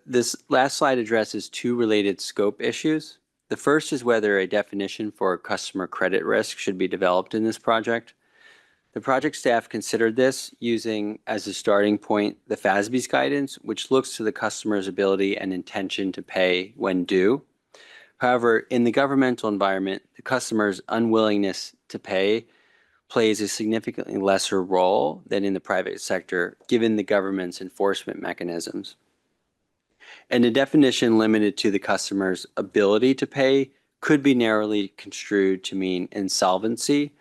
This last slide addresses 2 related scope issues. The first is whether a definition for customer credit risk should be developed in this project. The project staff considered this using as a starting point the FASB's guidance, which looks to the customer's ability and intention to pay when due. However, in the governmental environment, the customer's unwillingness to pay plays a significantly lesser role than in the private sector, given the government's enforcement mechanisms. And a definition limited to the customer's ability to pay could be narrowly construed to mean insolvency,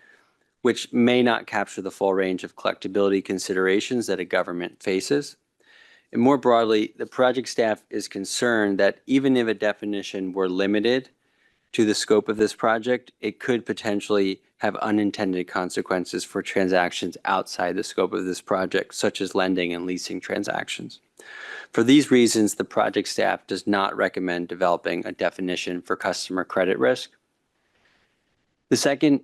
which may not capture the full range of collectibility considerations that a government faces. And more broadly, the project staff is concerned that even if a definition were limited to the scope of this project, it could potentially have unintended consequences for transactions outside the scope of this project, such as lending and leasing transactions. For these reasons, the project staff does not recommend developing a definition for customer credit risk. The second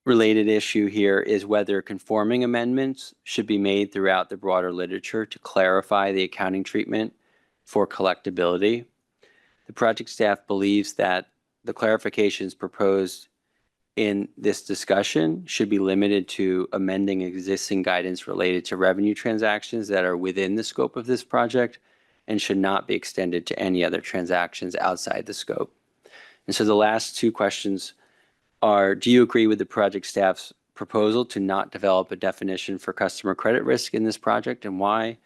related issue here is whether conforming amendments should be made throughout the broader literature to clarify the accounting treatment for collectibility. The project staff believes that the clarifications proposed in this discussion should be limited to amending existing guidance related to revenue transactions that are within the scope of this project and should not be extended to any other transactions outside the scope. And so the last 2 questions are, do you agree with the project staff's proposal to not develop a definition for customer credit risk in this project, and why?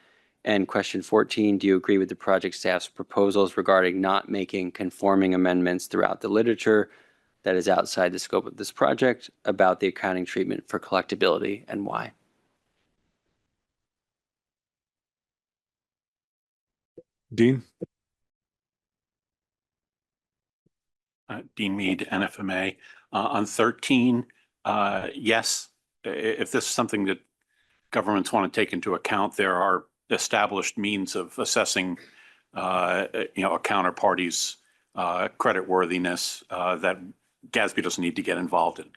And question 14, do you agree with the project staff's proposals regarding not making conforming amendments throughout the literature that is outside the scope of this project about the accounting treatment for collectibility, and why? Dean? Dean Mead, NFMA. On 13, yes, if this is something that governments want to take into account, there are established means of assessing, a counterparty's creditworthiness that GASB doesn't need to get involved in.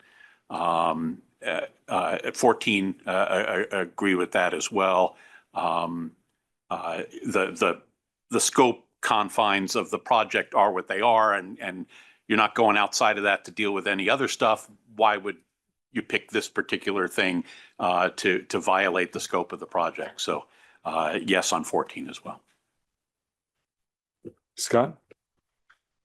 At 14, I agree with that as well. The scope confines of the project are what they are, and you're not going outside of that to deal with any other stuff. Why would you pick this particular thing to violate the scope of the project? So yes on 14 as well. Scott?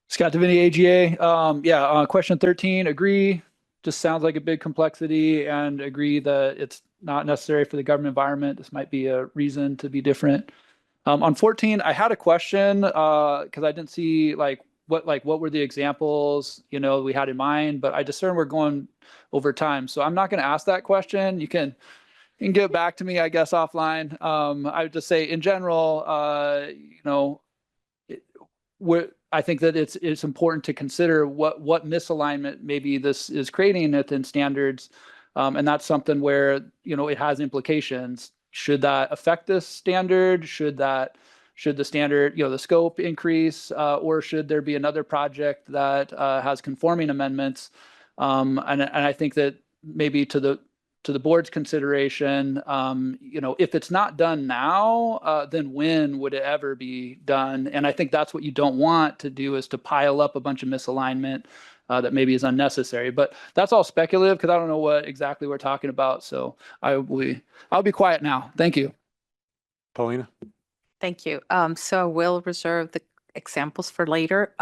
Scott Deviney, AGA. Yeah, question 13, agree. Just sounds like a big complexity, and agree that it's not necessary for the government environment. This might be a reason to be different. On 14, I had a question because I didn't see what were the examples we had in mind, but I discern we're going over time, so I'm not going to ask that question. You can get back to me, I guess, offline. I would just say in general, I think that it's important to consider what misalignment maybe this is creating within standards, and that's something where it has implications. Should that affect this standard? Should the standard, the scope increase, or should there be another project that has conforming amendments? And I think that maybe to the board's consideration, if it's not done now, then when would it ever be done? And I think that's what you don't want to do, is to pile up a bunch of misalignment that maybe is unnecessary. But that's all speculative because I don't know what exactly we're talking about. So I'll be quiet now. Thank you. Paulina? Thank you. So we'll reserve the examples for later.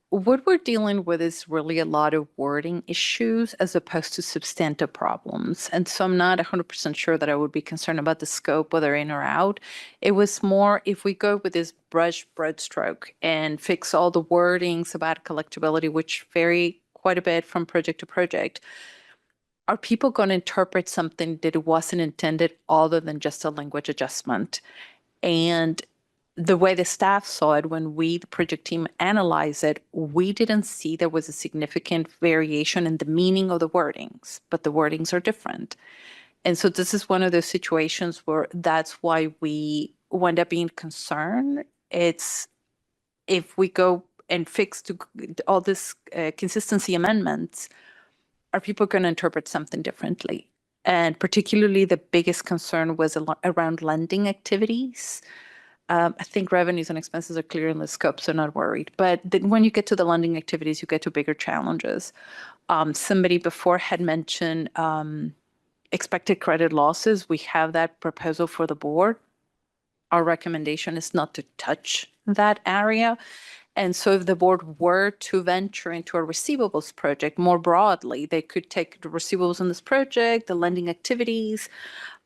What we're dealing with is really a lot of wording issues as opposed to substantive problems. And so I'm not 100% sure that I would be concerned about the scope, whether in or out. It was more if we go with this broad stroke and fix all the wordings about collectability, which vary quite a bit from project to project, are people going to interpret something that it wasn't intended other than just a language adjustment? And the way the staff saw it when the project team analyzed it, we didn't see there was a significant variation in the meaning of the wordings, but the wordings are different. And so this is one of those situations where that's why we wind up being concerned. It's if we go and fix all this consistency amendments, are people going to interpret something differently? And particularly the biggest concern was around lending activities. I think revenues and expenses are clear in the scope, so not worried. But then when you get to the lending activities, you get to bigger challenges. Somebody before had mentioned expected credit losses. We have that proposal for the board. Our recommendation is not to touch that area. And so if the board were to venture into a receivables project more broadly, they could take the receivables in this project, the lending activities.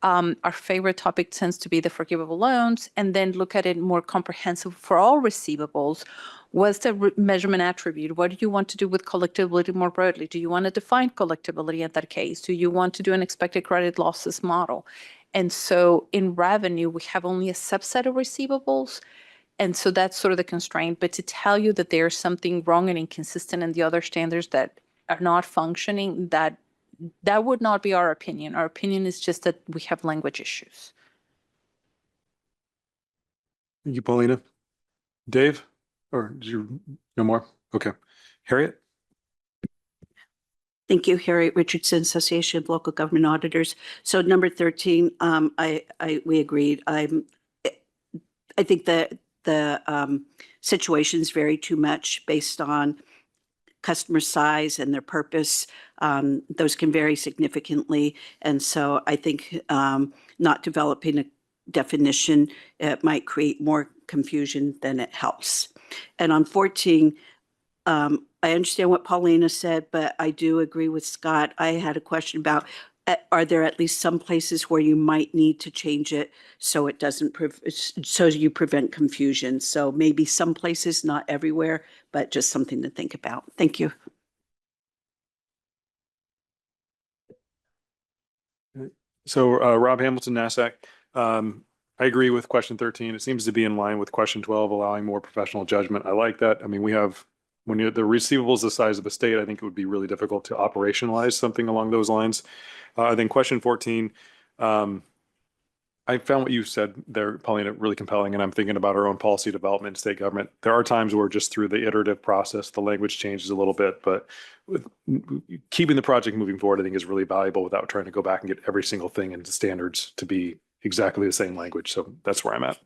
Our favorite topic tends to be the forgivable loans, and then look at it more comprehensive for all receivables. What's the measurement attribute? What do you want to do with collectability more broadly? Do you want to define collectability in that case? Do you want to do an expected credit losses model? And so in revenue, we have only a subset of receivables. And so that's sort of the constraint. But to tell you that there's something wrong and inconsistent in the other standards that are not functioning, that would not be our opinion. Our opinion is just that we have language issues. Thank you, Paulina. Dave? Or did you know more? Okay. Harriet? Thank you, Harriet Richardson, Association of Local Government Auditors. So number 13, we agreed. I think that the situations vary too much based on customer size and their purpose. Those can vary significantly. And so I think not developing a definition, it might create more confusion than it helps. And on 14, I understand what Paulina said, but I do agree with Scott. I had a question about, are there at least some places where you might need to change it so it doesn't, so you prevent confusion? So maybe some places, not everywhere, but just something to think about. Thank you. So Rob Hamilton, NASAC. I agree with question 13. It seems to be in line with question 12, allowing more professional judgment. I like that. I mean, we have, when the receivables the size of the state, I think it would be really difficult to operationalize something along those lines. Then question 14, I found what you said there, Paulina, really compelling, and I'm thinking about our own policy development in state government. There are times where just through the iterative process, the language changes a little bit, but with keeping the project moving forward, I think is really valuable without trying to go back and get every single thing into standards to be exactly the same language. So that's where I'm at.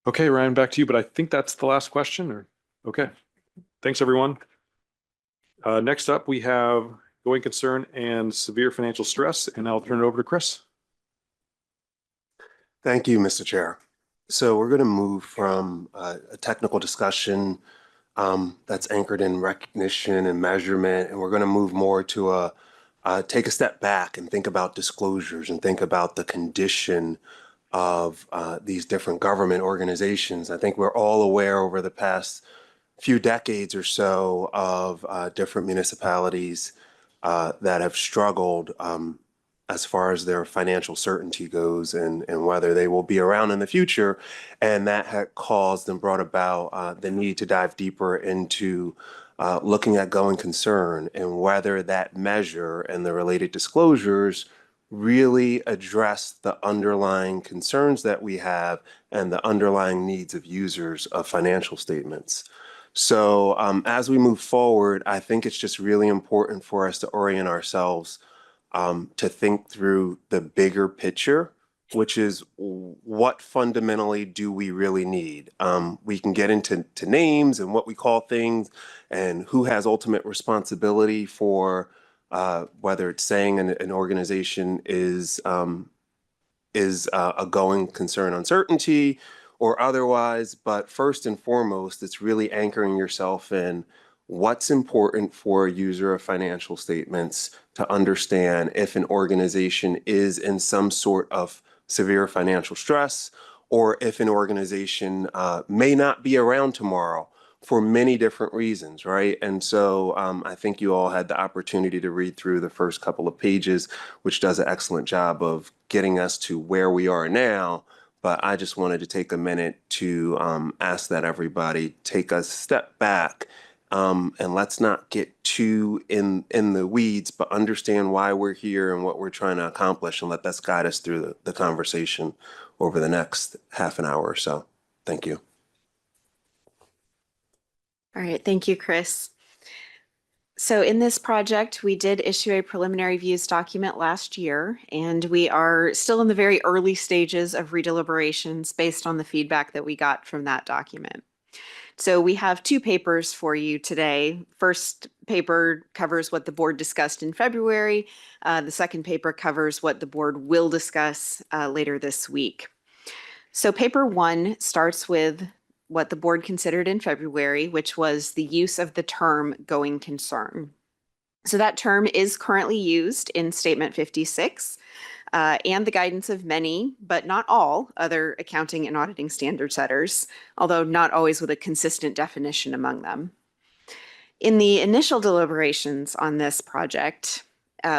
Okay, Ryan, back to you, but I think that's the last question. Or okay, thanks everyone. Next up, we have going concern and severe financial stress, and I'll turn it over to Chris. Thank you, Mr. Chair. So we're going to move from a technical discussion that's anchored in recognition and measurement, and we're going to move more to take a step back and think about disclosures and think about the condition of these different government organizations. I think we're all aware over the past few decades or so of different municipalities that have struggled as far as their financial certainty goes and whether they will be around in the future. And that had caused and brought about the need to dive deeper into looking at going concern and whether that measure and the related disclosures really address the underlying concerns that we have and the underlying needs of users of financial statements. So as we move forward, I think it's just really important for us to orient ourselves to think through the bigger picture, which is what fundamentally do we really need? We can get into names and what we call things and who has ultimate responsibility for whether it's saying an organization is a going concern uncertainty or otherwise. But first and foremost, it's really anchoring yourself in what's important for a user of financial statements to understand if an organization is in some sort of severe financial stress, or if an organization may not be around tomorrow for many different reasons, right? And so I think you all had the opportunity to read through the first couple of pages, which does an excellent job of getting us to where we are now. But I just wanted to take a minute to ask that everybody take a step back and let's not get too in the weeds, but understand why we're here and what we're trying to accomplish, and let that guide us through the conversation over the next half an hour or so. Thank you. All right, thank you, Chris. So in this project, we did issue a preliminary views document last year, and we are still in the very early stages of redeliberations based on the feedback that we got from that document. So we have two papers for you today. First paper covers what the board discussed in February. The second paper covers what the board will discuss later this week. So paper one starts with what the board considered in February, which was the use of the term going concern. So that term is currently used in Statement 56 and the guidance of many, but not all, other accounting and auditing standard setters, although not always with a consistent definition among them. In the initial deliberations on this project,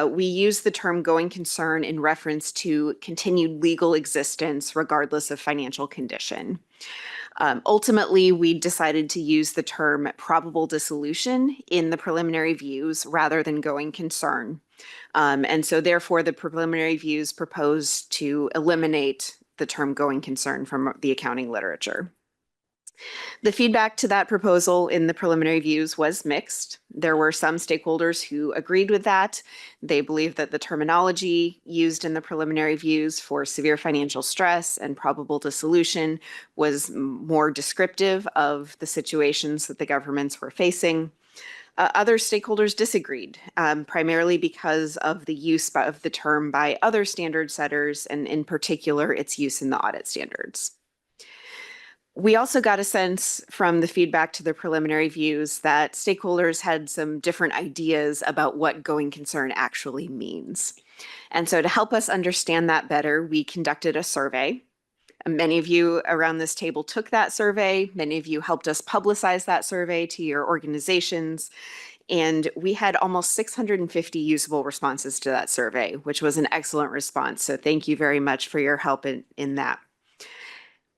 we use the term going concern in reference to continued legal existence regardless of financial condition. Ultimately, we decided to use the term probable dissolution in the preliminary views rather than going concern. And so therefore, the preliminary views proposed to eliminate the term going concern from the accounting literature. The feedback to that proposal in the preliminary views was mixed. There were some stakeholders who agreed with that. They believed that the terminology used in the preliminary views for severe financial stress and probable dissolution was more descriptive of the situations that the governments were facing. Other stakeholders disagreed, primarily because of the use of the term by other standard setters, and in particular, its use in the audit standards. We also got a sense from the feedback to the preliminary views that stakeholders had some different ideas about what going concern actually means. And so to help us understand that better, we conducted a survey. Many of you around this table took that survey. Many of you helped us publicize that survey to your organizations. And we had almost 650 usable responses to that survey, which was an excellent response. So thank you very much for your help in that.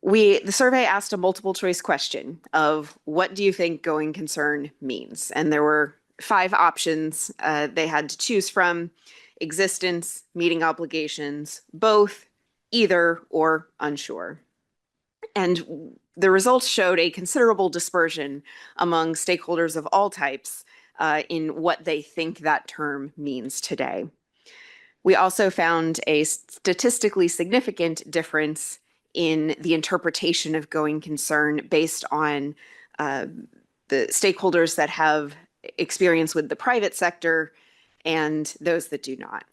The survey asked a multiple choice question of what do you think going concern means? And there were 5 options they had to choose from: existence, meeting obligations, both, either, or unsure. And the results showed a considerable dispersion among stakeholders of all types in what they think that term means today. We also found a statistically significant difference in the interpretation of going concern based on the stakeholders that have experience with the private sector and those that do not.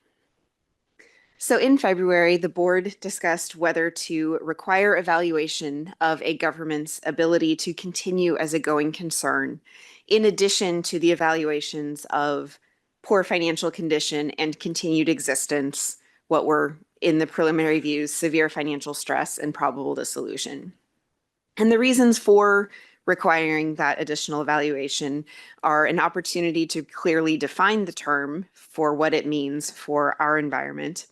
So in February, the board discussed whether to require evaluation of a government's ability to continue as a going concern, in addition to the evaluations of poor financial condition and continued existence, what were in the preliminary views, severe financial stress and probable dissolution. And the reasons for requiring that additional evaluation are an opportunity to clearly define the term for what it means for our environment,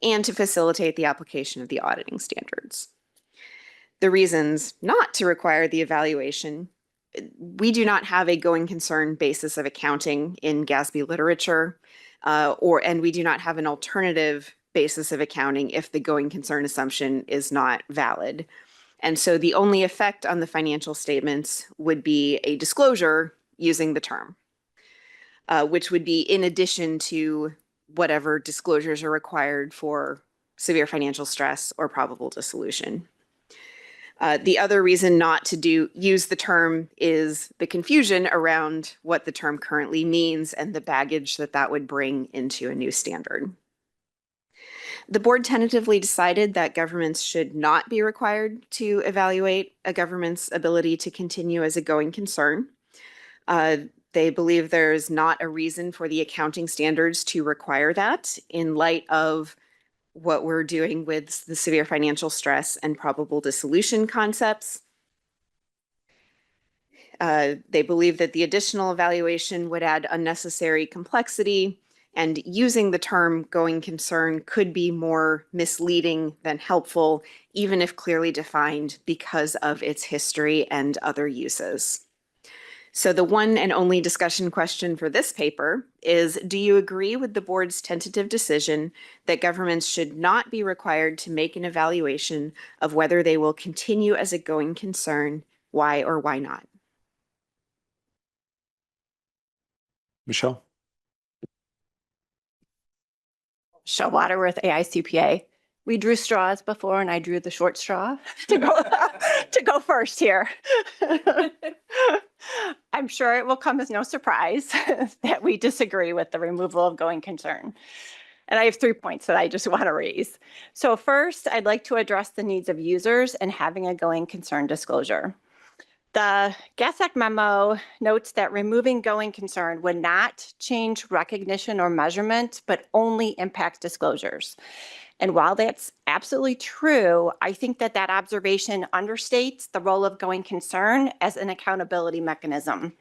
and to facilitate the application of the auditing standards. The reasons not to require the evaluation: we do not have a going concern basis of accounting in GASB literature, and we do not have an alternative basis of accounting if the going concern assumption is not valid. And so the only effect on the financial statements would be a disclosure using the term, which would be in addition to whatever disclosures are required for severe financial stress or probable dissolution. The other reason not to use the term is the confusion around what the term currently means and the baggage that that would bring into a new standard. The board tentatively decided that governments should not be required to evaluate a government's ability to continue as a going concern. They believe there's not a reason for the accounting standards to require that in light of what we're doing with the severe financial stress and probable dissolution concepts. They believe that the additional evaluation would add unnecessary complexity, and using the term going concern could be more misleading than helpful, even if clearly defined, because of its history and other uses. So the one and only discussion question for this paper is, do you agree with the board's tentative decision that governments should not be required to make an evaluation of whether they will continue as a going concern, why or why not? Michelle? Michelle Waterworth, AICPA. We drew straws before and I drew the short straw to go first here. I'm sure it will come as no surprise that we disagree with the removal of going concern. And I have 3 points that I just want to raise. So first, I'd like to address the needs of users and having a going concern disclosure. The GASAC memo notes that removing going concern would not change recognition or measurement, but only impact disclosures. And while that's absolutely true, I think that that observation understates the role of going concern as an accountability mechanism.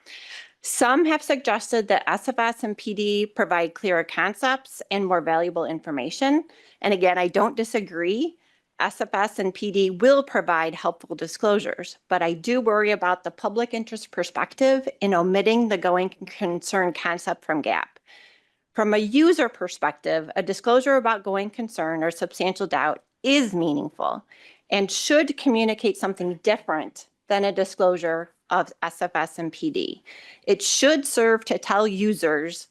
Some have suggested that SFS and PD provide clearer concepts and more valuable information. And again, I don't disagree. SFS and PD will provide helpful disclosures, but I do worry about the public interest perspective in omitting the going concern concept from GAP. From a user perspective, a disclosure about going concern or substantial doubt is meaningful and should communicate something different than a disclosure of SFS and PD. It should serve to tell users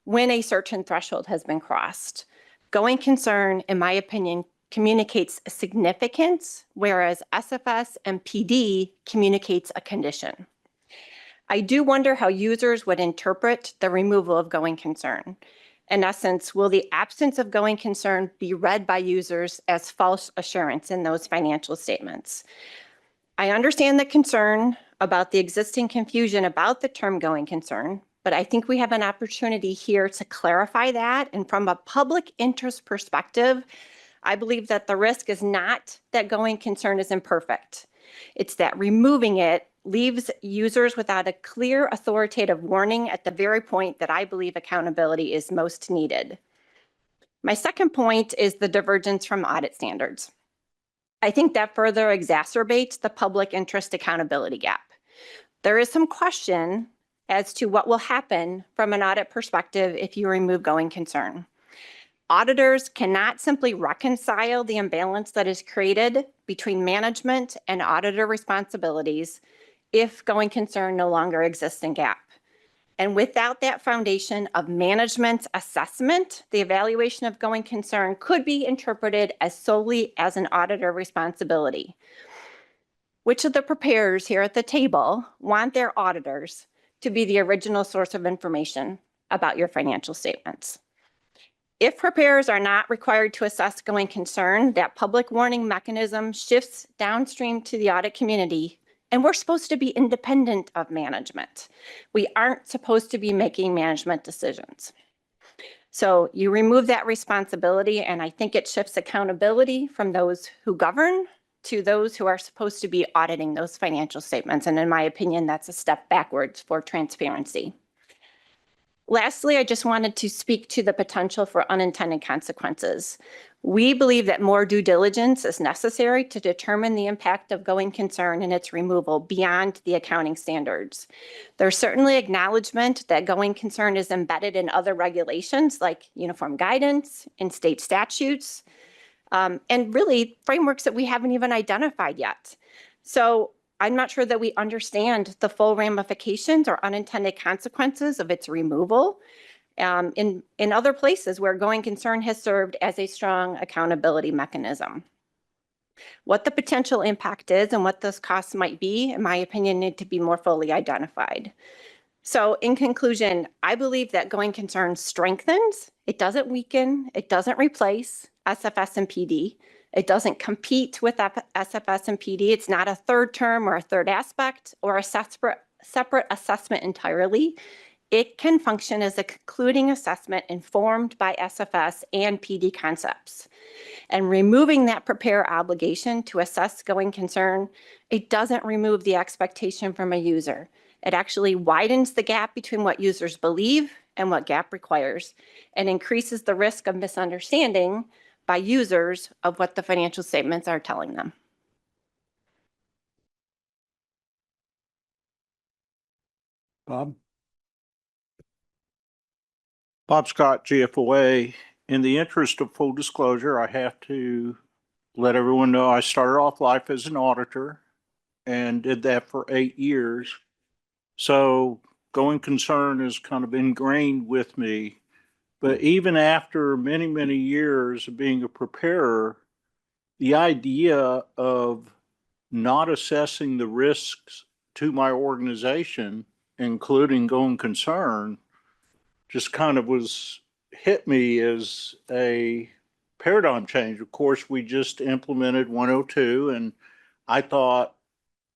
when a certain threshold has been crossed. Going concern, in my opinion, communicates a significance, whereas SFS and PD communicates a condition. I do wonder how users would interpret the removal of going concern. In essence, will the absence of going concern be read by users as false assurance in those financial statements? I understand the concern about the existing confusion about the term going concern, but I think we have an opportunity here to clarify that. And from a public interest perspective, I believe that the risk is not that going concern is imperfect. It's that removing it leaves users without a clear authoritative warning at the very point that I believe accountability is most needed. My second point is the divergence from audit standards. I think that further exacerbates the public interest accountability gap. There is some question as to what will happen from an audit perspective if you remove going concern. Auditors cannot simply reconcile the imbalance that is created between management and auditor responsibilities if going concern no longer exists in GAAP. And without that foundation of management assessment, the evaluation of going concern could be interpreted as solely as an auditor responsibility. Which of the preparers here at the table want their auditors to be the original source of information about your financial statements? If preparers are not required to assess going concern, that public warning mechanism shifts downstream to the audit community, and we're supposed to be independent of management. We aren't supposed to be making management decisions. So you remove that responsibility, and I think it shifts accountability from those who govern to those who are supposed to be auditing those financial statements. And in my opinion, that's a step backwards for transparency. Lastly, I just wanted to speak to the potential for unintended consequences. We believe that more due diligence is necessary to determine the impact of going concern and its removal beyond the accounting standards. There's certainly acknowledgement that going concern is embedded in other regulations like uniform guidance and state statutes, and really frameworks that we haven't even identified yet. So I'm not sure that we understand the full ramifications or unintended consequences of its removal in other places where going concern has served as a strong accountability mechanism. What the potential impact is and what those costs might be, in my opinion, need to be more fully identified. So in conclusion, I believe that going concern strengthens, it doesn't weaken, it doesn't replace SFS and PD. It doesn't compete with SFS and PD. It's not a third term or a third aspect or a separate assessment entirely. It can function as a concluding assessment informed by SFS and PD concepts. And removing that preparer obligation to assess going concern, it doesn't remove the expectation from a user. It actually widens the gap between what users believe and what GAAP requires, and increases the risk of misunderstanding by users of what the financial statements are telling them. Bob? Bob Scott, GFOA. In the interest of full disclosure, I have to let everyone know I started off life as an auditor and did that for 8 years. So going concern is kind of ingrained with me. But even after many, many years of being a preparer, the idea of not assessing the risks to my organization, including going concern, just kind of hit me as a paradigm change. Of course, we just implemented 102, and I thought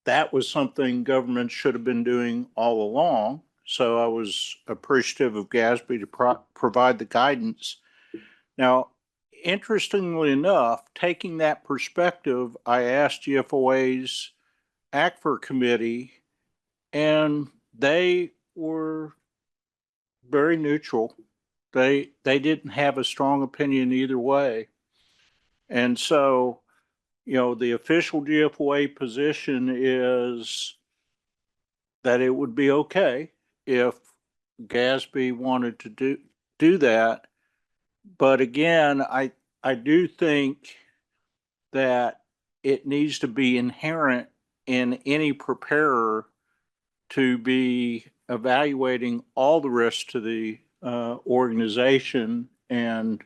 that was something government should have been doing all along. So I was appreciative of GASB to provide the guidance. Now, interestingly enough, taking that perspective, I asked GFOA's ACFR committee, and they were very neutral. They didn't have a strong opinion either way. And so, you know, the official GFOA position is that it would be okay if GASB wanted to do that. But again, I do think that it needs to be inherent in any preparer to be evaluating all the risks to the organization and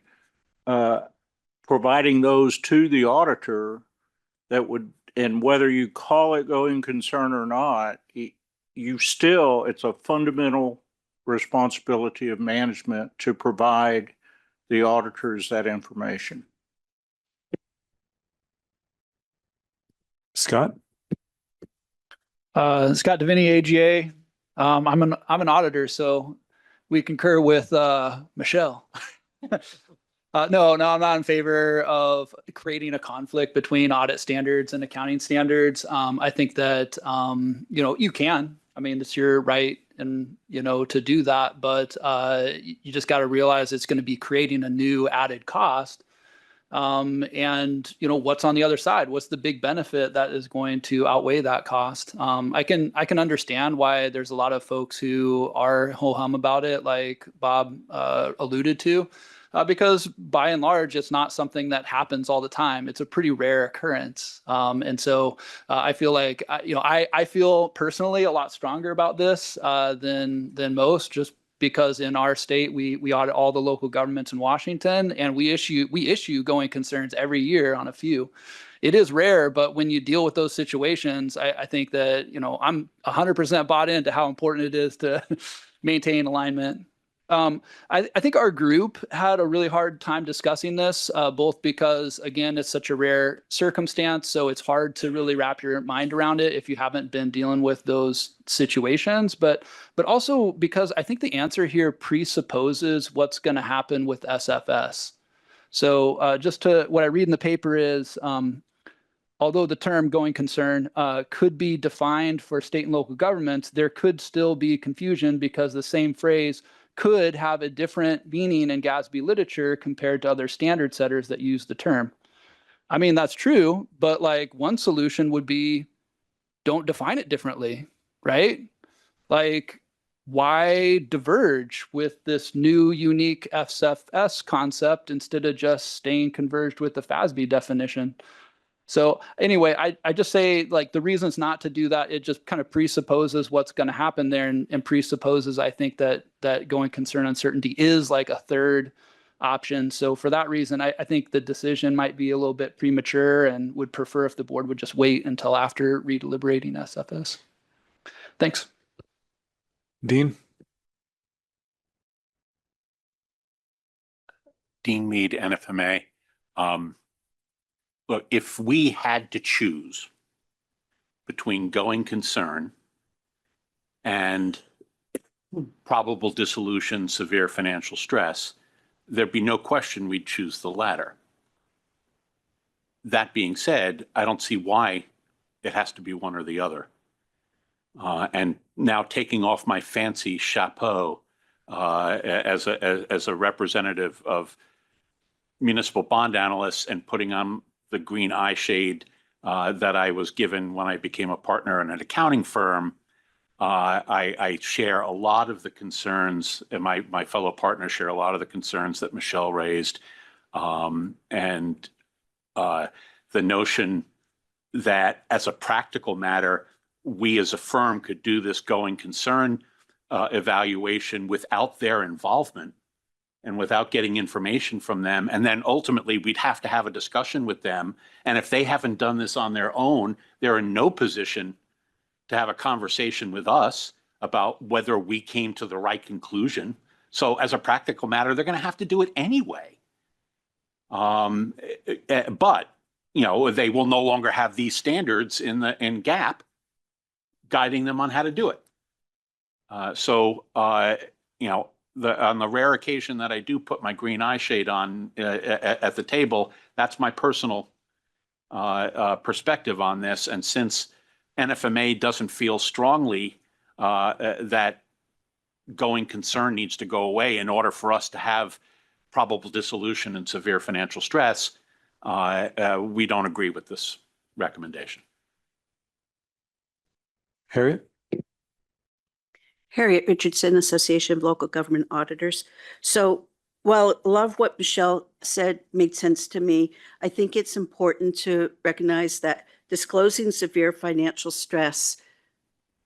providing those to the auditor that would, and whether you call it going concern or not, it's a fundamental responsibility of management to provide the auditors that information. Scott? Scott Deviney, AGA. I'm an auditor, so we concur with Michelle. No, I'm not in favor of creating a conflict between audit standards and accounting standards. I think that, you can. I mean, it's your right and, to do that, but you just got to realize it's going to be creating a new added cost. And what's on the other side? What's the big benefit that is going to outweigh that cost? I can understand why there's a lot of folks who are ho-hum about it, like Bob alluded to, because by and large, it's not something that happens all the time. It's a pretty rare occurrence, and so I feel like I feel personally a lot stronger about this than most, just because in our state we audit all the local governments in Washington, and we issue going concerns every year on a few. It is rare, but when you deal with those situations, I think that I'm 100% bought into how important it is to maintain alignment. I think our group had a really hard time discussing this, both because, again, it's such a rare circumstance, so it's hard to really wrap your mind around it if you haven't been dealing with those situations, but also because I think the answer here presupposes what's going to happen with SFS. So just to what I read in the paper is, although the term going concern could be defined for state and local governments, there could still be confusion because the same phrase could have a different meaning in GASB literature compared to other standard setters that use the term. I mean, that's true, but like one solution would be don't define it differently, right? Like, why diverge with this new unique SFS concept instead of just staying converged with the FASB definition? So anyway, I just say, like, the reasons not to do that, it just kind of presupposes what's going to happen there, and presupposes, I think, that going concern uncertainty is like a third option. So for that reason, I think the decision might be a little bit premature, and would prefer if the board would just wait until after redeliberating SFS. Thanks. Dean? Dean Mead, NFMA. Look, if we had to choose between going concern and probable dissolution, severe financial stress, there'd be no question we'd choose the latter. That being said, I don't see why it has to be one or the other. And now taking off my fancy chapeau as a representative of municipal bond analysts and putting on the green eye shade that I was given when I became a partner in an accounting firm, I share a lot of the concerns, and my fellow partners share a lot of the concerns that Michelle raised, and the notion that as a practical matter, we as a firm could do this going concern evaluation without their involvement and without getting information from them. And then ultimately we'd have to have a discussion with them. And if they haven't done this on their own, they're in no position to have a conversation with us about whether we came to the right conclusion. So as a practical matter, they're going to have to do it anyway. But they will no longer have these standards in GAP guiding them on how to do it. On the rare occasion that I do put my green eye shade on at the table, that's my personal perspective on this. And since NFMA doesn't feel strongly that going concern needs to go away in order for us to have probable dissolution and severe financial stress, we don't agree with this recommendation. Harriet? Harriet Richardson, Association of Local Government Auditors. So while love what Michelle said made sense to me, I think it's important to recognize that disclosing severe financial stress,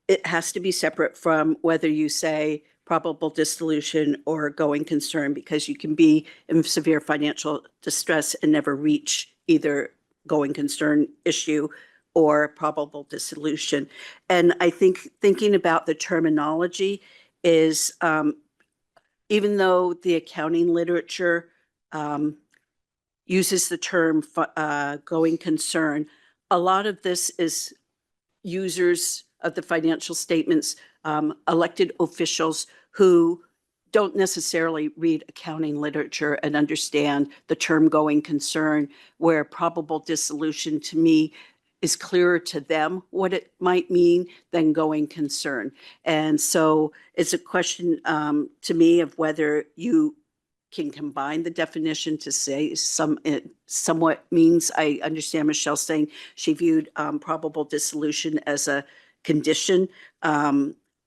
it has to be separate from whether you say probable dissolution or going concern, because you can be in severe financial distress and never reach either going concern issue or probable dissolution. And I think thinking about the terminology is, even though the accounting literature uses the term going concern, a lot of this is users of the financial statements, elected officials who don't necessarily read accounting literature and understand the term going concern, where probable dissolution to me is clearer to them what it might mean than going concern. And so it's a question to me of whether you can combine the definition to say it somewhat means. I understand Michelle saying she viewed probable dissolution as a condition,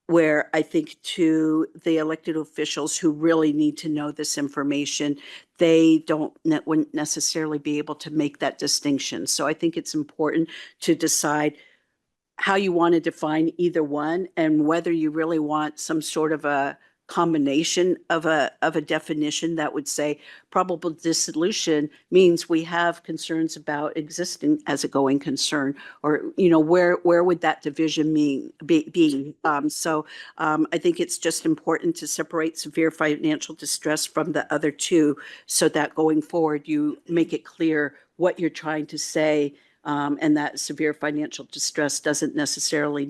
where I think to the elected officials who really need to know this information, they wouldn't necessarily be able to make that distinction. So I think it's important to decide how you want to define either one, and whether you really want some sort of a combination of a definition that would say probable dissolution means we have concerns about existing as a going concern, or where would that division be? I think it's just important to separate severe financial distress from the other two, so that going forward you make it clear what you're trying to say, and that severe financial distress doesn't necessarily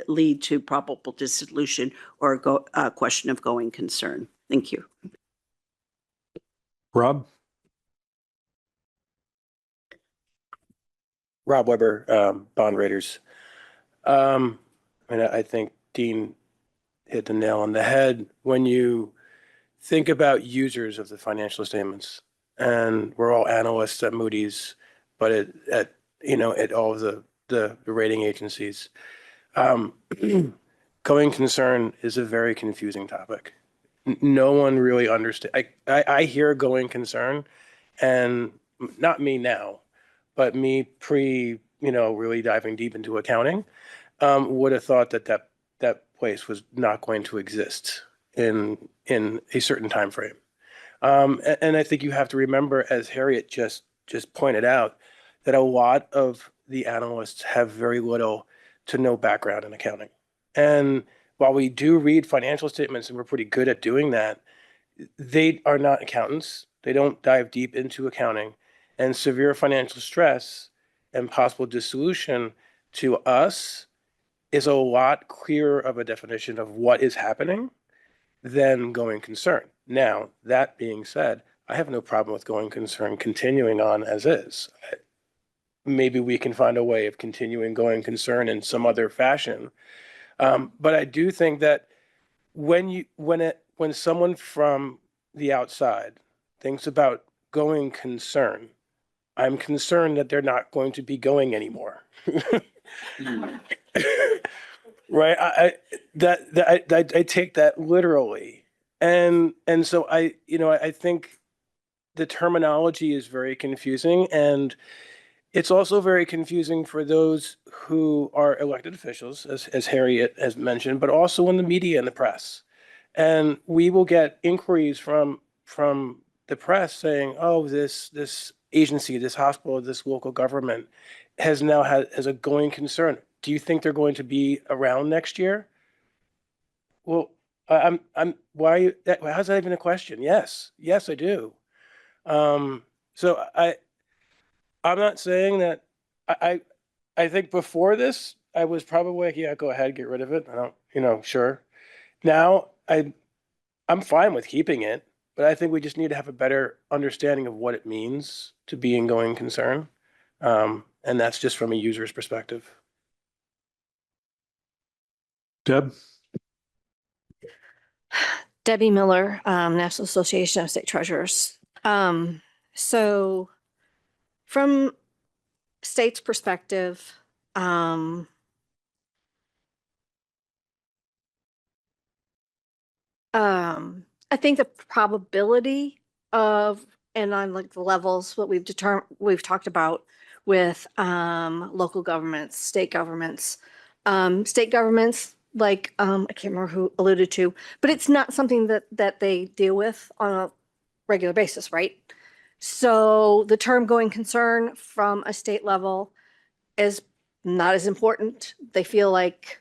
lead to probable dissolution or a question of going concern. Thank you. Rob? Rob Weber, Bond Raiders. I think Dean hit the nail on the head. When you think about users of the financial statements, and we're all analysts at Moody's, but at all of the rating agencies, going concern is a very confusing topic. No one really understands. I hear going concern, and not me now, but me really diving deep into accounting, would have thought that place was not going to exist in a certain time frame. And I think you have to remember, as Harriet just pointed out, that a lot of the analysts have very little to no background in accounting. And while we do read financial statements, and we're pretty good at doing that, they are not accountants. They don't dive deep into accounting. And severe financial stress and possible dissolution to us is a lot clearer of a definition of what is happening than going concern. Now, that being said, I have no problem with going concern continuing on as is. Maybe we can find a way of continuing going concern in some other fashion. But I do think that when someone from the outside thinks about going concern, I'm concerned that they're not going to be going anymore. Right? I take that literally. And so I think the terminology is very confusing, and it's also very confusing for those who are elected officials, as Harriet has mentioned, but also in the media and the press. And we will get inquiries from the press saying, oh, this agency, this hospital, this local government has a going concern. Do you think they're going to be around next year? Well, why are you, how's that even a question? Yes, I do. So I'm not saying that. I think before this, I was probably like, yeah, go ahead, get rid of it. I don't, sure. Now I'm fine with keeping it, but I think we just need to have a better understanding of what it means to be in going concern. And that's just from a user's perspective. Deb? Debbie Miller, National Association of State Treasurers. So from state's perspective, I think the probability of, and on like the levels, what we've talked about with local governments, state governments, like I can't remember who alluded to, but it's not something that they deal with on a regular basis, right? So the term going concern from a state level is not as important. They feel like,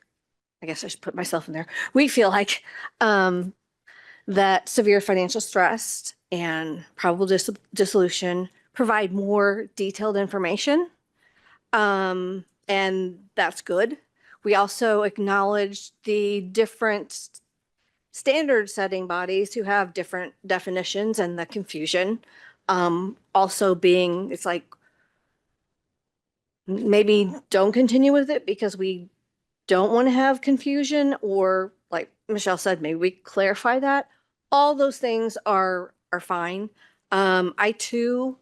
I guess I should put myself in there. We feel like that severe financial stress and probable dissolution provide more detailed information. And that's good. We also acknowledge the different standard setting bodies who have different definitions, and the confusion also being, it's like, maybe don't continue with it because we don't want to have confusion, or like Michelle said, maybe we clarify that. All those things are fine. I too,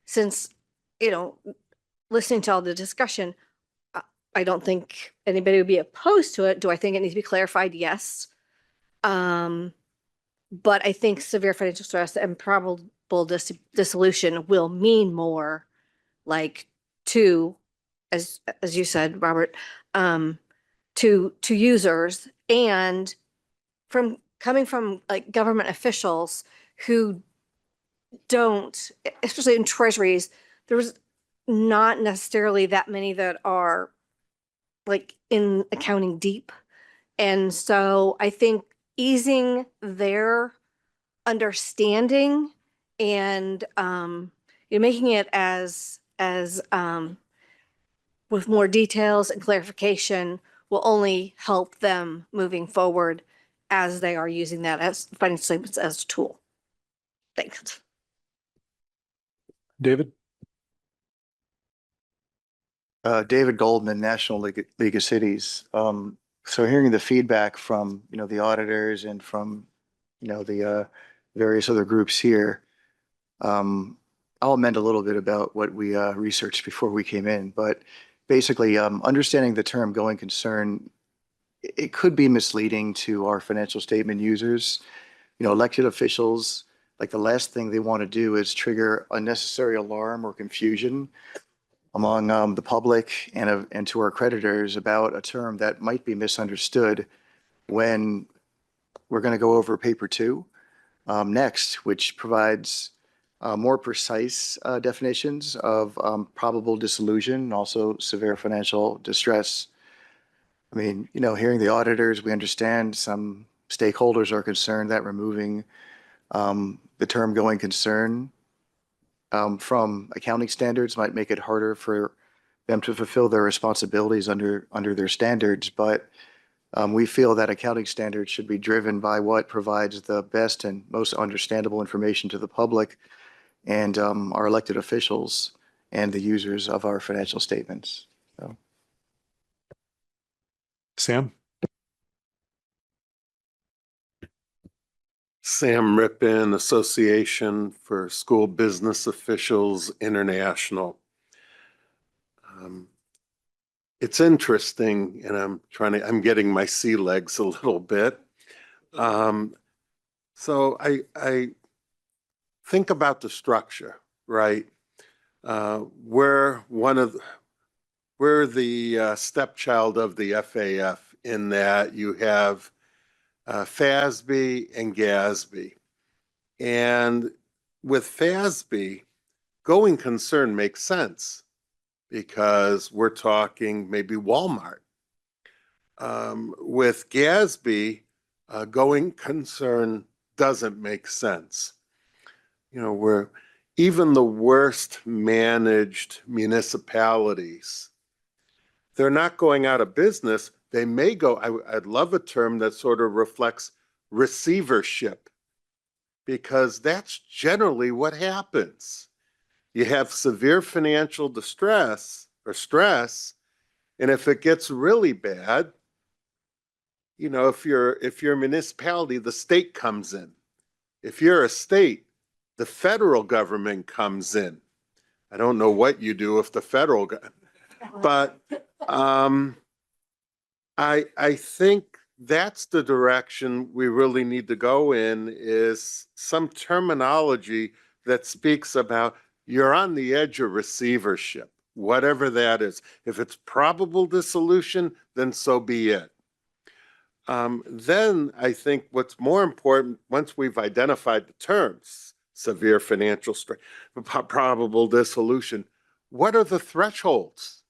since, listening to all the discussion, I don't think anybody would be opposed to it. Do I think it needs to be clarified? Yes. But I think severe financial stress and probable dissolution will mean more like to, as you said, Robert, to users, and coming from like government officials who don't, especially in treasuries, there's not necessarily that many that are like in accounting deep. And so I think easing their understanding and making it as with more details and clarification will only help them moving forward as they are using that as financial statements as a tool. Thanks. David? David Goldman, National League of Cities. So hearing the feedback from, the auditors and from, the various other groups here, I'll amend a little bit about what we researched before we came in, but basically understanding the term going concern, it could be misleading to our financial statement users. Elected officials, like the last thing they want to do is trigger unnecessary alarm or confusion among the public and to our creditors about a term that might be misunderstood when we're going to go over paper 2 next, which provides more precise definitions of probable dissolution and also severe financial distress. I mean, hearing the auditors, we understand some stakeholders are concerned that removing the term going concern from accounting standards might make it harder for them to fulfill their responsibilities under their standards. But we feel that accounting standards should be driven by what provides the best and most understandable information to the public and our elected officials and the users of our financial statements. So. Sam? Sam Rippin, Association for School Business Officials International. It's interesting, and I'm getting my sea legs a little bit. So I think about the structure, right? We're the stepchild of the FAF in that you have FASB and GASB. And with FASB, going concern makes sense because we're talking maybe Walmart. With GASB, going concern doesn't make sense. We're even the worst managed municipalities, they're not going out of business. They may go, I'd love a term that sort of reflects receivership, because that's generally what happens. You have severe financial distress or stress, and if it gets really bad, if you're a municipality, the state comes in. If you're a state, the federal government comes in. I don't know what you do if the federal government, but I think that's the direction we really need to go in, is some terminology that speaks about you're on the edge of receivership, whatever that is. If it's probable dissolution, then so be it. Then I think what's more important, once we've identified the terms, severe financial stress, probable dissolution, what are the thresholds?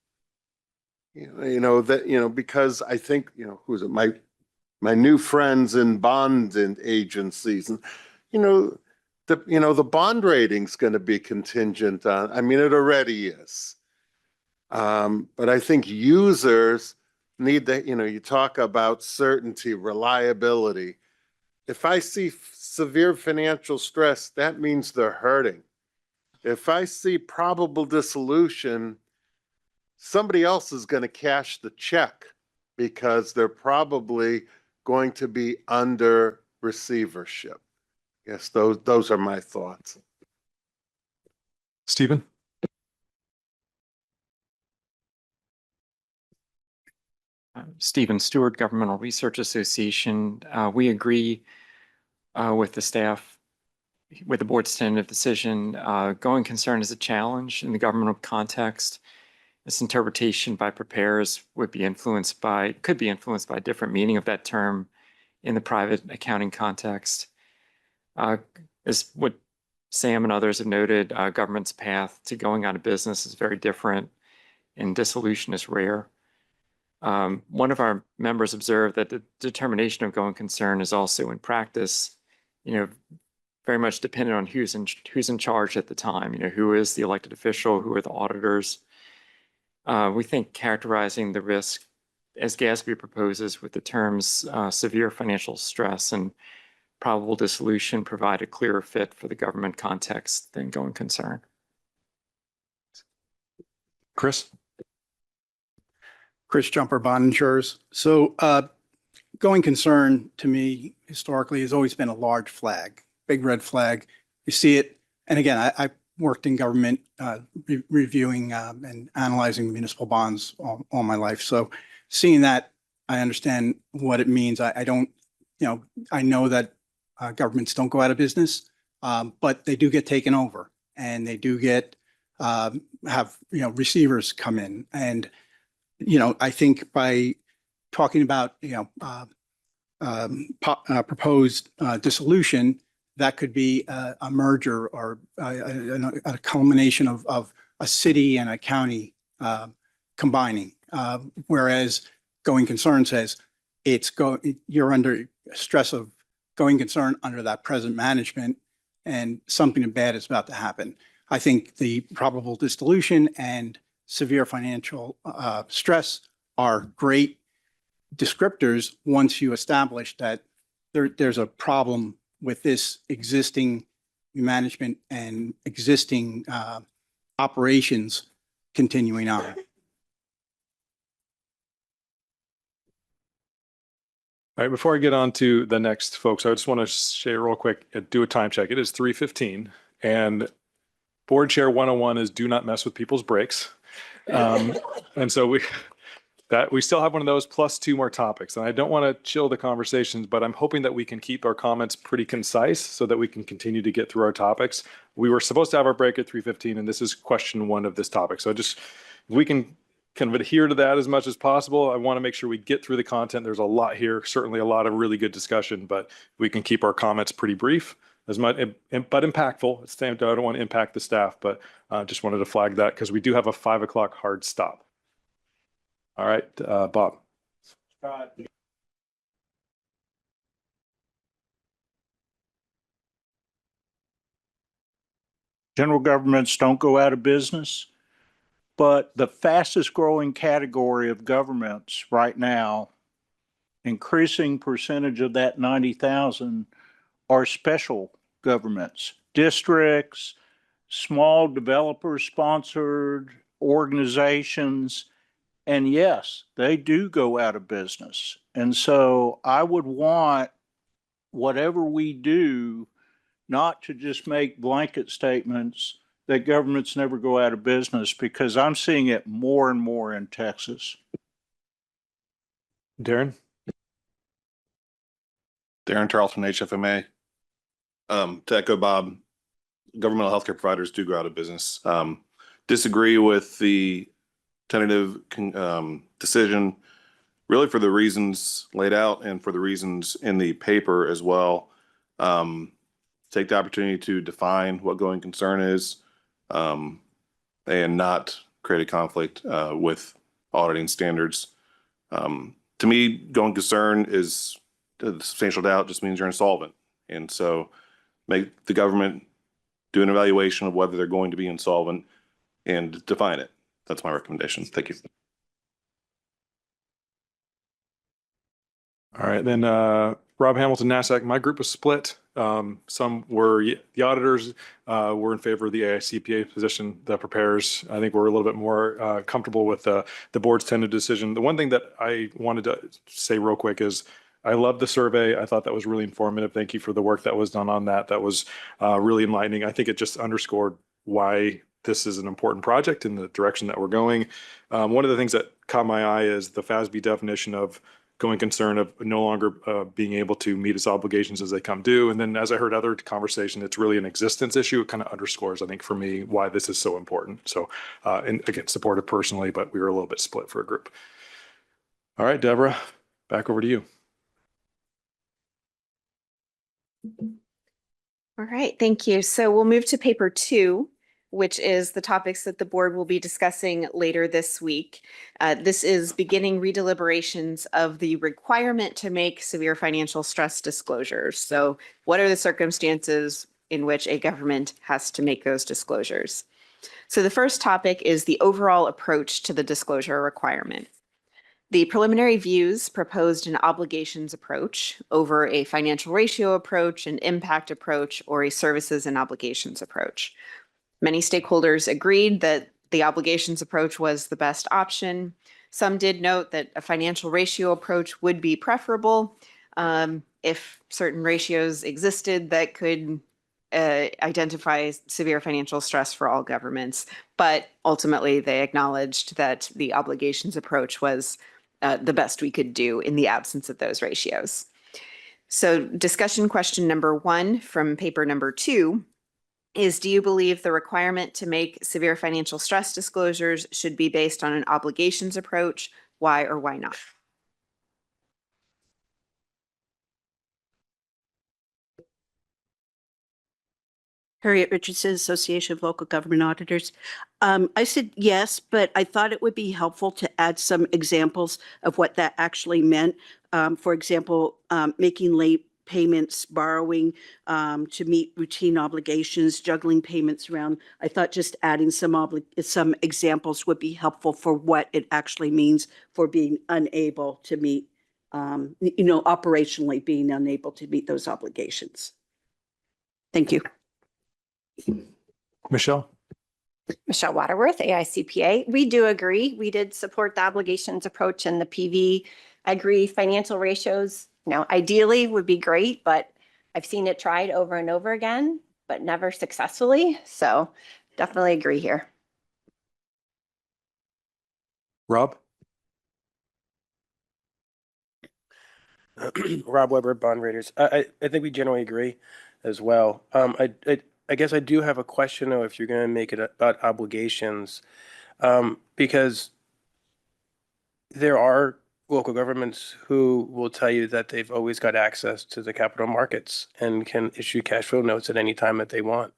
Because I think, who's it? My new friends in bond agencies, and the bond rating's going to be contingent on. I mean, it already is. But I think users need the, you talk about certainty, reliability. If I see severe financial stress, that means they're hurting. If I see probable dissolution, somebody else is going to cash the check because they're probably going to be under receivership. Yes, those are my thoughts. Stephen? Stephen Stewart, Governmental Research Association. We agree with the staff, with the board's tentative decision. Going concern is a challenge in the governmental context. This interpretation by preparers could be influenced by a different meaning of that term in the private accounting context. As what Sam and others have noted, government's path to going out of business is very different, and dissolution is rare. One of our members observed that the determination of going concern is also in practice, very much dependent on who's in charge at the time. Who is the elected official, who are the auditors. We think characterizing the risk as GASB proposes with the terms severe financial stress and probable dissolution provide a clearer fit for the government context than going concern. Chris? Chris Jumper, bond insurers. So going concern to me historically has always been a large flag, big red flag. You see it. And again, I worked in government reviewing and analyzing municipal bonds all my life. So seeing that, I understand what it means. I don't, I know that governments don't go out of business, but they do get taken over, and they do get have receivers come in. And I think by talking about proposed dissolution, that could be a merger or a culmination of a city and a county combining. Whereas going concern says you're under stress of going concern under that present management, and something bad is about to happen. I think the probable dissolution and severe financial stress are great descriptors once you establish that there's a problem with this existing management and existing operations continuing on. All right, before I get on to the next folks, I just want to share real quick, do a time check. It is 3:15, and Board Chair 101 is do not mess with people's breaks. And so we still have one of those plus 2 more topics. And I don't want to chill the conversations, but I'm hoping that we can keep our comments pretty concise so that we can continue to get through our topics. We were supposed to have our break at 3:15, and this is question 1 of this topic. So if we can kind of adhere to that as much as possible. I want to make sure we get through the content. There's a lot here, certainly a lot of really good discussion, but we can keep our comments pretty brief, as much, but impactful. At the same time, I don't want to impact the staff, but just wanted to flag that because we do have a 5 o'clock hard stop. All right, Bob. Scott. General governments don't go out of business, but the fastest growing category of governments right now, increasing percentage of that 90,000 are special governments, districts, small developer-sponsored organizations, and yes, they do go out of business. And so I would want whatever we do not to just make blanket statements that governments never go out of business, because I'm seeing it more and more in Texas. Darren? Darren Tarleton, HFMA. To echo Bob, governmental healthcare providers do go out of business. Disagree with the tentative decision, really for the reasons laid out and for the reasons in the paper as well. Take the opportunity to define what going concern is, and not create a conflict with auditing standards. To me, going concern is a substantial doubt just means you're insolvent. And so make the government do an evaluation of whether they're going to be insolvent and define it. That's my recommendation. Thank you. All right, then Rob Hamilton, NASAC, my group was split. Some were, the auditors were in favor of the AICPA position. The preparers, I think, were a little bit more comfortable with the board's tentative decision. The one thing that I wanted to say real quick is I love the survey. I thought that was really informative. Thank you for the work that was done on that. That was really enlightening. I think it just underscored why this is an important project in the direction that we're going. One of the things that caught my eye is the FASB definition of going concern of no longer being able to meet its obligations as they come due. And then as I heard other conversation, it's really an existence issue. It kind of underscores, I think, for me, why this is so important. So, and again, supported personally, but we were a little bit split for a group. All right, Deborah, back over to you. All right, thank you. So we'll move to paper 2, which is the topics that the board will be discussing later this week. This is beginning redeliberations of the requirement to make severe financial stress disclosures. So what are the circumstances in which a government has to make those disclosures? So the first topic is the overall approach to the disclosure requirement. The preliminary views proposed an obligations approach over a financial ratio approach, an impact approach, or a services and obligations approach. Many stakeholders agreed that the obligations approach was the best option. Some did note that a financial ratio approach would be preferable if certain ratios existed that could identify severe financial stress for all governments. But ultimately, they acknowledged that the obligations approach was the best we could do in the absence of those ratios. So discussion question number 1 from paper number 2 is, do you believe the requirement to make severe financial stress disclosures should be based on an obligations approach? Why or why not? Harriet Richardson, Association of Local Government Auditors. I said yes, but I thought it would be helpful to add some examples of what that actually meant. For example, making late payments, borrowing to meet routine obligations, juggling payments around. I thought just adding some examples would be helpful for what it actually means for being unable to meet, operationally being unable to meet those obligations. Thank you. Michelle? Michelle Waterworth, AICPA. We do agree. We did support the obligations approach and the PV. I agree financial ratios, ideally would be great, but I've seen it tried over and over again, but never successfully. So definitely agree here. Rob? Rob Weber, Bond Raiders. I think we generally agree as well. I guess I do have a question though, if you're going to make it about obligations, because there are local governments who will tell you that they've always got access to the capital markets and can issue cash flow notes at any time that they want.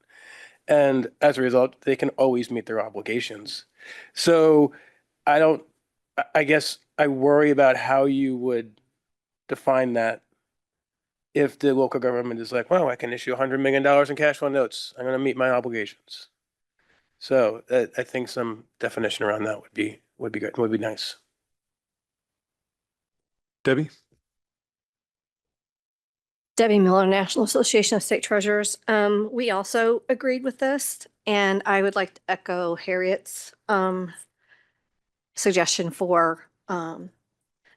And as a result, they can always meet their obligations. So I guess I worry about how you would define that if the local government is like, well, I can issue $100 million in cash flow notes, I'm going to meet my obligations. So I think some definition around that would be good, would be nice. Debbie? Debbie Miller, National Association of State Treasurers. We also agreed with this, and I would like to echo Harriet's suggestion for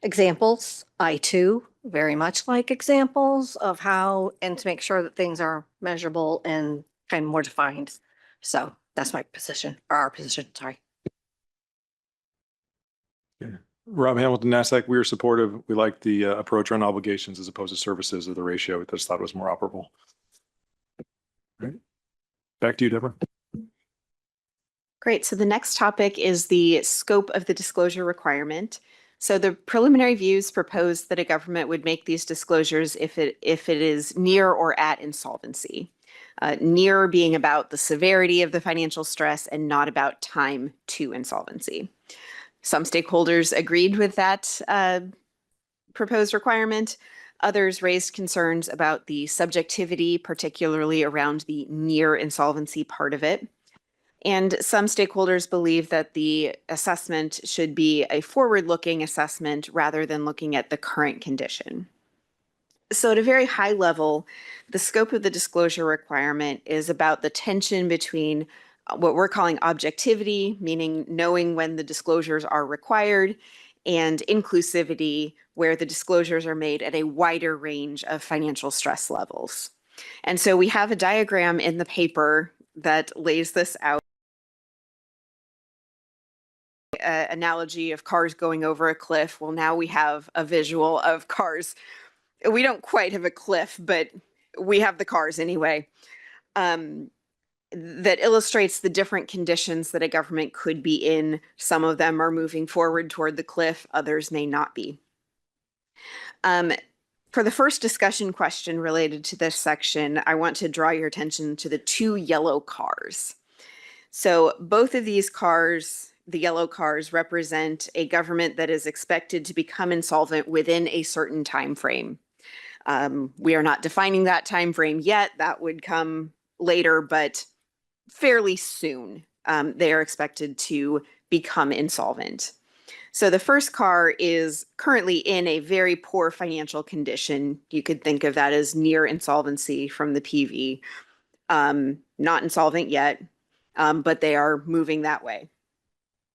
examples. I too very much like examples of how, and to make sure that things are measurable and kind of more defined. So that's my position, or our position, sorry. Yeah. Rob Hamilton, NASAC, we were supportive. We liked the approach on obligations as opposed to services or the ratio. We just thought it was more operable. All right. Back to you, Deborah. Great. So the next topic is the scope of the disclosure requirement. So the preliminary views propose that a government would make these disclosures if it is near or at insolvency. Near being about the severity of the financial stress and not about time to insolvency. Some stakeholders agreed with that proposed requirement. Others raised concerns about the subjectivity, particularly around the near insolvency part of it. And some stakeholders believe that the assessment should be a forward-looking assessment rather than looking at the current condition. So at a very high level, the scope of the disclosure requirement is about the tension between what we're calling objectivity, meaning knowing when the disclosures are required, and inclusivity, where the disclosures are made at a wider range of financial stress levels. And so we have a diagram in the paper that lays this out. Analogy of cars going over a cliff. Well, now we have a visual of cars. We don't quite have a cliff, but we have the cars anyway. That illustrates the different conditions that a government could be in. Some of them are moving forward toward the cliff, others may not be. For the first discussion question related to this section, I want to draw your attention to the 2 yellow cars. So both of these cars, the yellow cars, represent a government that is expected to become insolvent within a certain time frame. We are not defining that time frame yet. That would come later, but fairly soon. They are expected to become insolvent. So the first car is currently in a very poor financial condition. You could think of that as near insolvency from the PV. Not insolvent yet, but they are moving that way.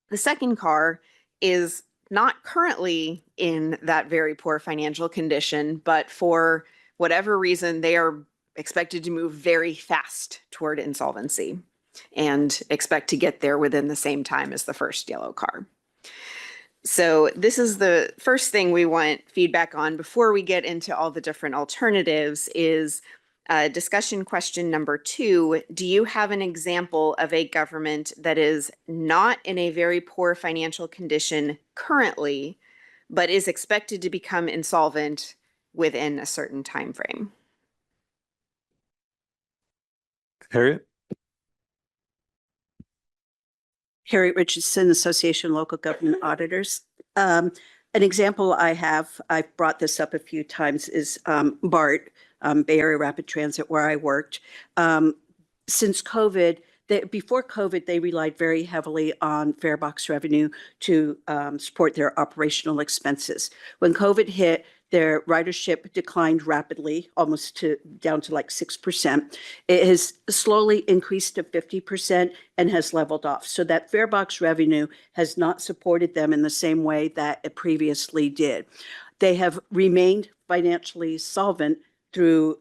The second car is not currently in that very poor financial condition, but for whatever reason, they are expected to move very fast toward insolvency and expect to get there within the same time as the first yellow car. So this is the first thing we want feedback on before we get into all the different alternatives is discussion question number 2. Do you have an example of a government that is not in a very poor financial condition currently, but is expected to become insolvent within a certain time frame? Harriet? Harriet Richardson, Association of Local Government Auditors. An example I've brought this up a few times, is BART, Bay Area Rapid Transit, where I worked. Since COVID, before COVID, they relied very heavily on fare box revenue to support their operational expenses. When COVID hit, their ridership declined rapidly, almost down to like 6%. It has slowly increased to 50% and has leveled off. So that fare box revenue has not supported them in the same way that it previously did. They have remained financially solvent through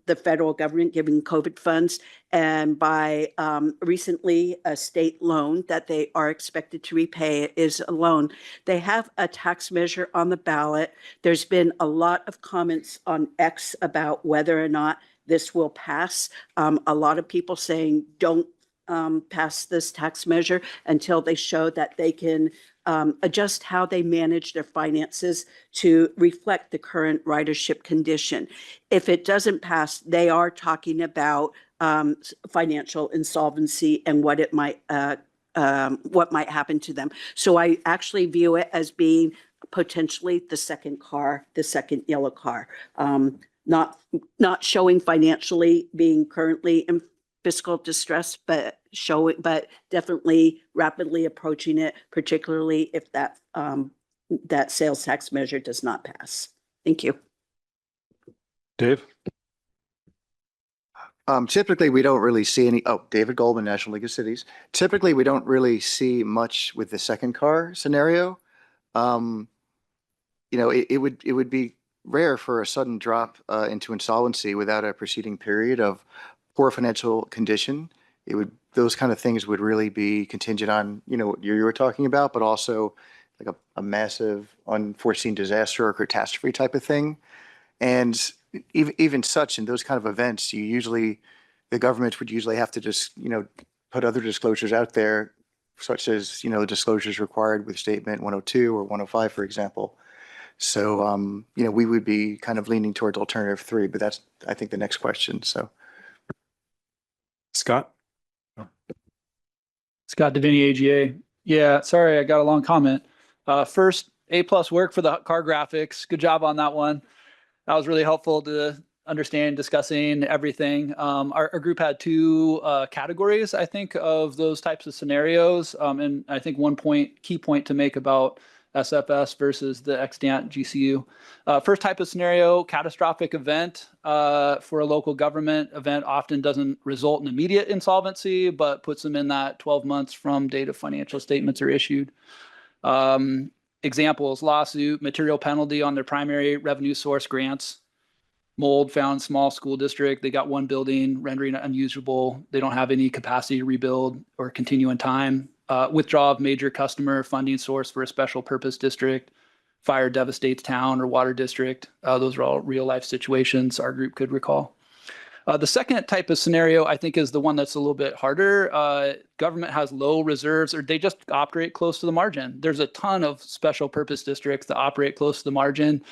the federal government giving COVID funds, and by recently a state loan that they are expected to repay is a loan. They have a tax measure on the ballot. There's been a lot of comments on X about whether or not this will pass. A lot of people saying don't pass this tax measure until they show that they can adjust how they manage their finances to reflect the current ridership condition. If it doesn't pass, they are talking about financial insolvency and what might happen to them. So I actually view it as being potentially the second yellow car, not showing financially being currently in fiscal distress, but definitely rapidly approaching it, particularly if that sales tax measure does not pass. Thank you. Dave? Typically, we don't really see any, David Goldman, National League of Cities. Typically, we don't really see much with the second car scenario. It would be rare for a sudden drop into insolvency without a preceding period of poor financial condition. Those kind of things would really be contingent on, what you were talking about, but also like a massive unforeseen disaster or catastrophe type of thing. And even such, in those kind of events, the government would usually have to just, put other disclosures out there, such as, disclosures required with statement 102 or 105, for example. So, we would be kind of leaning towards alternative 3, but that's, I think, the next question. So. Scott? Scott Davini, AGA. Yeah, sorry, I got a long comment. First, A+ work for the car graphics. Good job on that one. That was really helpful to understand, discussing everything. Our group had 2 categories, I think, of those types of scenarios. And I think one key point to make about SFS versus the extant GCU. First type of scenario, catastrophic event for a local government event often doesn't result in immediate insolvency, but puts them in that 12 months from date of financial statements are issued. Examples, lawsuit, material penalty on their primary revenue source grants. Mold found small school district. They got one building rendering it unusable. They don't have any capacity to rebuild or continue in time. Withdrawal of major customer funding source for a special purpose district. Fire devastates town or water district. Those are all real life situations our group could recall. The second type of scenario, I think, is the one that's a little bit harder. Government has low reserves, or they just operate close to the margin. There's a ton of special purpose districts that operate close to the margin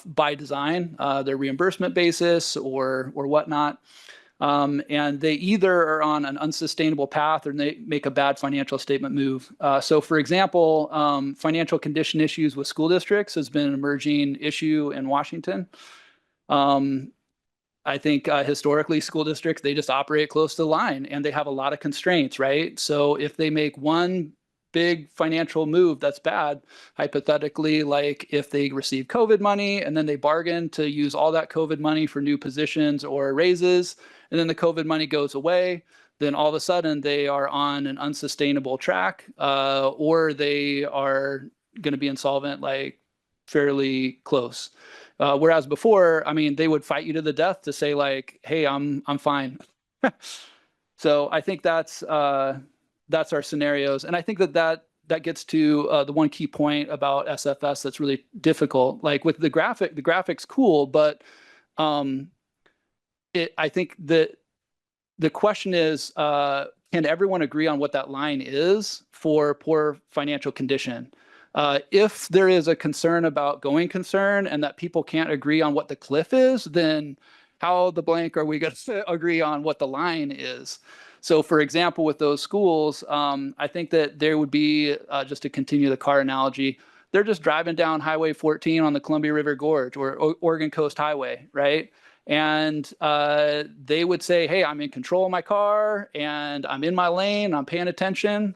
by design, their reimbursement basis or whatnot. And they either are on an unsustainable path or they make a bad financial statement move. So for example, financial condition issues with school districts has been an emerging issue in Washington. I think historically school districts, they just operate close to the line and they have a lot of constraints, right? So if they make one big financial move that's bad, hypothetically, like if they receive COVID money and then they bargain to use all that COVID money for new positions or raises, and then the COVID money goes away, then all of a sudden they are on an unsustainable track, or they are going to be insolvent like fairly close. Whereas before, I mean, they would fight you to the death to say like, hey, I'm fine. So I think that's our scenarios. And I think that gets to the one key point about SFS that's really difficult. Like with the graphic's cool, but I think that the question is, can everyone agree on what that line is for poor financial condition? If there is a concern about going concern and that people can't agree on what the cliff is, then how the blank are we going to agree on what the line is? So for example, with those schools, I think that there would be, just to continue the car analogy, they're just driving down Highway 14 on the Columbia River Gorge or Oregon Coast Highway, right? And they would say, hey, I'm in control of my car and I'm in my lane, I'm paying attention.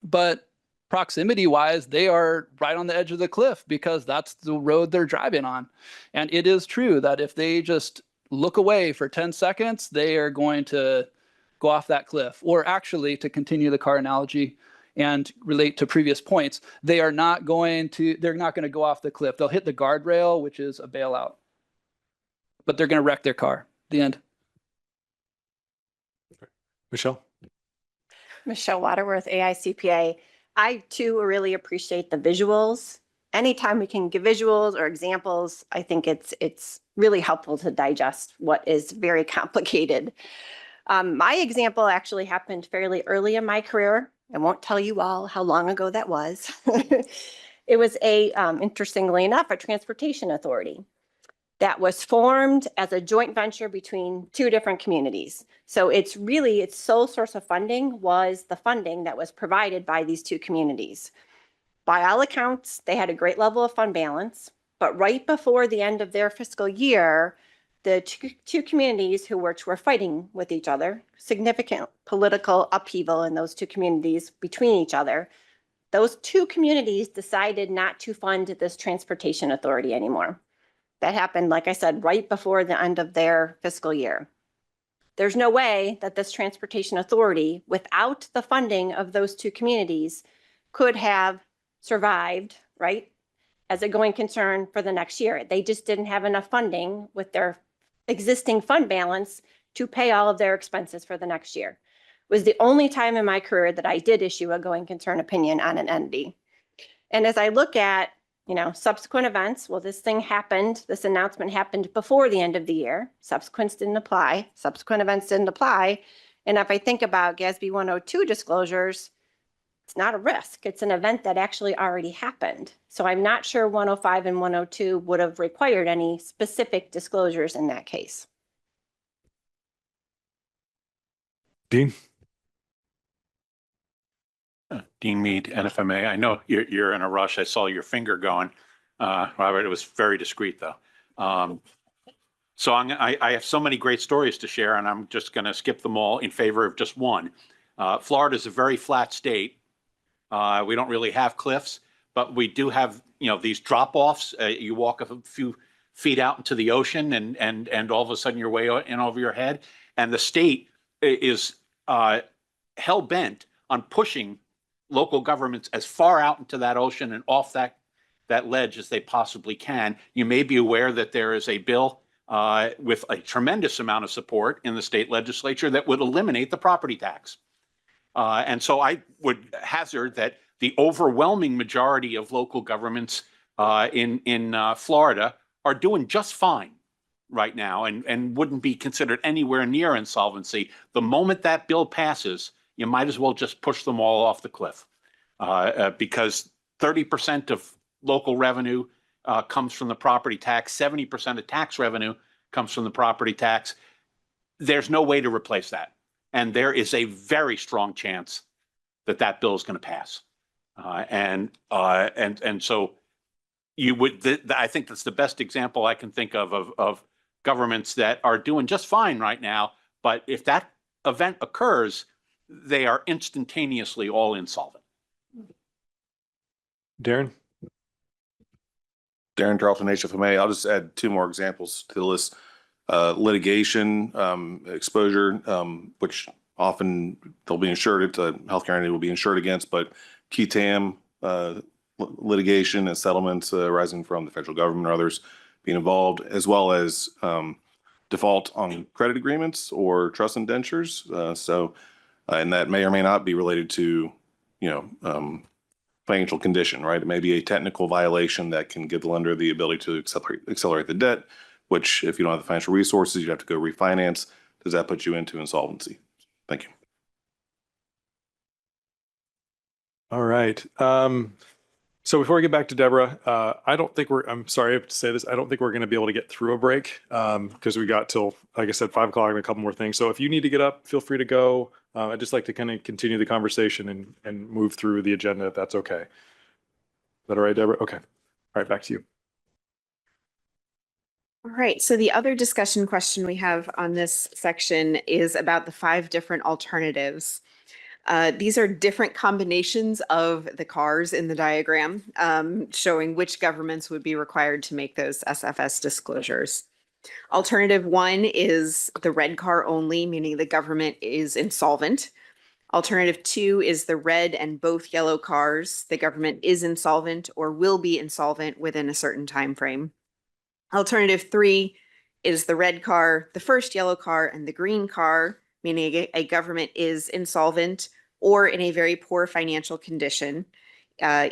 But proximity wise, they are right on the edge of the cliff because that's the road they're driving on. And it is true that if they just look away for 10 seconds, they are going to go off that cliff. Or actually, to continue the car analogy and relate to previous points, they're not going to go off the cliff. They'll hit the guardrail, which is a bailout. But they're going to wreck their car. The end. Michelle? Michelle Waterworth, AICPA. I too really appreciate the visuals. Anytime we can give visuals or examples, I think it's really helpful to digest what is very complicated. My example actually happened fairly early in my career. I won't tell you all how long ago that was. It was interestingly enough, a transportation authority that was formed as a joint venture between two different communities. So its sole source of funding was the funding that was provided by these two communities. By all accounts, they had a great level of fund balance, but right before the end of their fiscal year, the two communities who were fighting with each other, significant political upheaval in those two communities between each other, those two communities decided not to fund this transportation authority anymore. That happened, like I said, right before the end of their fiscal year. There's no way that this transportation authority, without the funding of those two communities, could have survived, right, as a going concern for the next year. They just didn't have enough funding with their existing fund balance to pay all of their expenses for the next year. It was the only time in my career that I did issue a going concern opinion on an entity. And as I look at subsequent events, well, this announcement happened before the end of the year. Subsequent events didn't apply. And if I think about GASB 102 disclosures, it's not a risk. It's an event that actually already happened. So I'm not sure 105 and 102 would have required any specific disclosures in that case. Dean? Dean Mead, NFMA. I know you're in a rush. I saw your finger going. Robert, it was very discreet though. So I have so many great stories to share and I'm just going to skip them all in favor of just one. Florida is a very flat state. We don't really have cliffs, but we do have, these drop-offs. You walk a few feet out into the ocean and all of a sudden you're way in over your head. And the state is hell-bent on pushing local governments as far out into that ocean and off that ledge as they possibly can. You may be aware that there is a bill with a tremendous amount of support in the state legislature that would eliminate the property tax. And so I would hazard that the overwhelming majority of local governments in Florida are doing just fine right now and wouldn't be considered anywhere near insolvency. The moment that bill passes, you might as well just push them all off the cliff because 30% of local revenue comes from the property tax, 70% of tax revenue comes from the property tax. There's no way to replace that. And there is a very strong chance that that bill is going to pass. And so you would, I think that's the best example I can think of governments that are doing just fine right now. But if that event occurs, they are instantaneously all insolvent. Darren? Darren Charlton, HFMA. I'll just add two more examples to the list. Litigation exposure, which often they'll be insured, healthcare entity will be insured against, but key TAM litigation and settlements arising from the federal government or others being involved, as well as default on credit agreements or trust indentures. And that may or may not be related to, financial condition, right? It may be a technical violation that can give the lender the ability to accelerate the debt, which if you don't have the financial resources, you have to go refinance. Does that put you into insolvency? Thank you. All right. So before we get back to Deborah, I'm sorry I have to say this, I don't think we're going to be able to get through a break because we got till, like I said, 5 o'clock and a couple more things. So if you need to get up, feel free to go. I'd just like to kind of continue the conversation and move through the agenda if that's okay. Is that all right, Deborah? Okay. All right, back to you. All right, so the other discussion question we have on this section is about the 5 different alternatives. These are different combinations of the cars in the diagram, showing which governments would be required to make those SFS disclosures. Alternative 1 is the red car only, meaning the government is insolvent. Alternative 2 is the red and both yellow cars. The government is insolvent or will be insolvent within a certain time frame. Alternative 3 is the red car, the first yellow car, and the green car, meaning a government is insolvent or in a very poor financial condition,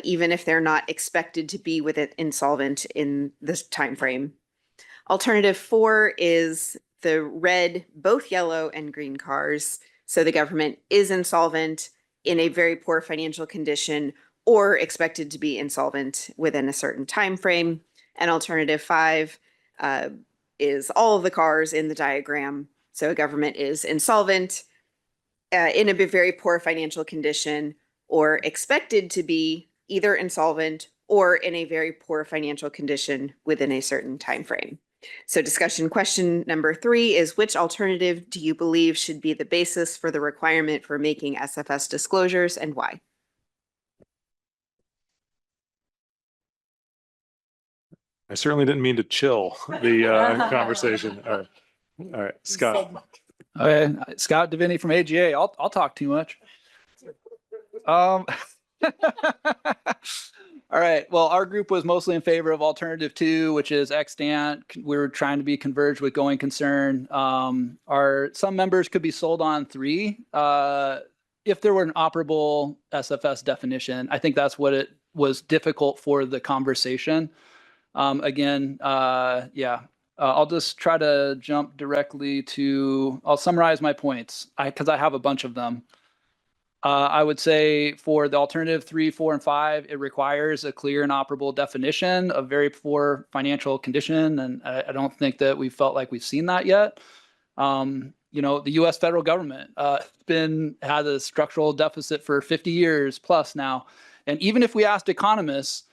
even if they're not expected to be with it insolvent in this time frame. Alternative 4 is the red, both yellow and green cars. So the government is insolvent in a very poor financial condition or expected to be insolvent within a certain time frame. And alternative 5 is all of the cars in the diagram. So a government is insolvent in a very poor financial condition or expected to be either insolvent or in a very poor financial condition within a certain time frame. So discussion question number 3 is, which alternative do you believe should be the basis for the requirement for making SFS disclosures and why? I certainly didn't mean to chill the conversation. All right, Scott. Okay, Scott Deviney from AGA. I'll talk too much. All right. Well, our group was mostly in favor of alternative 2, which is extant. We were trying to be converged with going concern. Some members could be sold on 3 if there were an operable SFS definition. I think that's what it was difficult for the conversation. I'll just try to jump directly to, I'll summarize my points because I have a bunch of them. I would say for the alternative 3, 4, and 5, it requires a clear and operable definition of very poor financial condition. And I don't think that we felt like we've seen that yet. The U.S. federal government had a structural deficit for 50 years plus now. And even if we asked economists,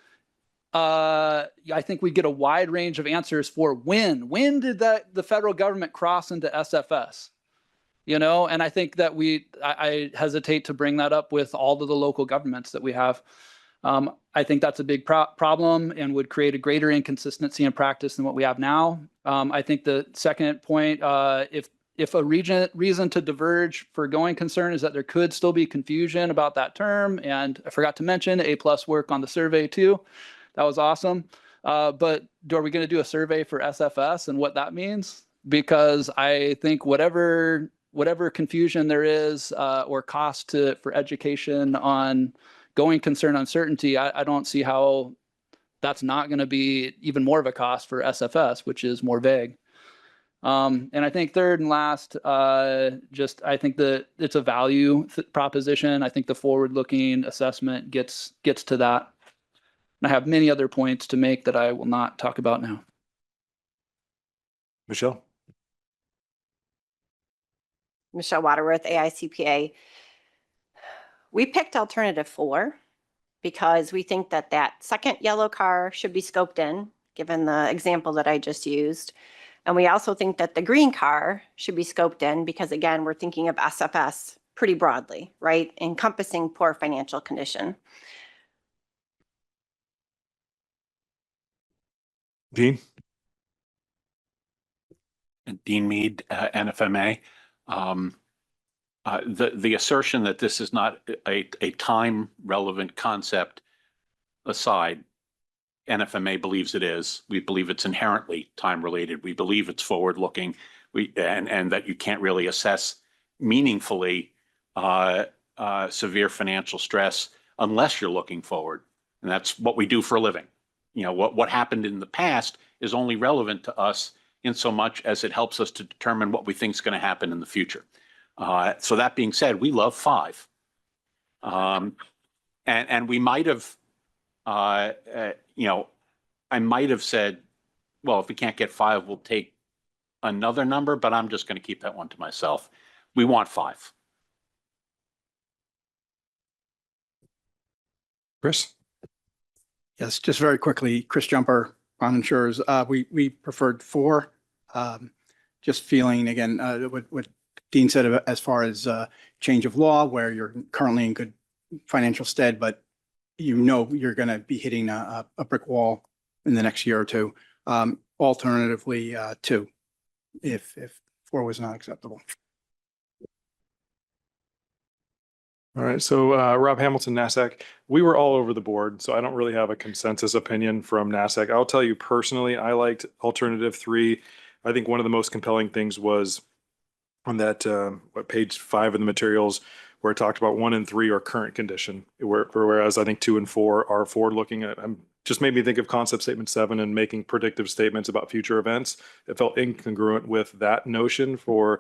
I think we get a wide range of answers for when. When did the federal government cross into SFS? And I think that I hesitate to bring that up with all of the local governments that we have. I think that's a big problem and would create a greater inconsistency in practice than what we have now. I think the second point, if a reason to diverge for going concern is that there could still be confusion about that term, and I forgot to mention A+ work on the survey too. That was awesome. But are we going to do a survey for SFS and what that means? Because I think whatever confusion there is or cost for education on going concern uncertainty, I don't see how that's not going to be even more of a cost for SFS, which is more vague. And I think third and last, I think that it's a value proposition. I think the forward-looking assessment gets to that. And I have many other points to make that I will not talk about now. Michelle? Michelle Waterworth, AICPA. We picked alternative 4 because we think that that second yellow car should be scoped in, given the example that I just used. And we also think that the green car should be scoped in because, again, we're thinking of SFS pretty broadly, right? Encompassing poor financial condition. Dean? Dean Mead, NFMA. The assertion that this is not a time relevant concept aside, NFMA believes it is. We believe it's inherently time related. We believe it's forward looking. And that you can't really assess meaningfully severe financial stress unless you're looking forward. And that's what we do for a living. You know, what happened in the past is only relevant to us in so much as it helps us to determine what we think is going to happen in the future. So that being said, we love 5. And we might have, you know, I might have said, well, if we can't get 5, we'll take another number, but I'm just going to keep that one to myself. We want 5. Chris? Yes, just very quickly, Chris Jumper, Bond Insurers. We preferred 4. Just feeling, again, what Dean said as far as change of law, where you're currently in good financial stead, but you know you're going to be hitting a brick wall in the next year or two. Alternatively, 2, if 4 was not acceptable. All right, so Rob Hamilton, NASAC, we were all over the board, so I don't really have a consensus opinion from NASAC. I'll tell you personally, I liked alternative 3. I think one of the most compelling things was on that page 5 of the materials where it talked about 1 and 3 are current condition, whereas I think 2 and 4 are forward looking. Just made me think of concept statement 7 and making predictive statements about future events. It felt incongruent with that notion for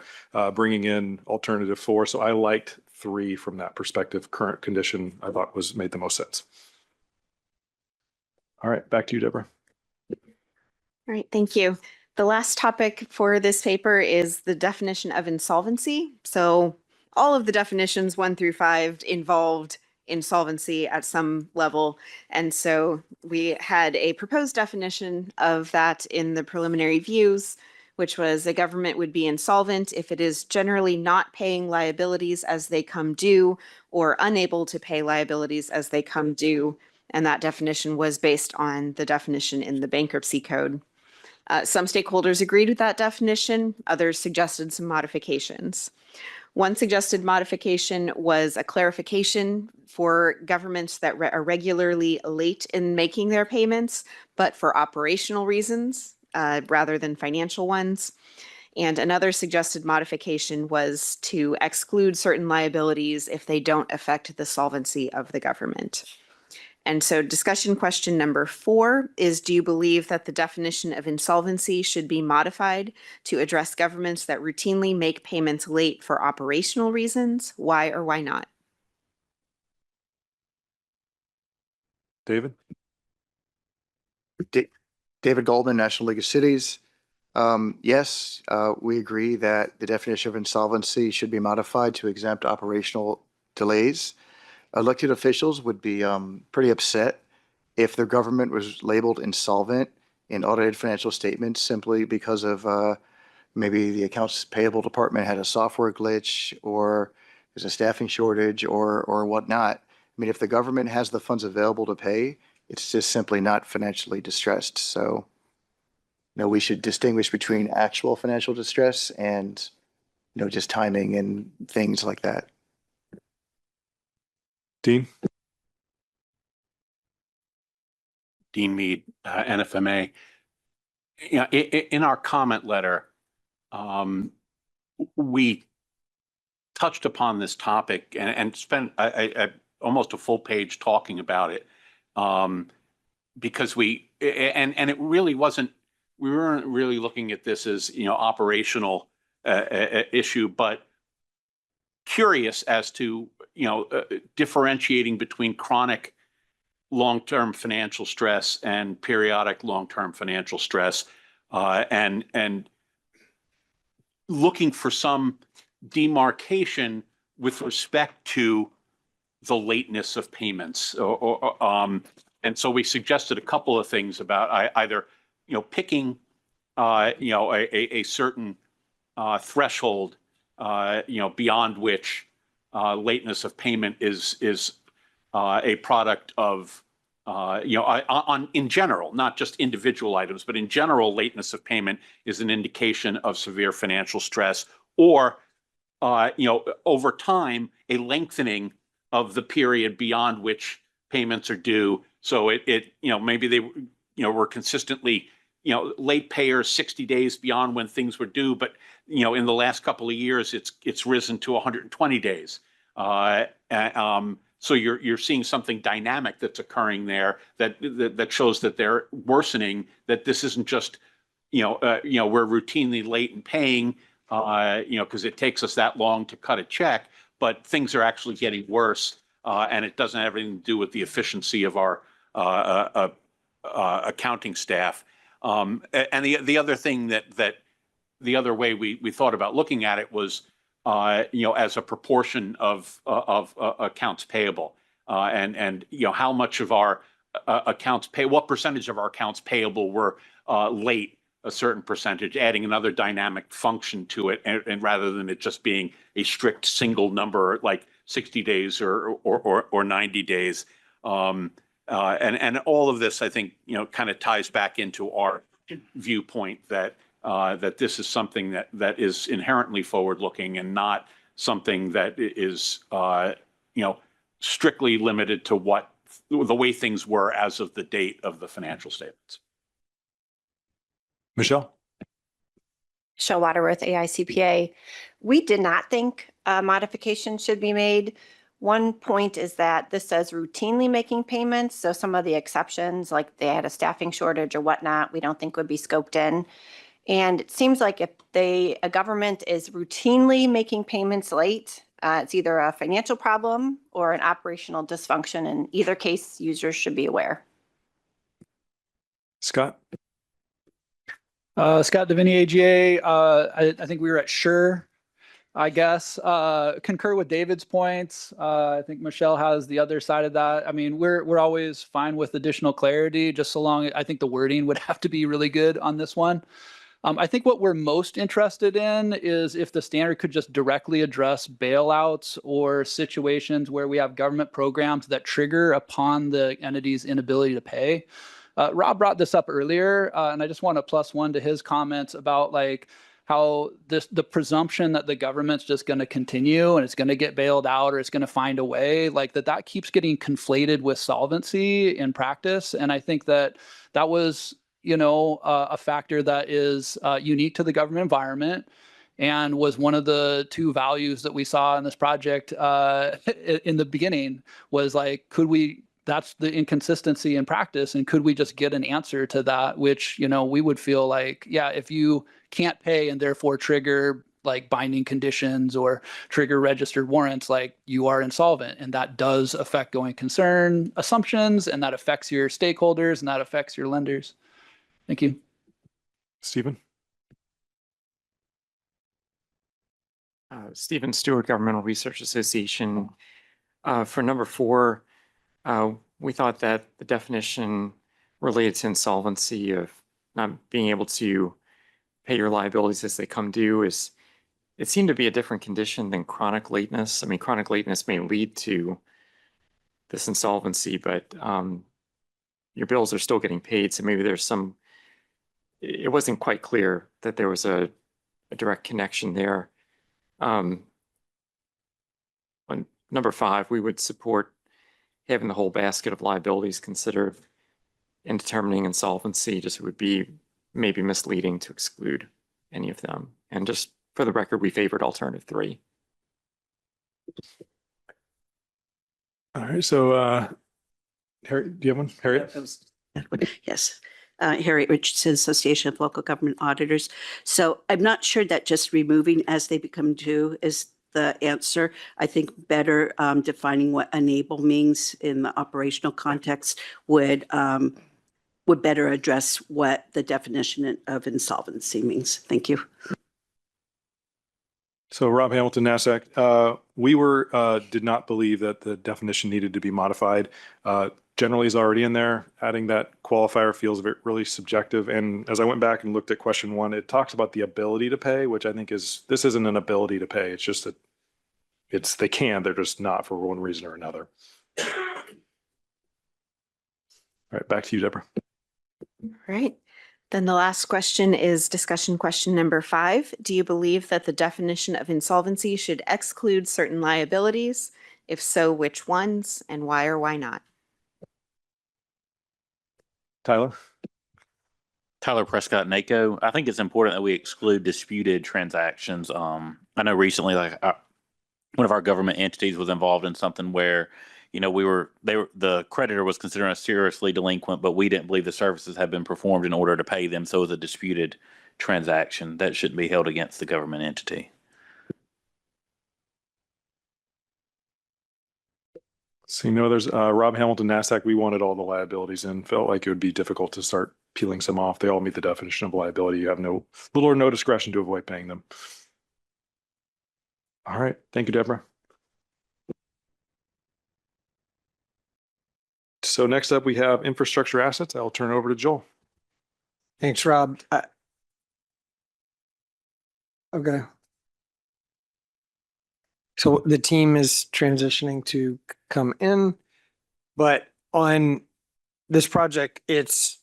bringing in alternative 4. So I liked 3 from that perspective. Current condition I thought made the most sense. All right, back to you, Deborah. All right, thank you. The last topic for this paper is the definition of insolvency. So all of the definitions 1 through 5 involved insolvency at some level. And so we had a proposed definition of that in the preliminary views, which was a government would be insolvent if it is generally not paying liabilities as they come due or unable to pay liabilities as they come due. And that definition was based on the definition in the bankruptcy code. Some stakeholders agreed with that definition. Others suggested some modifications. One suggested modification was a clarification for governments that are regularly late in making their payments, but for operational reasons rather than financial ones. And another suggested modification was to exclude certain liabilities if they don't affect the solvency of the government. And so discussion question number 4 is, do you believe that the definition of insolvency should be modified to address governments that routinely make payments late for operational reasons? Why or why not? David? David Goldman, National League of Cities. Yes, we agree that the definition of insolvency should be modified to exempt operational delays. Elected officials would be pretty upset if their government was labeled insolvent in audited financial statements simply because of maybe the accounts payable department had a software glitch or there's a staffing shortage or whatnot. I mean, if the government has the funds available to pay, it's just simply not financially distressed. So, we should distinguish between actual financial distress and, just timing and things like that. Dean? Dean Mead, NFMA. In our comment letter, we touched upon this topic and spent almost a full page talking about it, because it really wasn't. We weren't really looking at this as operational issue, but curious as to differentiating between chronic long-term financial stress and periodic long-term financial stress, and looking for some demarcation with respect to the lateness of payments. And so we suggested a couple of things about either picking a certain threshold beyond which lateness of payment is a product of in general, not just individual items, but in general, lateness of payment is an indication of severe financial stress, or over time, a lengthening of the period beyond which payments are due. So maybe they were consistently late payers 60 days beyond when things were due, but in the last couple of years it's risen to 120 days. So you're seeing something dynamic that's occurring there that shows that they're worsening, that this isn't just we're routinely late in paying because it takes us that long to cut a check, but things are actually getting worse, and it doesn't have anything to do with the efficiency of our accounting staff. And the other thing that the other way we thought about looking at it was as a proportion of accounts payable, and how much of our what percentage of our accounts payable were late, a certain percentage, adding another dynamic function to it, and rather than it just being a strict single number like 60 days or 90 days. And all of this, I think, kind of ties back into our viewpoint that this is something that is inherently forward-looking and not something that is strictly limited to the way things were as of the date of the financial statements. Michelle? Michelle Waterworth, AICPA. We did not think a modification should be made. One point is that this says routinely making payments. So some of the exceptions, like they had a staffing shortage or whatnot, we don't think would be scoped in. And it seems like if a government is routinely making payments late, it's either a financial problem or an operational dysfunction. In either case, users should be aware. Scott? Scott Davini, AGA. I think we were at sure, I guess. Concur with David's points. I think Michelle has the other side of that. I mean, we're always fine with additional clarity, just so long. I think the wording would have to be really good on this one. I think what we're most interested in is if the standard could just directly address bailouts or situations where we have government programs that trigger upon the entity's inability to pay. Rob brought this up earlier, and I just want to +1 to his comments about how the presumption that the government's just going to continue and it's going to get bailed out or it's going to find a way, that keeps getting conflated with solvency in practice. And I think that was a factor that is unique to the government environment and was one of the 2 values that we saw in this project in the beginning was that's the inconsistency in practice. And could we just get an answer to that, which, we would feel like, yeah, if you can't pay and therefore trigger binding conditions or trigger registered warrants, you are insolvent. And that does affect going concern assumptions, and that affects your stakeholders, and that affects your lenders. Thank you. Stephen? Stephen Stewart, Governmental Research Association. For number 4, we thought that the definition related to insolvency of not being able to pay your liabilities as they come due it seemed to be a different condition than chronic lateness. I mean, chronic lateness may lead to this insolvency, but your bills are still getting paid. So maybe there's some, it wasn't quite clear that there was a direct connection there. On number 5, we would support having the whole basket of liabilities considered in determining insolvency. Just would be maybe misleading to exclude any of them. And just for the record, we favored alternative 3. All right, so Harry, do you have one? Harriet? Yes. Harriet Richardson, Association of Local Government Auditors. So I'm not sure that just removing as they become due is the answer. I think better defining what enable means in the operational context would better address what the definition of insolvency means. Thank you. So Rob Hamilton, NASAC, we did not believe that the definition needed to be modified. Generally is already in there. Adding that qualifier feels really subjective. And as I went back and looked at question 1, it talks about the ability to pay, which I think this isn't an ability to pay. It's just that they can, they're just not for one reason or another. All right, back to you, Deborah. All right. Then the last question is discussion question number 5. Do you believe that the definition of insolvency should exclude certain liabilities? If so, which ones and why or why not? Tyler? Tyler Prescott, NACO. I think it's important that we exclude disputed transactions. I know recently, one of our government entities was involved in something where, the creditor was considering us seriously delinquent, but we didn't believe the services had been performed in order to pay them. So it was a disputed transaction that shouldn't be held against the government entity. So, there's Rob Hamilton, NASAC. We wanted all the liabilities and felt like it would be difficult to start peeling some off. They all meet the definition of liability. You have little or no discretion to avoid paying them. All right. Thank you, Deborah. So next up, we have infrastructure assets. I'll turn it over to Joel. Thanks, Rob. Okay. So the team is transitioning to come in, but on this project, it's,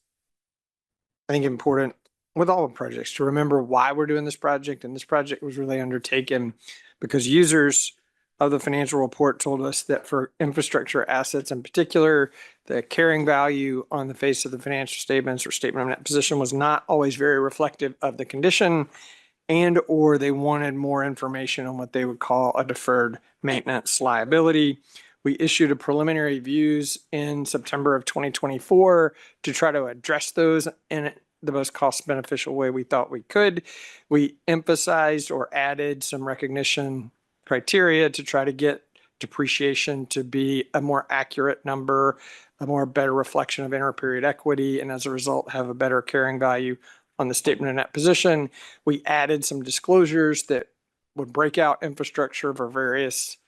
I think, important with all the projects to remember why we're doing this project. And this project was really undertaken because users of the financial report told us that for infrastructure assets in particular, the carrying value on the face of the financial statements or statement of net position was not always very reflective of the condition, and or they wanted more information on what they would call a deferred maintenance liability. We issued a preliminary views in September of 2024 to try to address those in the most cost beneficial way we thought we could. We emphasized or added some recognition criteria to try to get depreciation to be a more accurate number, a more better reflection of interperiod equity, and as a result have a better carrying value on the statement of net position. We added some disclosures that would break out infrastructure for various,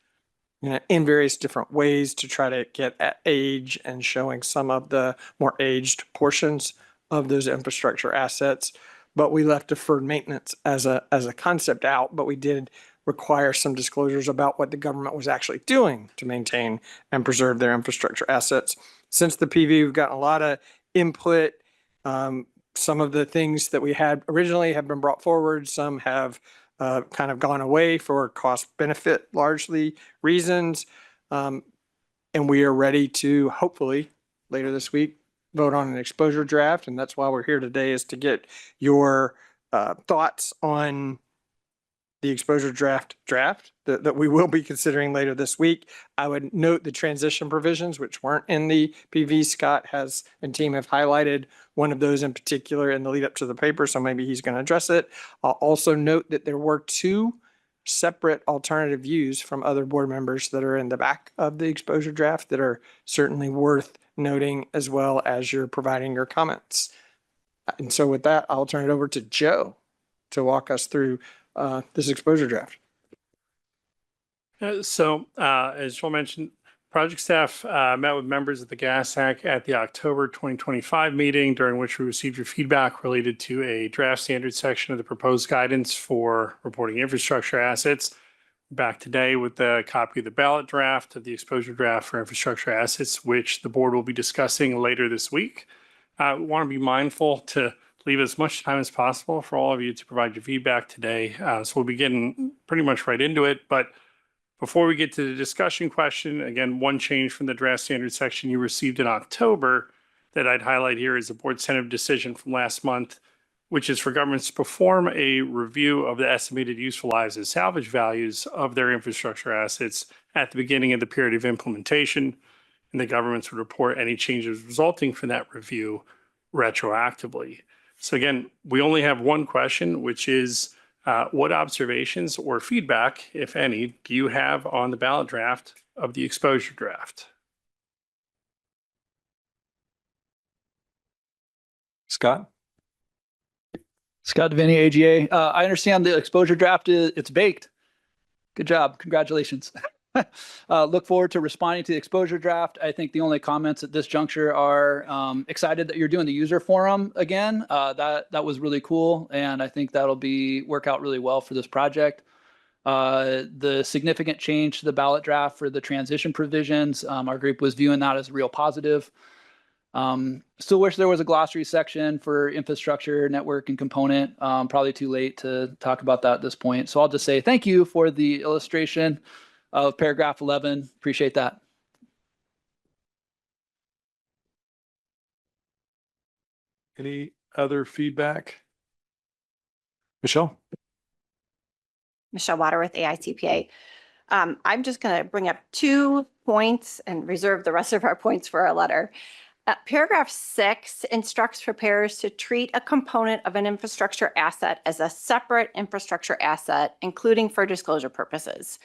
in various different ways to try to get at age and showing some of the more aged portions of those infrastructure assets. But we left deferred maintenance as a concept out, but we did require some disclosures about what the government was actually doing to maintain and preserve their infrastructure assets. Since the PV, we've gotten a lot of input. Some of the things that we had originally have been brought forward. Some have kind of gone away for cost benefit largely reasons. And we are ready to hopefully later this week vote on an exposure draft. And that's why we're here today, is to get your thoughts on the exposure draft that we will be considering later this week. I would note the transition provisions, which weren't in the PV. Scott and team have highlighted one of those in particular in the lead up to the paper, so maybe he's going to address it. I'll also note that there were 2 separate alternative views from other board members that are in the back of the exposure draft that are certainly worth noting, as well as you're providing your comments. And so with that, I'll turn it over to Joe to walk us through this exposure draft. As Joel mentioned, project staff met with members of the GASAC at the October 2025 meeting, during which we received your feedback related to a draft standard section of the proposed guidance for reporting infrastructure assets. back today with a copy of the ballot draft of the exposure draft for infrastructure assets, which the board will be discussing later this week. I want to be mindful to leave as much time as possible for all of you to provide your feedback today. So we'll be getting pretty much right into it. But before we get to the discussion question, again, one change from the draft standard section you received in October that I'd highlight here is the board senate decision from last month, which is for governments to perform a review of the estimated useful lives and salvage values of their infrastructure assets at the beginning of the period of implementation. And the governments would report any changes resulting from that review retroactively. So again, we only have one question, which is what observations or feedback, if any, do you have on the ballot draft of the exposure draft? Scott? Scott Devaney, AGA. I understand the exposure draft it's baked. Good job. Congratulations. Look forward to responding to the exposure draft. I think the only comments at this juncture are excited that you're doing the user forum again. That was really cool, and I think that'll work out really well for this project. The significant change to the ballot draft for the transition provisions, our group was viewing that as a real positive. Still wish there was a glossary section for infrastructure, network, and component. Probably too late to talk about that at this point. So I'll just say thank you for the illustration of paragraph 11. Appreciate that. Any other feedback? Michelle? Michelle Waterworth, AICPA. I'm just going to bring up 2 points and reserve the rest of our points for our letter. Paragraph 6 instructs preparers to treat a component of an infrastructure asset as a separate infrastructure asset, including for disclosure purposes,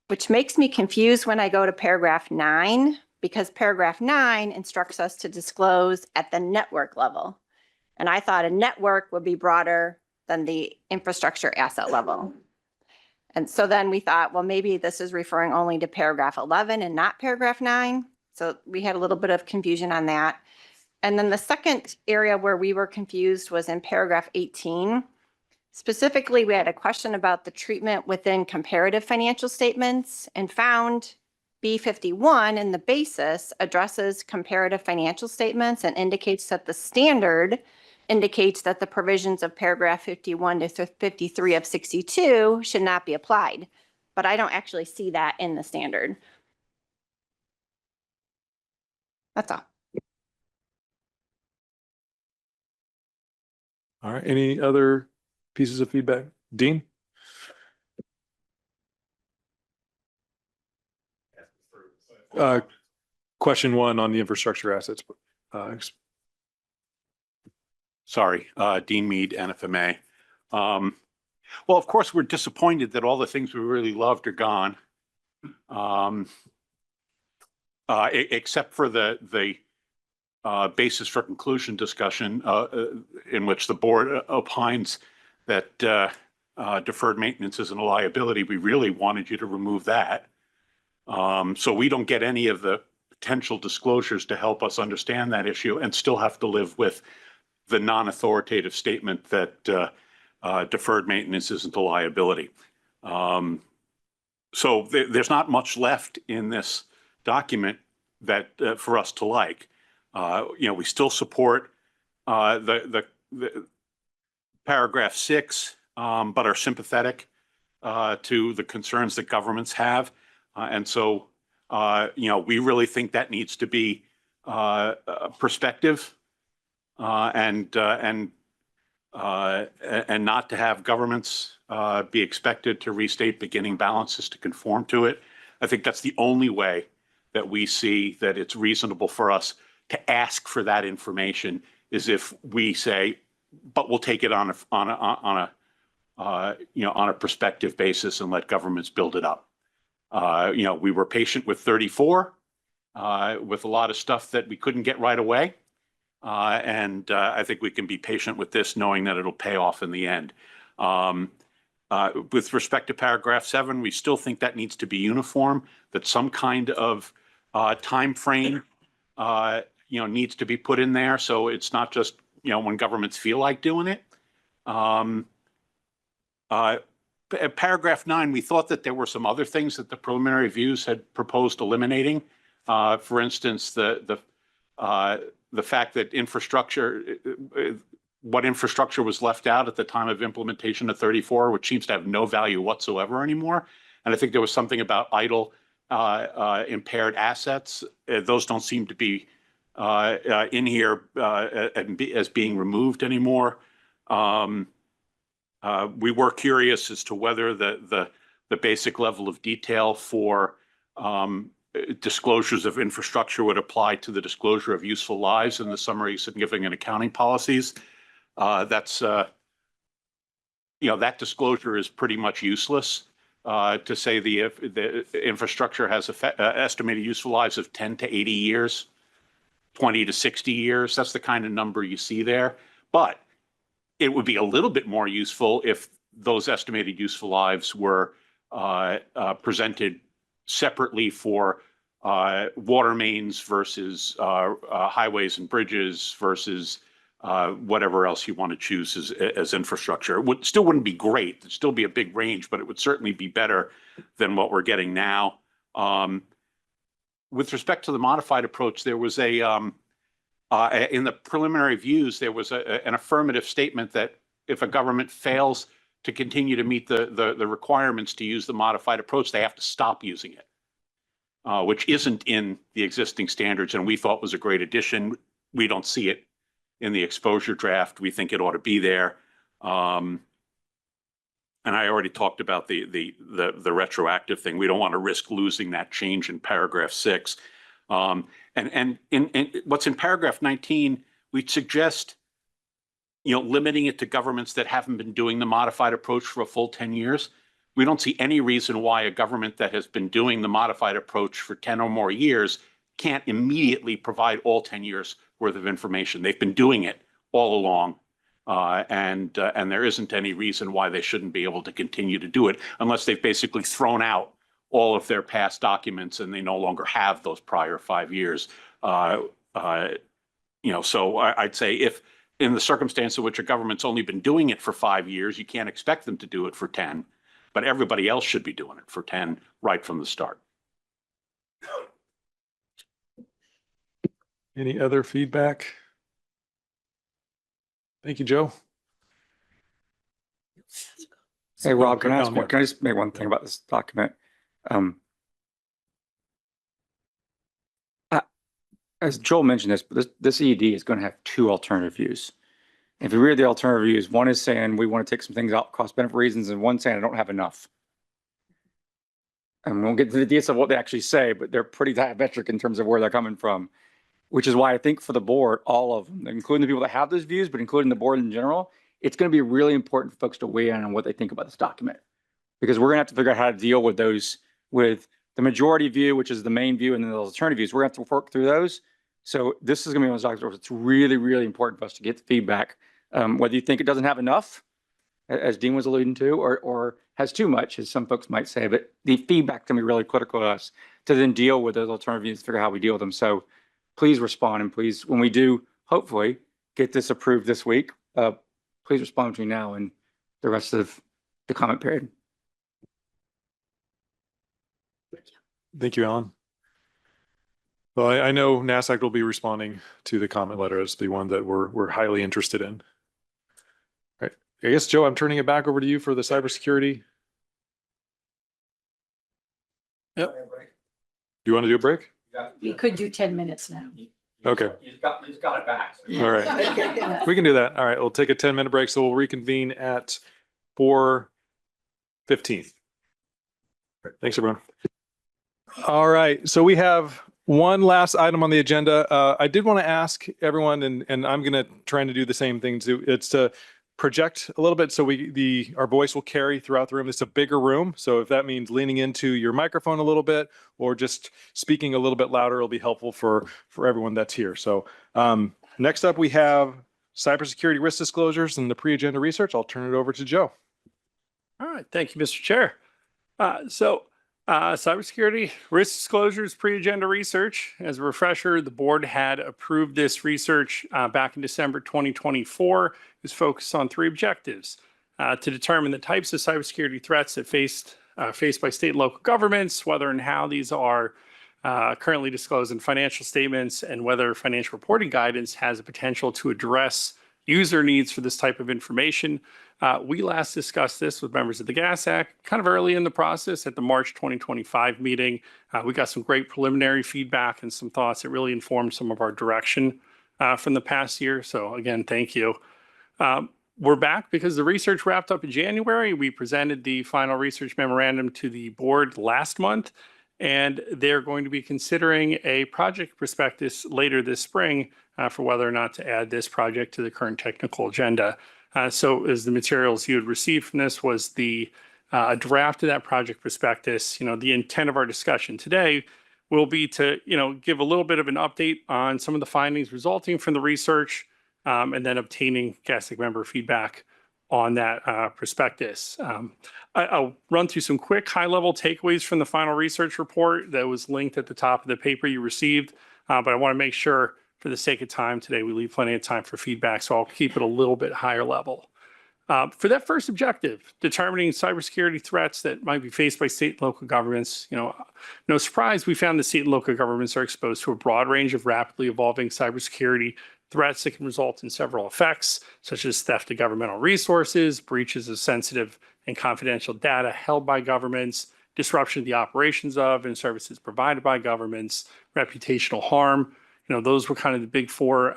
which makes me confused when I go to paragraph 9, because paragraph 9 instructs us to disclose at the network level. And I thought a network would be broader than the infrastructure asset level. And so then we thought, well, maybe this is referring only to paragraph 11 and not paragraph 9. So we had a little bit of confusion on that. And then the second area where we were confused was in paragraph 18. Specifically, we had a question about the treatment within comparative financial statements, and found B51 in the basis addresses comparative financial statements and indicates that the standard indicates that the provisions of paragraph 51 to 53 of 62 should not be applied. But I don't actually see that in the standard. That's all. All right. Any other pieces of feedback? Dean? Question 1 on the infrastructure assets. Sorry, Dean Mead, NFMA. Well, of course, we're disappointed that all the things we really loved are gone, except for the basis for conclusion discussion in which the board opines that deferred maintenance isn't a liability. We really wanted you to remove that. So we don't get any of the potential disclosures to help us understand that issue, and still have to live with the non-authoritative statement that deferred maintenance isn't a liability. So there's not much left in this document that for us to like. We still support the paragraph 6, but are sympathetic to the concerns that governments have. And so, we really think that needs to be perspective and not to have governments be expected to restate beginning balances to conform to it. I think that's the only way that we see that it's reasonable for us to ask for that information, is if we say, but we'll take it on a prospective basis and let governments build it up. We were patient with 34, with a lot of stuff that we couldn't get right away. And I think we can be patient with this, knowing that it'll pay off in the end. With respect to paragraph 7, we still think that needs to be uniform, that some kind of time frame needs to be put in there, so it's not just when governments feel like doing it. paragraph 9, we thought that there were some other things that the preliminary reviews had proposed eliminating. For instance, the fact that what infrastructure was left out at the time of implementation of 34, which seems to have no value whatsoever anymore. And I think there was something about idle impaired assets. Those don't seem to be in here as being removed anymore. We were curious as to whether the basic level of detail for disclosures of infrastructure would apply to the disclosure of useful lives in the summary of significant accounting policies. That's that disclosure is pretty much useless. To say the infrastructure has estimated useful lives of 10 to 80 years, 20 to 60 years. That's the kind of number you see there. But it would be a little bit more useful if those estimated useful lives were presented separately for water mains versus highways and bridges versus whatever else you want to choose as infrastructure. It still wouldn't be great. It'd still be a big range, but it would certainly be better than what we're getting now. With respect to the modified approach, there was in the preliminary views, there was an affirmative statement that if a government fails to continue to meet the requirements to use the modified approach, they have to stop using it, which isn't in the existing standards, and we thought was a great addition. We don't see it in the exposure draft. We think it ought to be there. And I already talked about the retroactive thing. We don't want to risk losing that change in paragraph 6. And in what's in paragraph 19, we suggest, limiting it to governments that haven't been doing the modified approach for a full 10 years. We don't see any reason why a government that has been doing the modified approach for 10 or more years can't immediately provide all 10 years worth of information. They've been doing it all along. And there isn't any reason why they shouldn't be able to continue to do it unless they've basically thrown out all of their past documents and they no longer have those prior 5 years. So I'd say if in the circumstance in which a government's only been doing it for 5 years, you can't expect them to do it for 10, but everybody else should be doing it for 10 right from the start. Any other feedback? Thank you, Joe. Hey, Rob, can I Calendar. can I just make one thing about this document? As Joel mentioned this EED is going to have 2 alternative views. If you read the alternative views, one is saying we want to take some things out cost benefit reasons, and one saying I don't have enough. And we won't get to the details of what they actually say, but they're pretty diametric in terms of where they're coming from, which is why I think for the board, all of them, including the people that have those views, but including the board in general, it's going to be really important for folks to weigh in on what they think about this document, because we're going to have to figure out how to deal with those, with the majority view, which is the main view, and then those alternative views. We're going to have to work through those. So this is going to be one of those documents where it's really, really important for us to get the feedback, whether you think it doesn't have enough, as Dean was alluding to, or has too much, as some folks might say. But the feedback can be really critical to us to then deal with those alternative views, figure out how we deal with them. So please respond, and please, when we do, hopefully, get this approved this week, please respond between now and the rest of the comment period. Thank you, Alan. Well, I know GASAC will be responding to the comment letter as the one that we're highly interested in. All right. I guess, Joe, I'm turning it back over to you for the cybersecurity. Yep. Do you want to do a break? We could do 10 minutes now. Okay. You got it back. All right. We can do that. All right. We'll take a 10-minute break. So we'll reconvene at 4:15. Thanks, everyone. All right. So we have one last item on the agenda. I did want to ask everyone, and I'm going to try to do the same thing too. It's to project a little bit so our voice will carry throughout the room. It's a bigger room. So if that means leaning into your microphone a little bit or just speaking a little bit louder, it'll be helpful for everyone that's here. So next up, we have cybersecurity risk disclosures and the pre-agenda research. I'll turn it over to Joe. All right. Thank you, Mr. Chair. Cybersecurity risk disclosures pre-agenda research. As a refresher, the board had approved this research back in December 2024. It was focused on 3 objectives. to determine the types of cybersecurity threats that faced by state and local governments, whether and how these are currently disclosed in financial statements, and whether financial reporting guidance has a potential to address user needs for this type of information. We last discussed this with members of the GASAC kind of early in the process at the March 2025 meeting. We got some great preliminary feedback and some thoughts that really informed some of our direction from the past year. So again, thank you. We're back because the research wrapped up in January. We presented the final research memorandum to the board last month, and they're going to be considering a project prospectus later this spring for whether or not to add this project to the current technical agenda. So as the materials you had received from this was the draft of that project prospectus, the intent of our discussion today will be to, give a little bit of an update on some of the findings resulting from the research, and then obtaining GASAC member feedback on that prospectus. I'll run through some quick high-level takeaways from the final research report that was linked at the top of the paper you received, but I want to make sure for the sake of time today, we leave plenty of time for feedback, so I'll keep it a little bit higher level. For that first objective, determining cybersecurity threats that might be faced by state and local governments, no surprise, we found that state and local governments are exposed to a broad range of rapidly evolving cybersecurity threats that can result in several effects, such as theft of governmental resources, breaches of sensitive and confidential data held by governments, disruption of the operations of and services provided by governments, reputational harm. Those were kind of the big four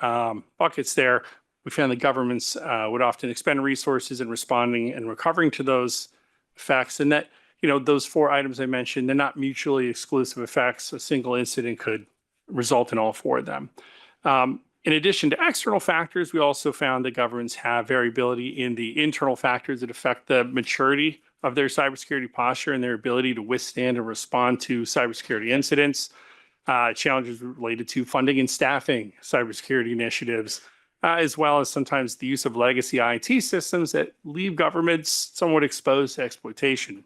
buckets there. We found that governments would often expend resources in responding and recovering to those effects, and that, those four items I mentioned, they're not mutually exclusive effects. A single incident could result in all four of them. In addition to external factors, we also found that governments have variability in the internal factors that affect the maturity of their cybersecurity posture and their ability to withstand and respond to cybersecurity incidents. Challenges related to funding and staffing cybersecurity initiatives, as well as sometimes the use of legacy IT systems that leave governments somewhat exposed to exploitation.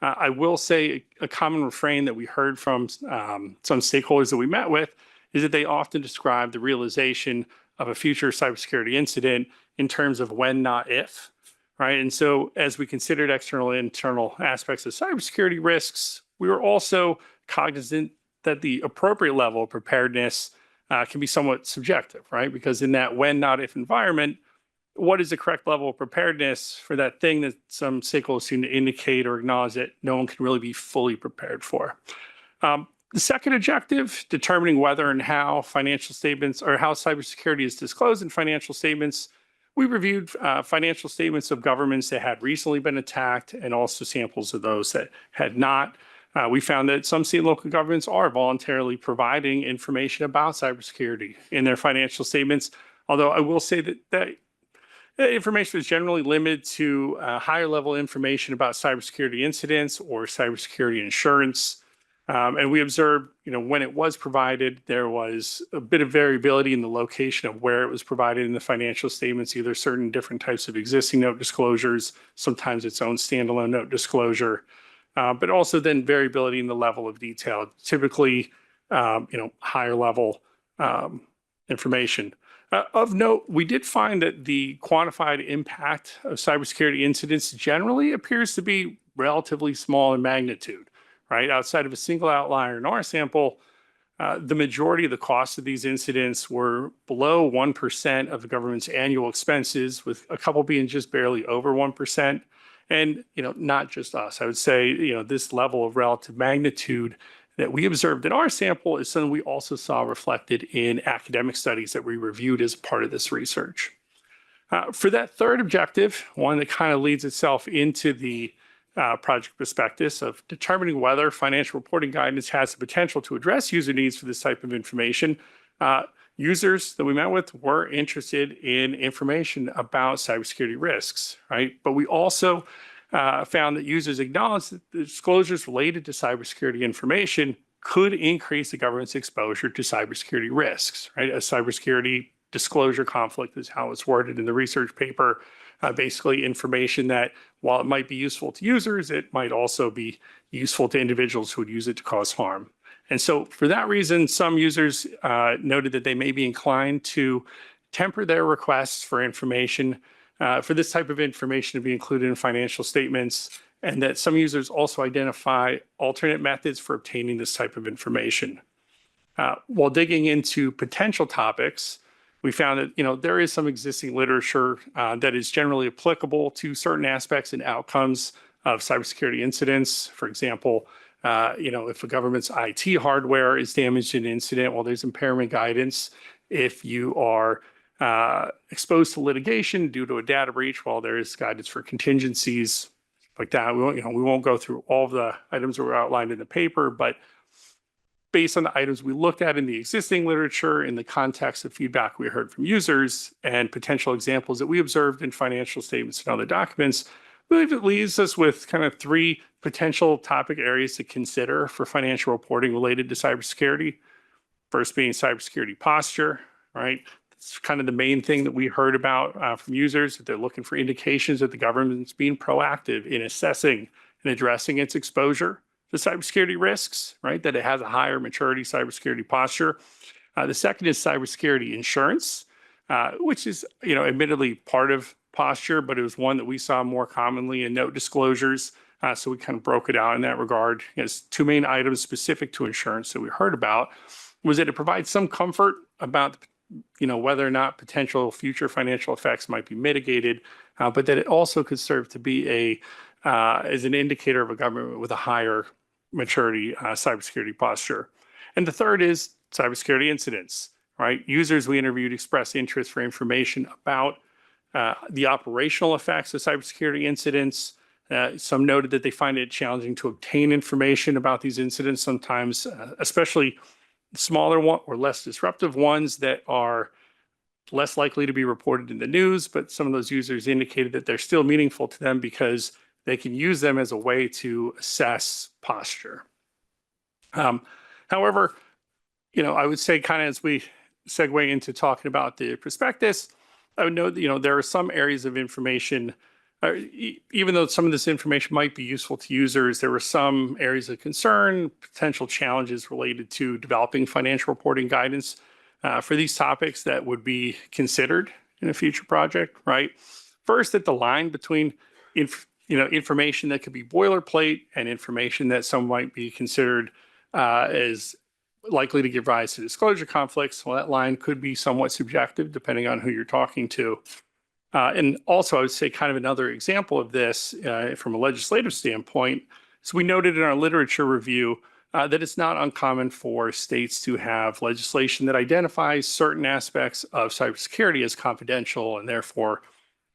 I will say a common refrain that we heard from some stakeholders that we met with is that they often describe the realization of a future cybersecurity incident in terms of when, not if, right? And so as we considered external and internal aspects of cybersecurity risks, we were also cognizant that the appropriate level of preparedness can be somewhat subjective, right? Because in that when, not if environment, what is the correct level of preparedness for that thing that some stakeholders seem to indicate or acknowledge that no one can really be fully prepared for? The second objective, determining whether and how financial statements or how cybersecurity is disclosed in financial statements. We reviewed financial statements of governments that had recently been attacked and also samples of those that had not. We found that some state and local governments are voluntarily providing information about cybersecurity in their financial statements, although I will say that information is generally limited to higher level information about cybersecurity incidents or cybersecurity insurance. And we observed, when it was provided, there was a bit of variability in the location of where it was provided in the financial statements, either certain different types of existing note disclosures, sometimes its own standalone note disclosure, but also then variability in the level of detail, typically, higher level information. Of note, we did find that the quantified impact of cybersecurity incidents generally appears to be relatively small in magnitude. Right, outside of a single outlier in our sample, the majority of the costs of these incidents were below 1% of the government's annual expenses, with a couple being just barely over 1%. And, not just us. I would say, this level of relative magnitude that we observed in our sample is something we also saw reflected in academic studies that we reviewed as part of this research. For that third objective, one that kind of leads itself into the project prospectus of determining whether financial reporting guidance has the potential to address user needs for this type of information. Users that we met with were interested in information about cybersecurity risks, right? But we also found that users acknowledged that the disclosures related to cybersecurity information could increase the government's exposure to cybersecurity risks, right? A cybersecurity disclosure conflict is how it's worded in the research paper. Basically information that, while it might be useful to users, it might also be useful to individuals who would use it to cause harm. And so for that reason, some users noted that they may be inclined to temper their requests for information for this type of information to be included in financial statements, and that some users also identify alternate methods for obtaining this type of information. While digging into potential topics, we found that there is some existing literature that is generally applicable to certain aspects and outcomes of cybersecurity incidents. For example, if a government's IT hardware is damaged in an incident, well, there's impairment guidance. If you are exposed to litigation due to a data breach, well, there is guidance for contingencies like that. We won't go through all of the items that were outlined in the paper, but based on the items we looked at in the existing literature, in the context of feedback we heard from users, and potential examples that we observed in financial statements and other documents, I believe it leaves us with kind of 3 potential topic areas to consider for financial reporting related to cybersecurity. First being cybersecurity posture, right? It's kind of the main thing that we heard about from users, that they're looking for indications that the government's being proactive in assessing and addressing its exposure to cybersecurity risks, right? That it has a higher maturity cybersecurity posture. The second is cybersecurity insurance, which is, admittedly part of posture, but it was one that we saw more commonly in note disclosures. So we kind of broke it out in that regard. As 2 main items specific to insurance that we heard about was that it provides some comfort about, whether or not potential future financial effects might be mitigated, but that it also could serve to be as an indicator of a government with a higher maturity cybersecurity posture. And the third is cybersecurity incidents, right? Users we interviewed expressed interest for information about the operational effects of cybersecurity incidents. Some noted that they find it challenging to obtain information about these incidents sometimes, especially smaller one or less disruptive ones that are less likely to be reported in the news, but some of those users indicated that they're still meaningful to them because they can use them as a way to assess posture. However, I would say kind of as we segue into talking about the prospectus, I would note that, there are some areas of information, even though some of this information might be useful to users, there were some areas of concern, potential challenges related to developing financial reporting guidance for these topics that would be considered in a future project, right? First, that the line between information that could be boilerplate and information that some might be considered as likely to give rise to disclosure conflicts, well, that line could be somewhat subjective depending on who you're talking to. And also, I would say kind of another example of this from a legislative standpoint, so we noted in our literature review that it's not uncommon for states to have legislation that identifies certain aspects of cybersecurity as confidential and therefore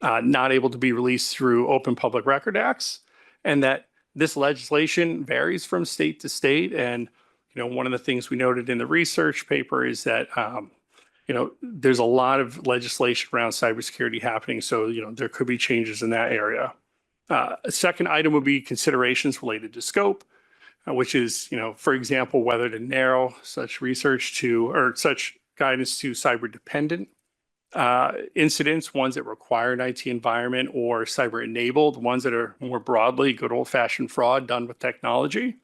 not able to be released through open public record acts, and that this legislation varies from state to state. And, one of the things we noted in the research paper is that, there's a lot of legislation around cybersecurity happening. So, there could be changes in that area. A second item would be considerations related to scope, which is, for example, whether to narrow such research to, or such guidance to cyber dependent incidents, ones that require an IT environment, or cyber enabled, ones that are more broadly good old fashioned fraud done with technology,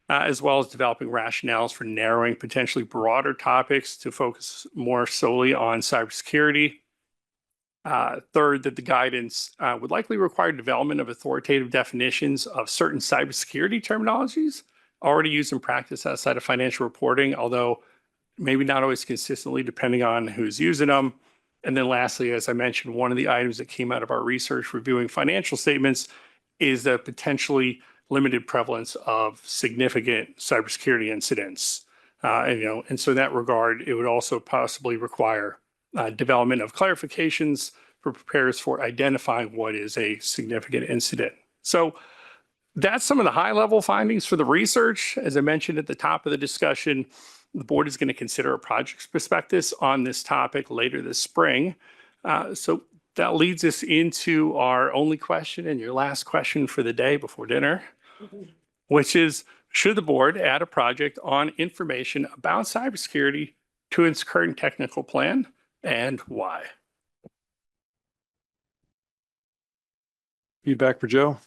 as well as developing rationales for narrowing potentially broader topics to focus more solely on cybersecurity. Third, that the guidance would likely require development of authoritative definitions of certain cybersecurity terminologies already used in practice outside of financial reporting, although maybe not always consistently depending on who's using them. And then lastly, as I mentioned, one of the items that came out of our research reviewing financial statements is the potentially limited prevalence of significant cybersecurity incidents. And so in that regard, it would also possibly require development of clarifications for preparers for identifying what is a significant incident. So that's some of the high level findings for the research. As I mentioned at the top of the discussion, the board is going to consider a project prospectus on this topic later this spring. So that leads us into our only question and your last question for the day before dinner, which is, should the board add a project on information about cybersecurity to its current technical plan, and why? Feedback for Joe?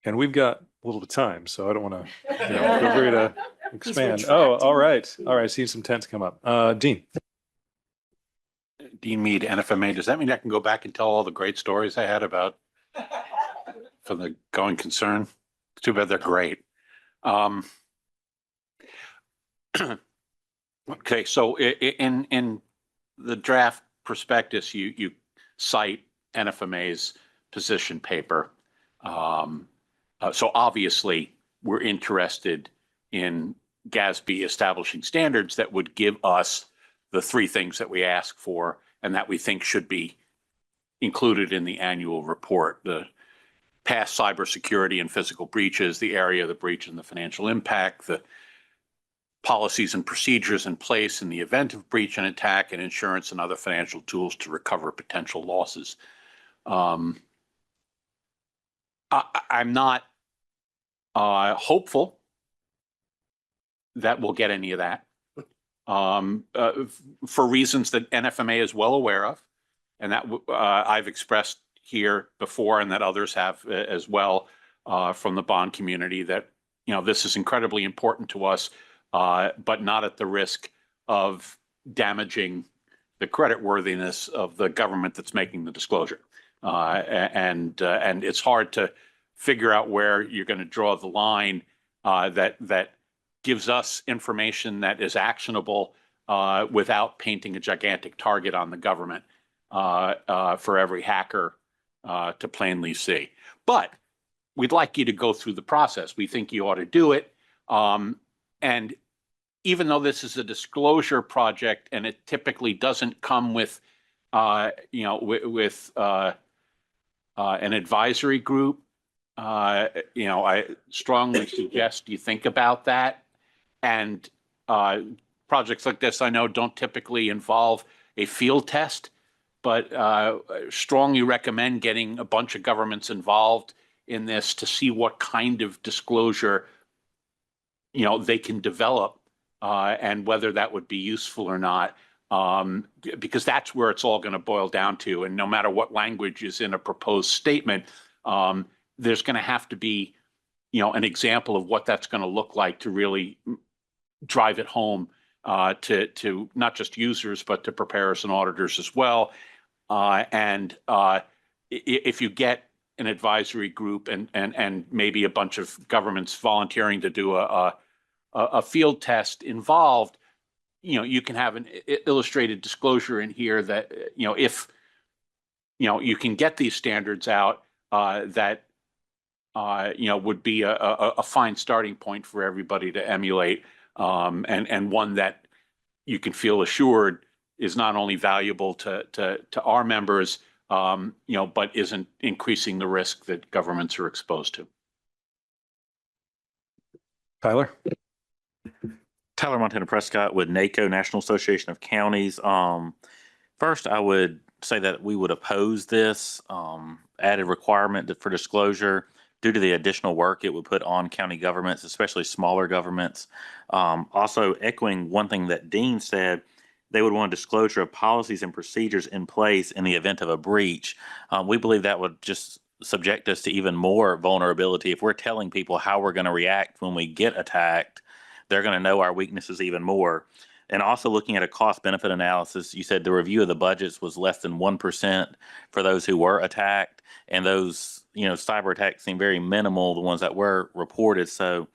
And we've got a little bit of time, so I don't want to, feel free to expand. Oh, all right. All right. I see some tents come up. Dean. Dean Mead, NFMA. Does that mean I can go back and tell all the great stories I had about for the going concern? Too bad they're great. Okay, so in the draft prospectus, you cite NFMA's position paper. So obviously, we're interested in GASB establishing standards that would give us the three things that we ask for and that we think should be included in the annual report: the past cybersecurity and physical breaches, the area of the breach and the financial impact, the policies and procedures in place in the event of breach and attack, and insurance and other financial tools to recover potential losses. I'm not hopeful that we'll get any of that for reasons that NFMA is well aware of, and that I've expressed here before, and that others have as well from the bond community, that this is incredibly important to us, but not at the risk of damaging the creditworthiness of the government that's making the disclosure. And it's hard to figure out where you're going to draw the line that gives us information that is actionable without painting a gigantic target on the government for every hacker to plainly see. But we'd like you to go through the process. We think you ought to do it. And even though this is a disclosure project and it typically doesn't come with, with an advisory group, I strongly suggest you think about that. And projects like this, I know, don't typically involve a field test, but strongly recommend getting a bunch of governments involved in this to see what kind of disclosure they can develop and whether that would be useful or not, because that's where it's all going to boil down to. And no matter what language is in a proposed statement, there's going to have to be an example of what that's going to look like to really drive it home to not just users, but to preparers and auditors as well. And if you get an advisory group and maybe a bunch of governments volunteering to do a field test involved, you can have an illustrated disclosure in here that, if, you can get these standards out, that, would be a fine starting point for everybody to emulate, and one that you can feel assured is not only valuable to our members, but isn't increasing the risk that governments are exposed to. Tyler? Tyler Montana Prescott with NACO, National Association of Counties. First, I would say that we would oppose this added requirement for disclosure due to the additional work it would put on county governments, especially smaller governments. Also, echoing one thing that Dean said, they would want a disclosure of policies and procedures in place in the event of a breach. We believe that would just subject us to even more vulnerability. If we're telling people how we're going to react when we get attacked, they're going to know our weaknesses even more. And also looking at a cost benefit analysis, you said the review of the budgets was less than 1% for those who were attacked. And those, cyber attacks seem very minimal, the ones that were reported. So,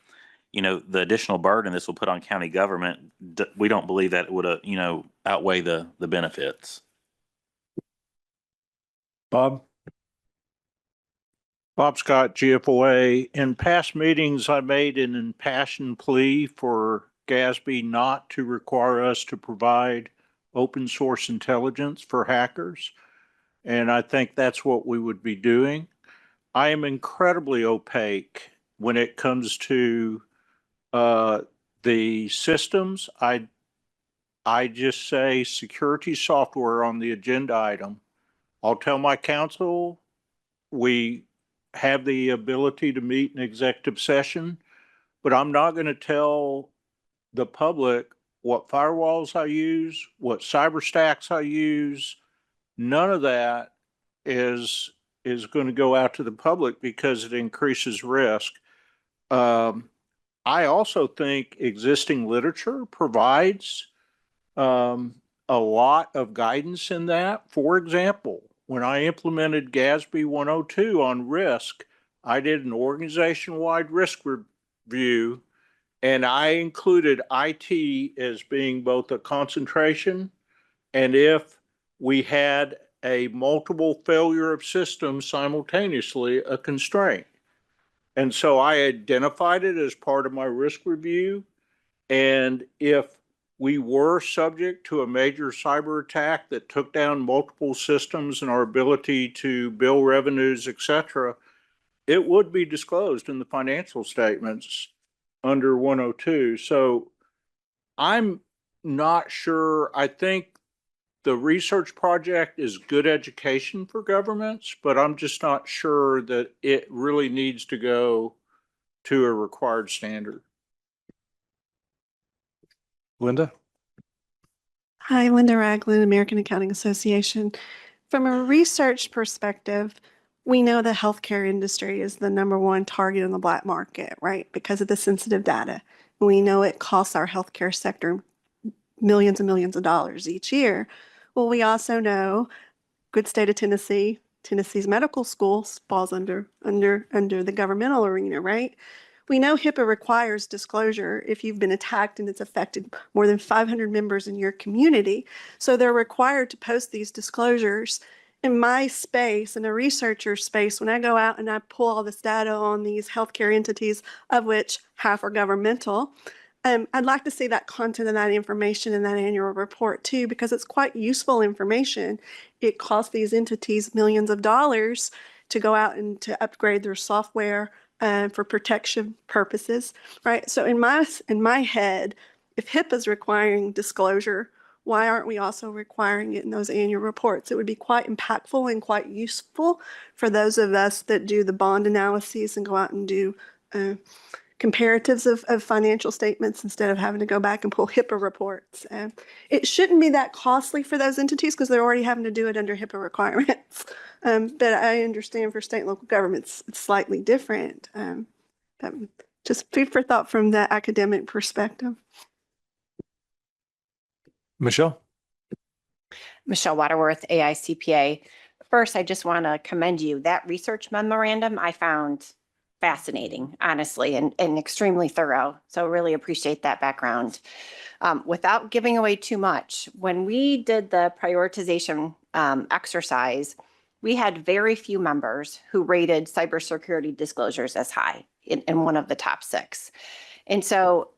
the additional burden this will put on county government, we don't believe that it would, outweigh the benefits. Bob? Bob Scott, GFOA. In past meetings, I made an impassioned plea for GASB not to require us to provide open source intelligence for hackers. And I think that's what we would be doing. I am incredibly opaque when it comes to the systems. I just say security software on the agenda item. I'll tell my counsel we have the ability to meet in executive session, but I'm not going to tell the public what firewalls I use, what cyber stacks I use. None of that is going to go out to the public because it increases risk. I also think existing literature provides a a lot of guidance in that. For example, when I implemented GASB 102 on risk, I did an organization-wide risk review, and I included IT as being both a concentration and if we had a multiple failure of systems simultaneously, a constraint. And so I identified it as part of my risk review. And if we were subject to a major cyber attack that took down multiple systems and our ability to bill revenues, et cetera, it would be disclosed in the financial statements under 102. So I'm not sure. I think the research project is good education for governments, but I'm just not sure that it really needs to go to a required standard. Linda? Hi, Linda Ragland, American Accounting Association. From a research perspective, we know the healthcare industry is the #1 target in the black market, right? Because of the sensitive data. We know it costs our healthcare sector millions and millions of dollars each year. Well, we also know, good state of Tennessee, Tennessee's medical school falls under the governmental arena, right? We know HIPAA requires disclosure if you've been attacked and it's affected more than 500 members in your community. So they're required to post these disclosures. In my space, in a researcher space, when I go out and I pull all this data on these healthcare entities, of which half are governmental, I'd like to see that content and that information in that annual report too, because it's quite useful information. It costs these entities millions of dollars to go out and to upgrade their software for protection purposes, right? So in my head, if HIPAA is requiring disclosure, why aren't we also requiring it in those annual reports? It would be quite impactful and quite useful for those of us that do the bond analyses and go out and do comparatives of financial statements instead of having to go back and pull HIPAA reports. It shouldn't be that costly for those entities because they're already having to do it under HIPAA requirements. But I understand for state and local governments, it's slightly different. Just food for thought from the academic perspective. Michelle? Michelle Waterworth, AICPA. First, I just want to commend you. That research memorandum I found fascinating, honestly, and extremely thorough. So really appreciate that background. Without giving away too much, when we did the prioritization exercise, we had very few members who rated cybersecurity disclosures as high in one of the top 6. And so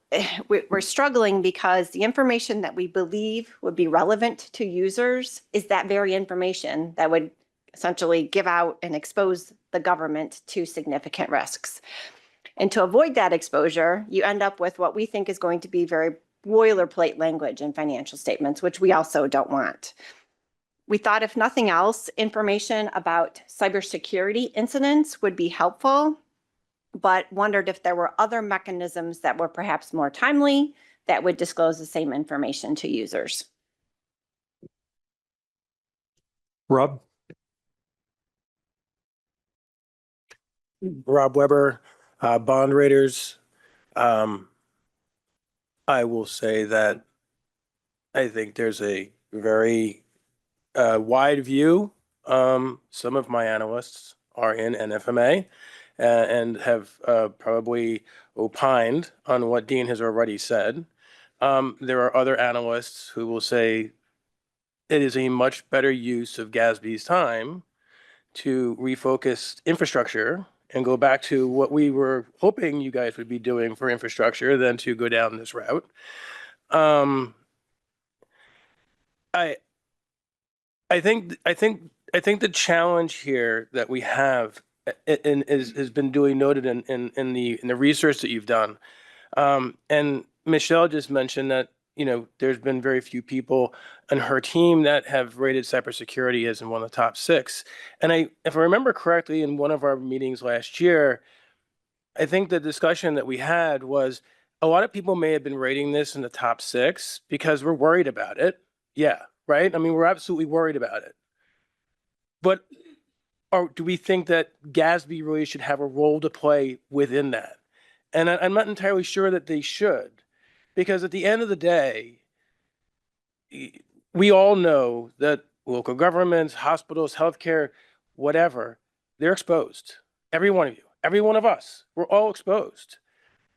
we're struggling because the information that we believe would be relevant to users is that very information that would essentially give out and expose the government to significant risks. And to avoid that exposure, you end up with what we think is going to be very boilerplate language in financial statements, which we also don't want. We thought, if nothing else, information about cybersecurity incidents would be helpful, but wondered if there were other mechanisms that were perhaps more timely that would disclose the same information to users. Rob? Rob Weber, bond raters. I will say that I think there's a very wide view. Some of my analysts are in NFMA and have probably opined on what Dean has already said. There are other analysts who will say it is a much better use of GASB's time to refocus infrastructure and go back to what we were hoping you guys would be doing for infrastructure than to go down this route. I think the challenge here that we have has been duly noted in the research that you've done. And Michelle just mentioned that, you know, there's been very few people on her team that have rated cybersecurity as in one of the top 6. And if I remember correctly, in one of our meetings last year, I think the discussion that we had was a lot of people may have been rating this in the top 6 because we're worried about it. Yeah, right? I mean, we're absolutely worried about it. But do we think that GASB really should have a role to play within that? And I'm not entirely sure that they should. Because at the end of the day, we all know that local governments, hospitals, healthcare, whatever, they're exposed. Every one of you, every one of us, we're all exposed.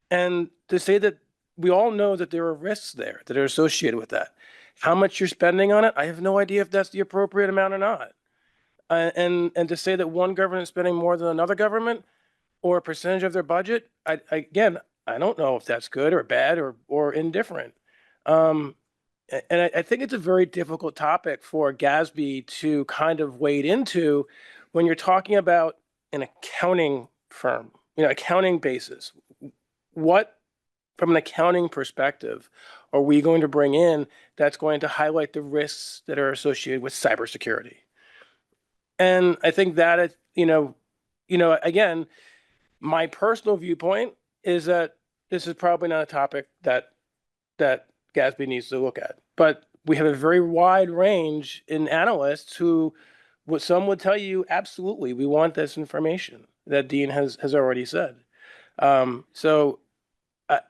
And to say that we all know that there are risks there that are associated with that. How much you're spending on it, I have no idea if that's the appropriate amount or not. And to say that one government is spending more than another government or a percentage of their budget, again, I don't know if that's good or bad or indifferent. And I think it's a very difficult topic for GASB to kind of wade into when you're talking about an accounting firm, accounting basis. What, from an accounting perspective, are we going to bring in that's going to highlight the risks that are associated with cybersecurity? And I think that, again, my personal viewpoint is that this is probably not a topic that GASB needs to look at. But we have a very wide range in analysts who, what some would tell you, absolutely, we want this information that Dean has already said. So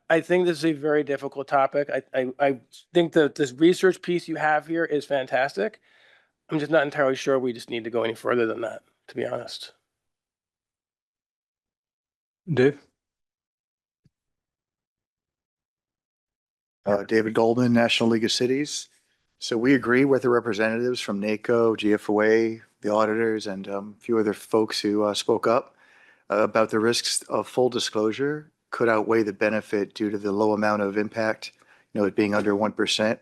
I think this is a very difficult topic. I think that this research piece you have here is fantastic. I'm just not entirely sure we just need to go any further than that, to be honest. Dave? David Goldman, National League of Cities. So we agree with the representatives from NACO, GFOA, the auditors, and a few other folks who spoke up about the risks of full disclosure could outweigh the benefit due to the low amount of impact, it being under 1%,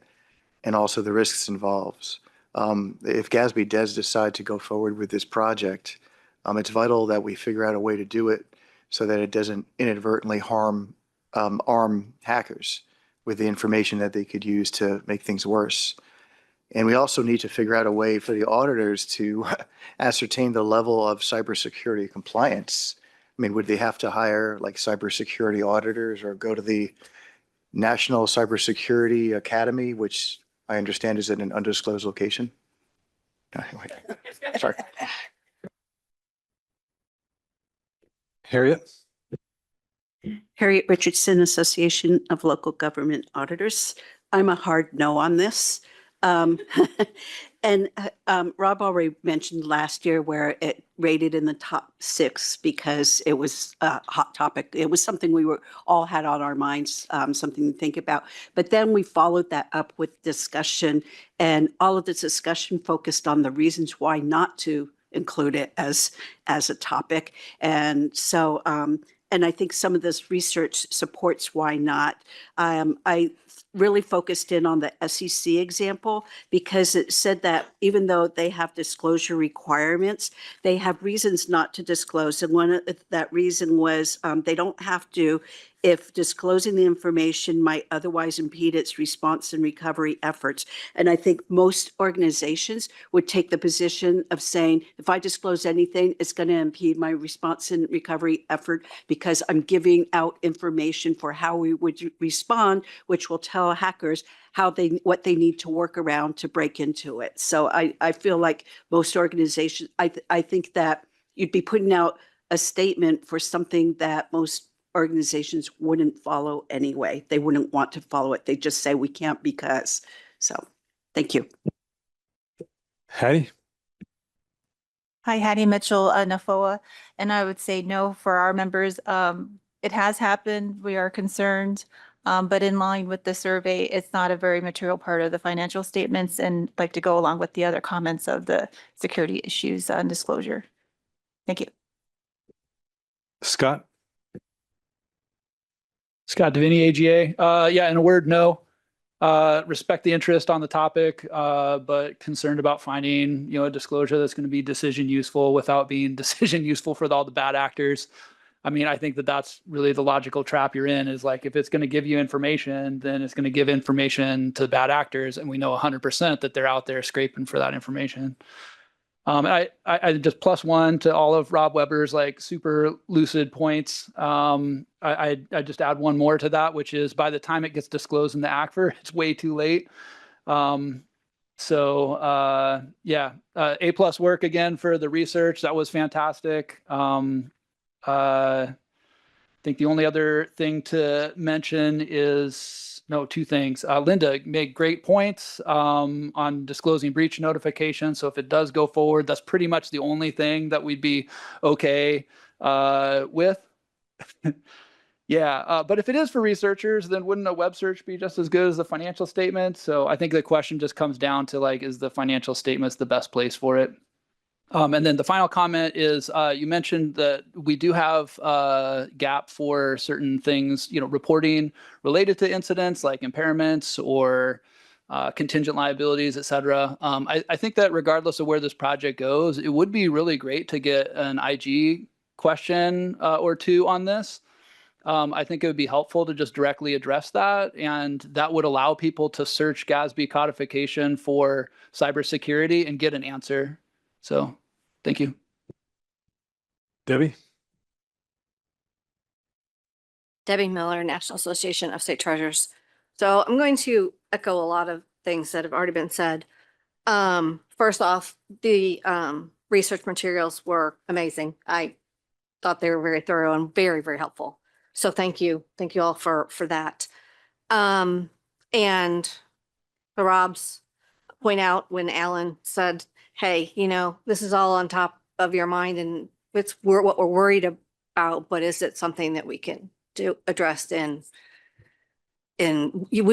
and also the risks involved. If GASB does decide to go forward with this project, it's vital that we figure out a way to do it so that it doesn't inadvertently arm hackers with the information that they could use to make things worse. And we also need to figure out a way for the auditors to ascertain the level of cybersecurity compliance. I mean, would they have to hire like cybersecurity auditors or go to the National Cybersecurity Academy, which I understand is in an undisclosed location? Anyway, sorry. Harriet? Harriet Richardson, Association of Local Government Auditors. I'm a hard no on this. And Rob already mentioned last year where it rated in the top 6 because it was a hot topic. It was something we all had on our minds, something to think about. But then we followed that up with discussion, and all of this discussion focused on the reasons why not to include it as a topic. And so, and I think some of this research supports why not. I really focused in on the SEC example because it said that even though they have disclosure requirements, they have reasons not to disclose. And one of that reason was they don't have to if disclosing the information might otherwise impede its response and recovery efforts. And I think most organizations would take the position of saying, if I disclose anything, it's going to impede my response and recovery effort because I'm giving out information for how we would respond, which will tell hackers what they need to work around to break into it. So I feel like most organizations, I think that you'd be putting out a statement for something that most organizations wouldn't follow anyway. They wouldn't want to follow it. They just say we can't because. So thank you. Hattie? Hi, Hattie Mitchell, NAFOA, and I would say no for our members. It has happened. We are concerned, but in line with the survey, it's not a very material part of the financial statements and like to go along with the other comments of the security issues on disclosure. Thank you. Scott? Scott Davini, AGA. Yeah, in a word, no. Respect the interest on the topic, but concerned about finding, a disclosure that's going to be decision useful without being decision useful for all the bad actors. I mean, I think that that's really the logical trap you're in is like, if it's going to give you information, then it's going to give information to bad actors. And we know 100% that they're out there scraping for that information. I just +1 to all of Rob Weber's like super lucid points. I just add one more to that, which is by the time it gets disclosed in the ACFR, it's way too late. Yeah, A+ work again for the research. That was fantastic. I think the only other thing to mention is note two things. Linda made great points on disclosing breach notification. So if it does go forward, that's pretty much the only thing that we'd be okay with. Yeah, but if it is for researchers, then wouldn't a web search be just as good as the financial statement? So I think the question just comes down to like, is the financial statements the best place for it? And then the final comment is you mentioned that we do have a gap for certain things, reporting related to incidents like impairments or contingent liabilities, et cetera. I think that regardless of where this project goes, it would be really great to get an IG question or two on this. I think it would be helpful to just directly address that, and that would allow people to search GASB codification for cybersecurity and get an answer. So, thank you. Debbie? Debbie Miller, National Association of State Treasurers. So I'm going to echo a lot of things that have already been said. First off, the research materials were amazing. I thought they were very thorough and very, very helpful. So thank you. Thank you all for that. And the Rob's point out when Alan said, hey, this is all on top of your mind and we're what we're worried about, but is it something that we can do addressed we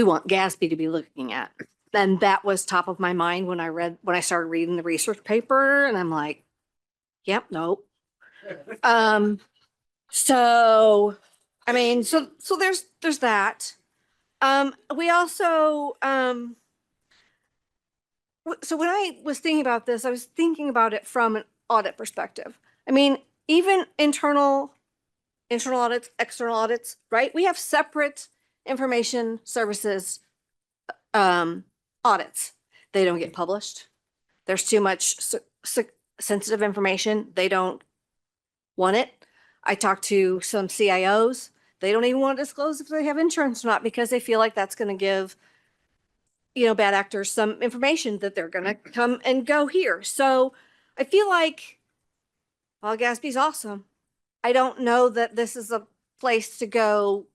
want GASB to be looking at? And that was top of my mind when I started reading the research paper, and I'm like, yep, nope. So there's that. We also, so when I was thinking about this, I was thinking about it from an audit perspective. I mean, even internal audits, external audits, right? We have separate information services audits. They don't get published. There's too much sensitive information. They don't want it. I talked to some CIOs. They don't even want to disclose if they have insurance or not because they feel like that's going to give, bad actors some information that they're going to come and go here. So I feel like, well, GASB's awesome. I don't know that this is a place to go,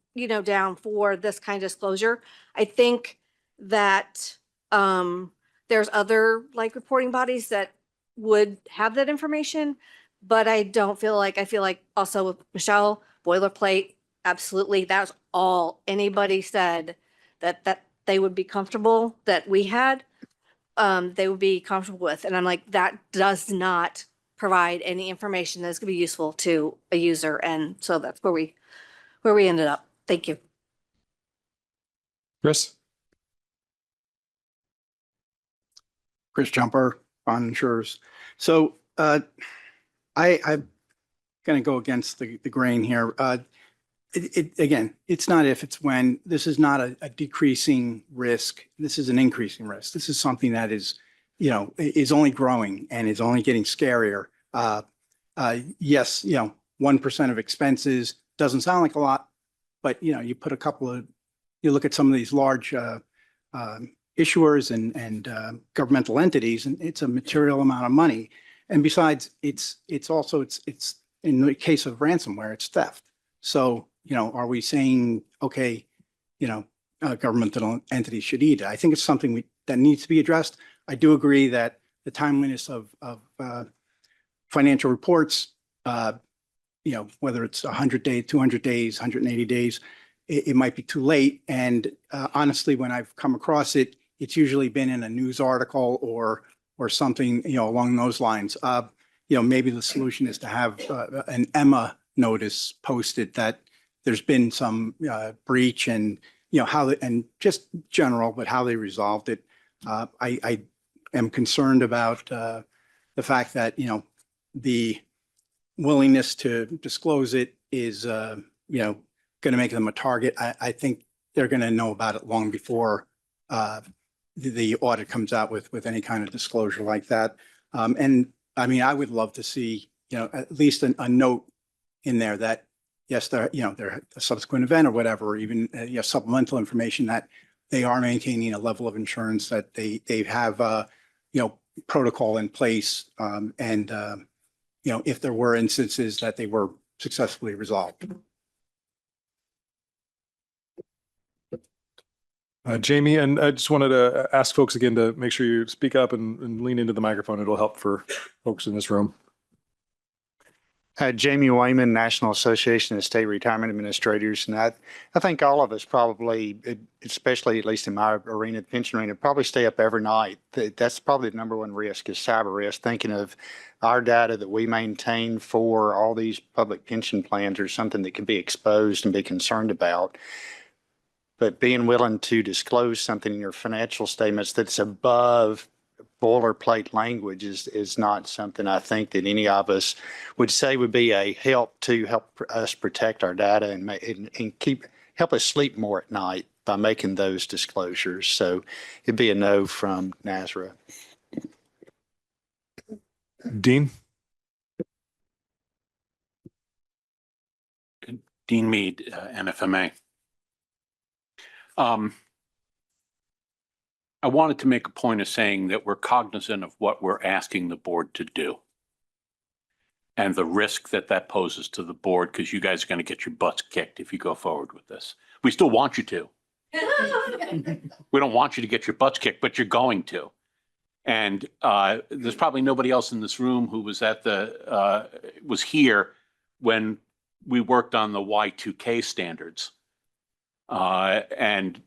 down for this kind of disclosure. I think that there's other reporting bodies that would have that information, but I feel like also with Michelle, boilerplate, absolutely. That's all anybody said that they would be comfortable that we had, they would be comfortable with. And I'm like, that does not provide any information that's going to be useful to a user. And so that's where we ended up. Thank you. Chris? Chris Jumper, Bond Insurers. So I'm going to go against the grain here. Again, it's not if, it's when. This is not a decreasing risk. This is an increasing risk. This is something that is, is only growing and is only getting scarier. Yes, 1% of expenses doesn't sound like a lot, but you put you look at some of these large issuers and governmental entities, and it's a material amount of money. And besides, it's in the case of ransomware, it's theft. So, are we saying, okay, governmental entities should eat it? I think it's something that needs to be addressed. I do agree that the timeliness of financial reports, whether it's 100 days, 200 days, 180 days, it might be too late. And honestly, when I've come across it, it's usually been in a news article or something, along those lines. Maybe the solution is to have an EMA notice posted that there's been some breach and, and just general, but how they resolved it. I am concerned about the fact that, the willingness to disclose it is, going to make them a target. I think they're going to know about it long before the audit comes out with any kind of disclosure like that. And I mean, I would love to see, at least a note in there that, yes, they're a subsequent event or whatever, or even supplemental information that they are maintaining a level of insurance, that they have, protocol in place. And, if there were instances that they were successfully resolved. Jamie, and I just wanted to ask folks again to make sure you speak up and lean into the microphone. It'll help for folks in this room. Jamie Wayman, National Association of State Retirement Administrators. And I think all of us probably, especially at least in my arena, the pension arena, probably stay up every night. That's probably the number one risk is cyber risk, thinking of our data that we maintain for all these public pension plans or something that can be exposed and be concerned about. But being willing to disclose something in your financial statements that's above boilerplate language is not something I think that any of us would say would be a help to help us protect our data and help us sleep more at night by making those disclosures. So it'd be a no from NASRA. Dean? Dean Mead, NFMA. I wanted to make a point of saying that we're cognizant of what we're asking the board to do and the risk that that poses to the board, because you guys are going to get your butts kicked if you go forward with this. We still want you to. We don't want you to get your butts kicked, but you're going to. And there's probably nobody else in this room who was at was here when we worked on the Y2K standards. And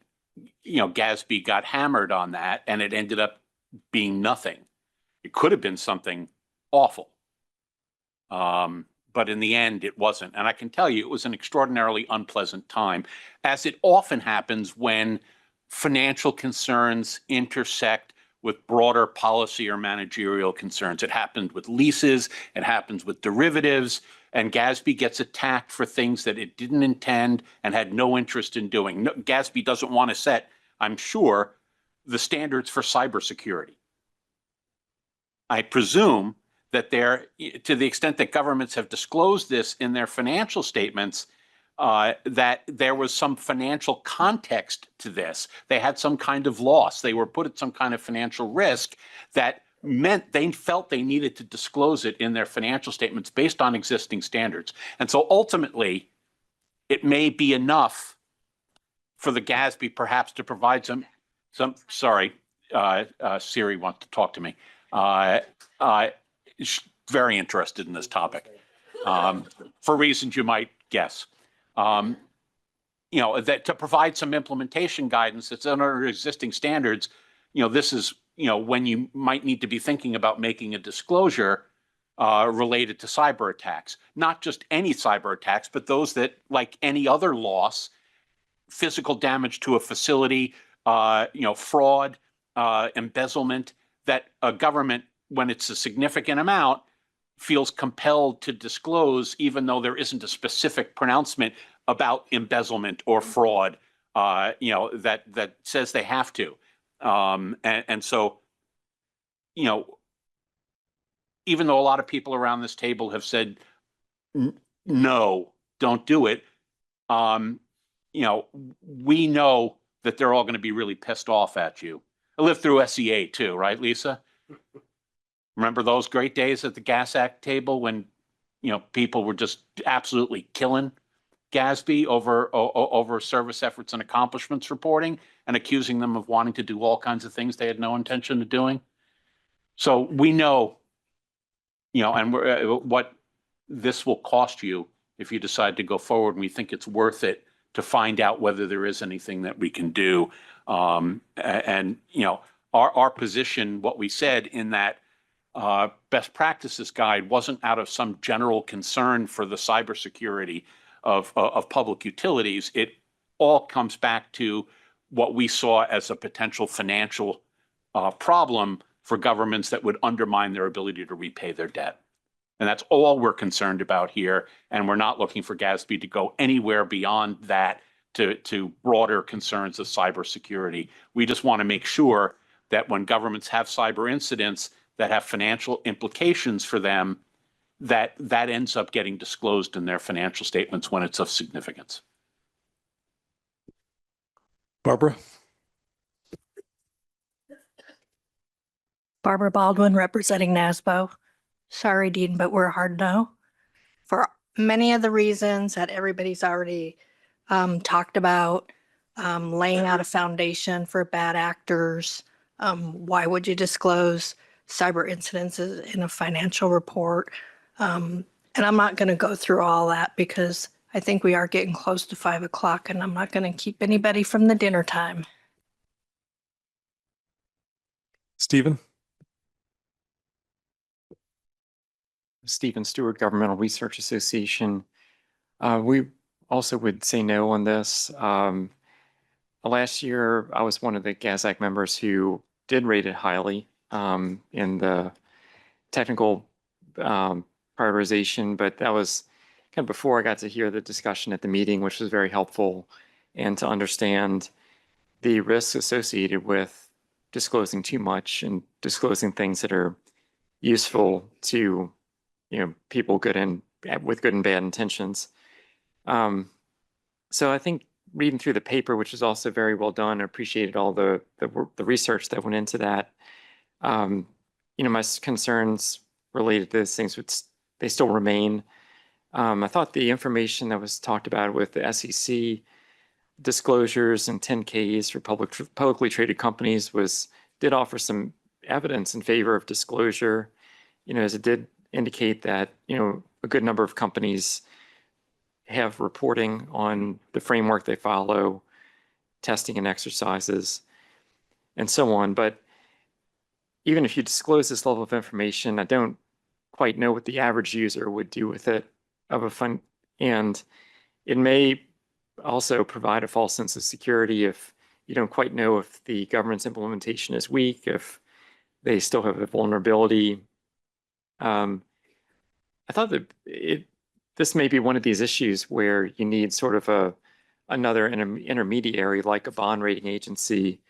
GASB got hammered on that, and it ended up being nothing. It could have been something awful. But in the end, it wasn't. And I can tell you, it was an extraordinarily unpleasant time, as it often happens when financial concerns intersect with broader policy or managerial concerns. It happened with leases, it happens with derivatives, and GASB gets attacked for things that it didn't intend and had no interest in doing. GASB doesn't want to set, I'm sure, the standards for cybersecurity. I presume that to the extent that governments have disclosed this in their financial statements, that there was some financial context to this. They had some kind of loss. They were put at some kind of financial risk that meant they felt they needed to disclose it in their financial statements based on existing standards. And so ultimately, it may be enough for the GASB perhaps to provide sorry, Siri wants to talk to me. Very interested in this topic for reasons you might guess. That to provide some implementation guidance that's under existing standards, this is, when you might need to be thinking about making a disclosure related to cyber attacks, not just any cyber attacks, but those that, like any other loss, physical damage to a facility, fraud, embezzlement, that a government, when it's a significant amount, feels compelled to disclose, even though there isn't a specific pronouncement about embezzlement or fraud, that says they have to. And so, even though a lot of people around this table have said, no, don't do it, we know that they're all going to be really pissed off at you. I lived through SEA too, right, Lisa? Remember those great days at the GASAC table when, people were just absolutely killing GASB over service efforts and accomplishments reporting and accusing them of wanting to do all kinds of things they had no intention of doing. So we know, and what this will cost you if you decide to go forward, and we think it's worth it to find out whether there is anything that we can do. Our position, what we said in that best practices guide wasn't out of some general concern for the cybersecurity of public utilities. It all comes back to what we saw as a potential financial problem for governments that would undermine their ability to repay their debt. And that's all we're concerned about here. And we're not looking for GASB to go anywhere beyond that to broader concerns of cybersecurity. We just want to make sure that when governments have cyber incidents that have financial implications for them, that ends up getting disclosed in their financial statements when it's of significance. Barbara? Barbara Baldwin, representing NASBO. Sorry, Dean, but we're a hard no. For many of the reasons that everybody's already talked about, laying out a foundation for bad actors. Why would you disclose cyber incidents in a financial report? And I'm not going to go through all that because I think we are getting close to 5 o'clock and I'm not going to keep anybody from the dinner time. Stephen? Stephen Stewart, Governmental Research Association. We also would say no on this. Last year, I was one of the GASAC members who did rate it highly in the technical prioritization, but that was kind of before I got to hear the discussion at the meeting, which was very helpful, and to understand the risks associated with disclosing too much and disclosing things that are useful to people with good and bad intentions. So I think reading through the paper, which is also very well done, I appreciated all the research that went into that. My concerns related to those things they still remain. I thought the information that was talked about with the SEC disclosures and 10Ks for publicly traded companies did offer some evidence in favor of disclosure, as it did indicate that, a good number of companies have reporting on the framework they follow, testing and exercises, and so on. But even if you disclose this level of information, I don't quite know what the average user would do with it and it may also provide a false sense of security if you don't quite know if the government's implementation is weak, if they still have a vulnerability. I thought that this may be one of these issues where you need sort of another intermediary like a bond rating agency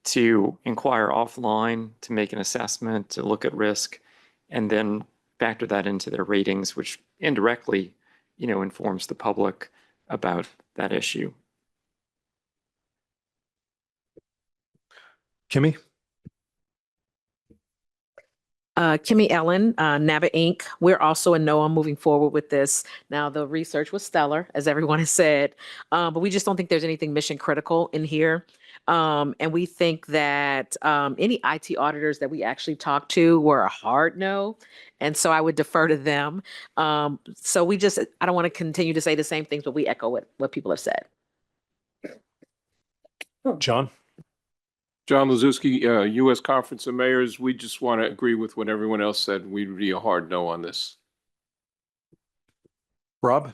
to inquire offline, to make an assessment, to look at risk, and then factor that into their ratings, which indirectly, informs the public about that issue. Kimmy? Kimmy Ellen, NABA Inc. We're also a no on moving forward with this. Now, the research was stellar, as everyone has said, but we just don't think there's anything mission critical in here. And we think that any IT auditors that we actually talked to were a hard no. And so I would defer to them. So I don't want to continue to say the same things, but we echo what people have said. John? John Lazuski, U.S. Conference of Mayors. We just want to agree with what everyone else said. We'd be a hard no on this. Rob?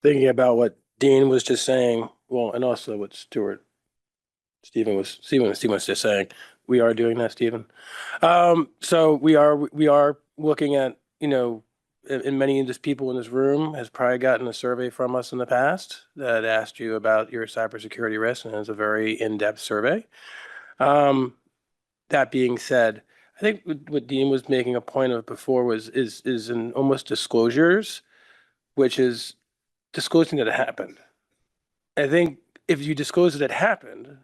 Thinking about what Dean was just saying, well, and also what Stephen was just saying, we are doing that, Stephen. So we are looking at, and many of these people in this room has probably gotten a survey from us in the past that asked you about your cybersecurity risk, and it's a very in-depth survey. That being said, I think what Dean was making a point of before is in almost disclosures, which is disclosing that it happened. I think if you disclose that it happened,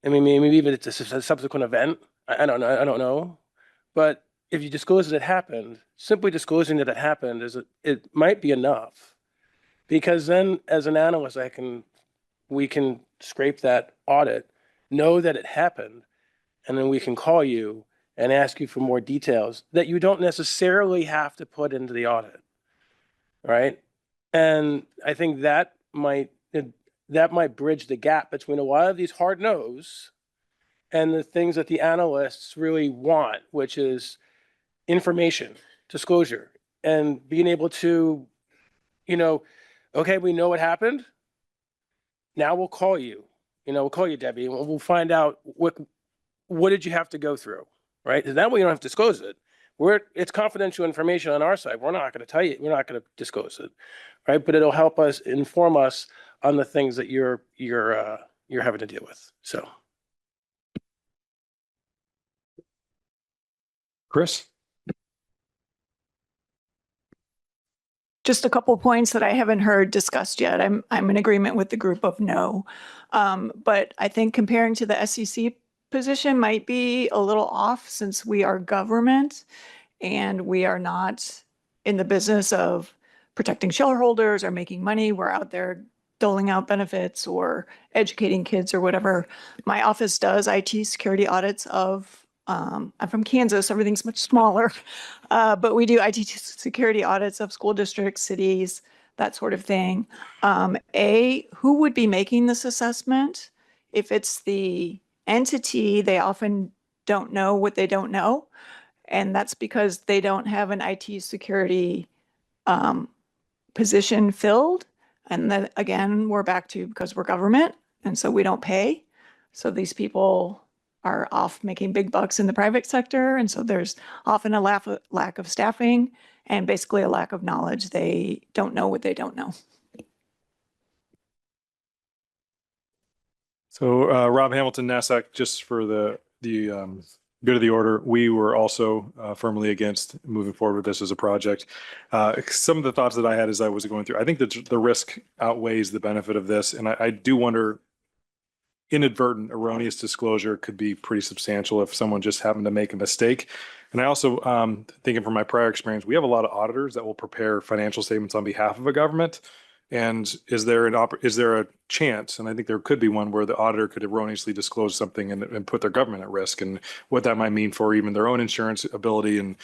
I mean, maybe even it's a subsequent event. I don't know, but if you disclose that it happened, simply disclosing that it happened it might be enough, because then as an analyst, we can scrape that audit, know that it happened, and then we can call you and ask you for more details that you don't necessarily have to put into the audit, right? And I think that might bridge the gap between a lot of these hard no's and the things that the analysts really want, which is information, disclosure, and being able to, okay, we know what happened. Now we'll call you, we'll call you, Debbie, and we'll find out what did you have to go through, right? And that way you don't have to disclose it. It's confidential information on our side. We're not going to tell you, we're not going to disclose it, right? But it'll help us inform us on the things that you're having to deal with. So, Chris? Just a couple points that I haven't heard discussed yet. I'm in agreement with the group of no. But I think comparing to the SEC position might be a little off, since we are government and we are not in the business of protecting shareholders or making money. We're out there doling out benefits or educating kids or whatever. My office does IT security audits of, I'm from Kansas, everything's much smaller, but we do IT security audits of school districts, cities, that sort of thing. Who would be making this assessment? If it's the entity, they often don't know what they don't know. And that's because they don't have an IT security position filled. And then again, we're back to because we're government and so we don't pay. So these people are off making big bucks in the private sector. And so there's often a lack of staffing and basically a lack of knowledge. They don't know what they don't know. So Rob Hamilton, GASAC, just for the good of the order, we were also firmly against moving forward with this as a project. Some of the thoughts that I had as I was going through, I think that the risk outweighs the benefit of this. And I do wonder, inadvertent erroneous disclosure could be pretty substantial if someone just happened to make a mistake. And I also, thinking from my prior experience, we have a lot of auditors that will prepare financial statements on behalf of a government. And is there a chance, and I think there could be one, where the auditor could erroneously disclose something and put their government at risk, and what that might mean for even their own insurance ability. And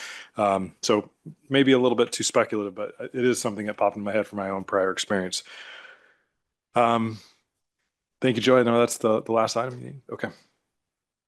so maybe a little bit too speculative, but it is something that popped in my head from my own prior experience. Thank you, Joy. No, that's the last item. Okay.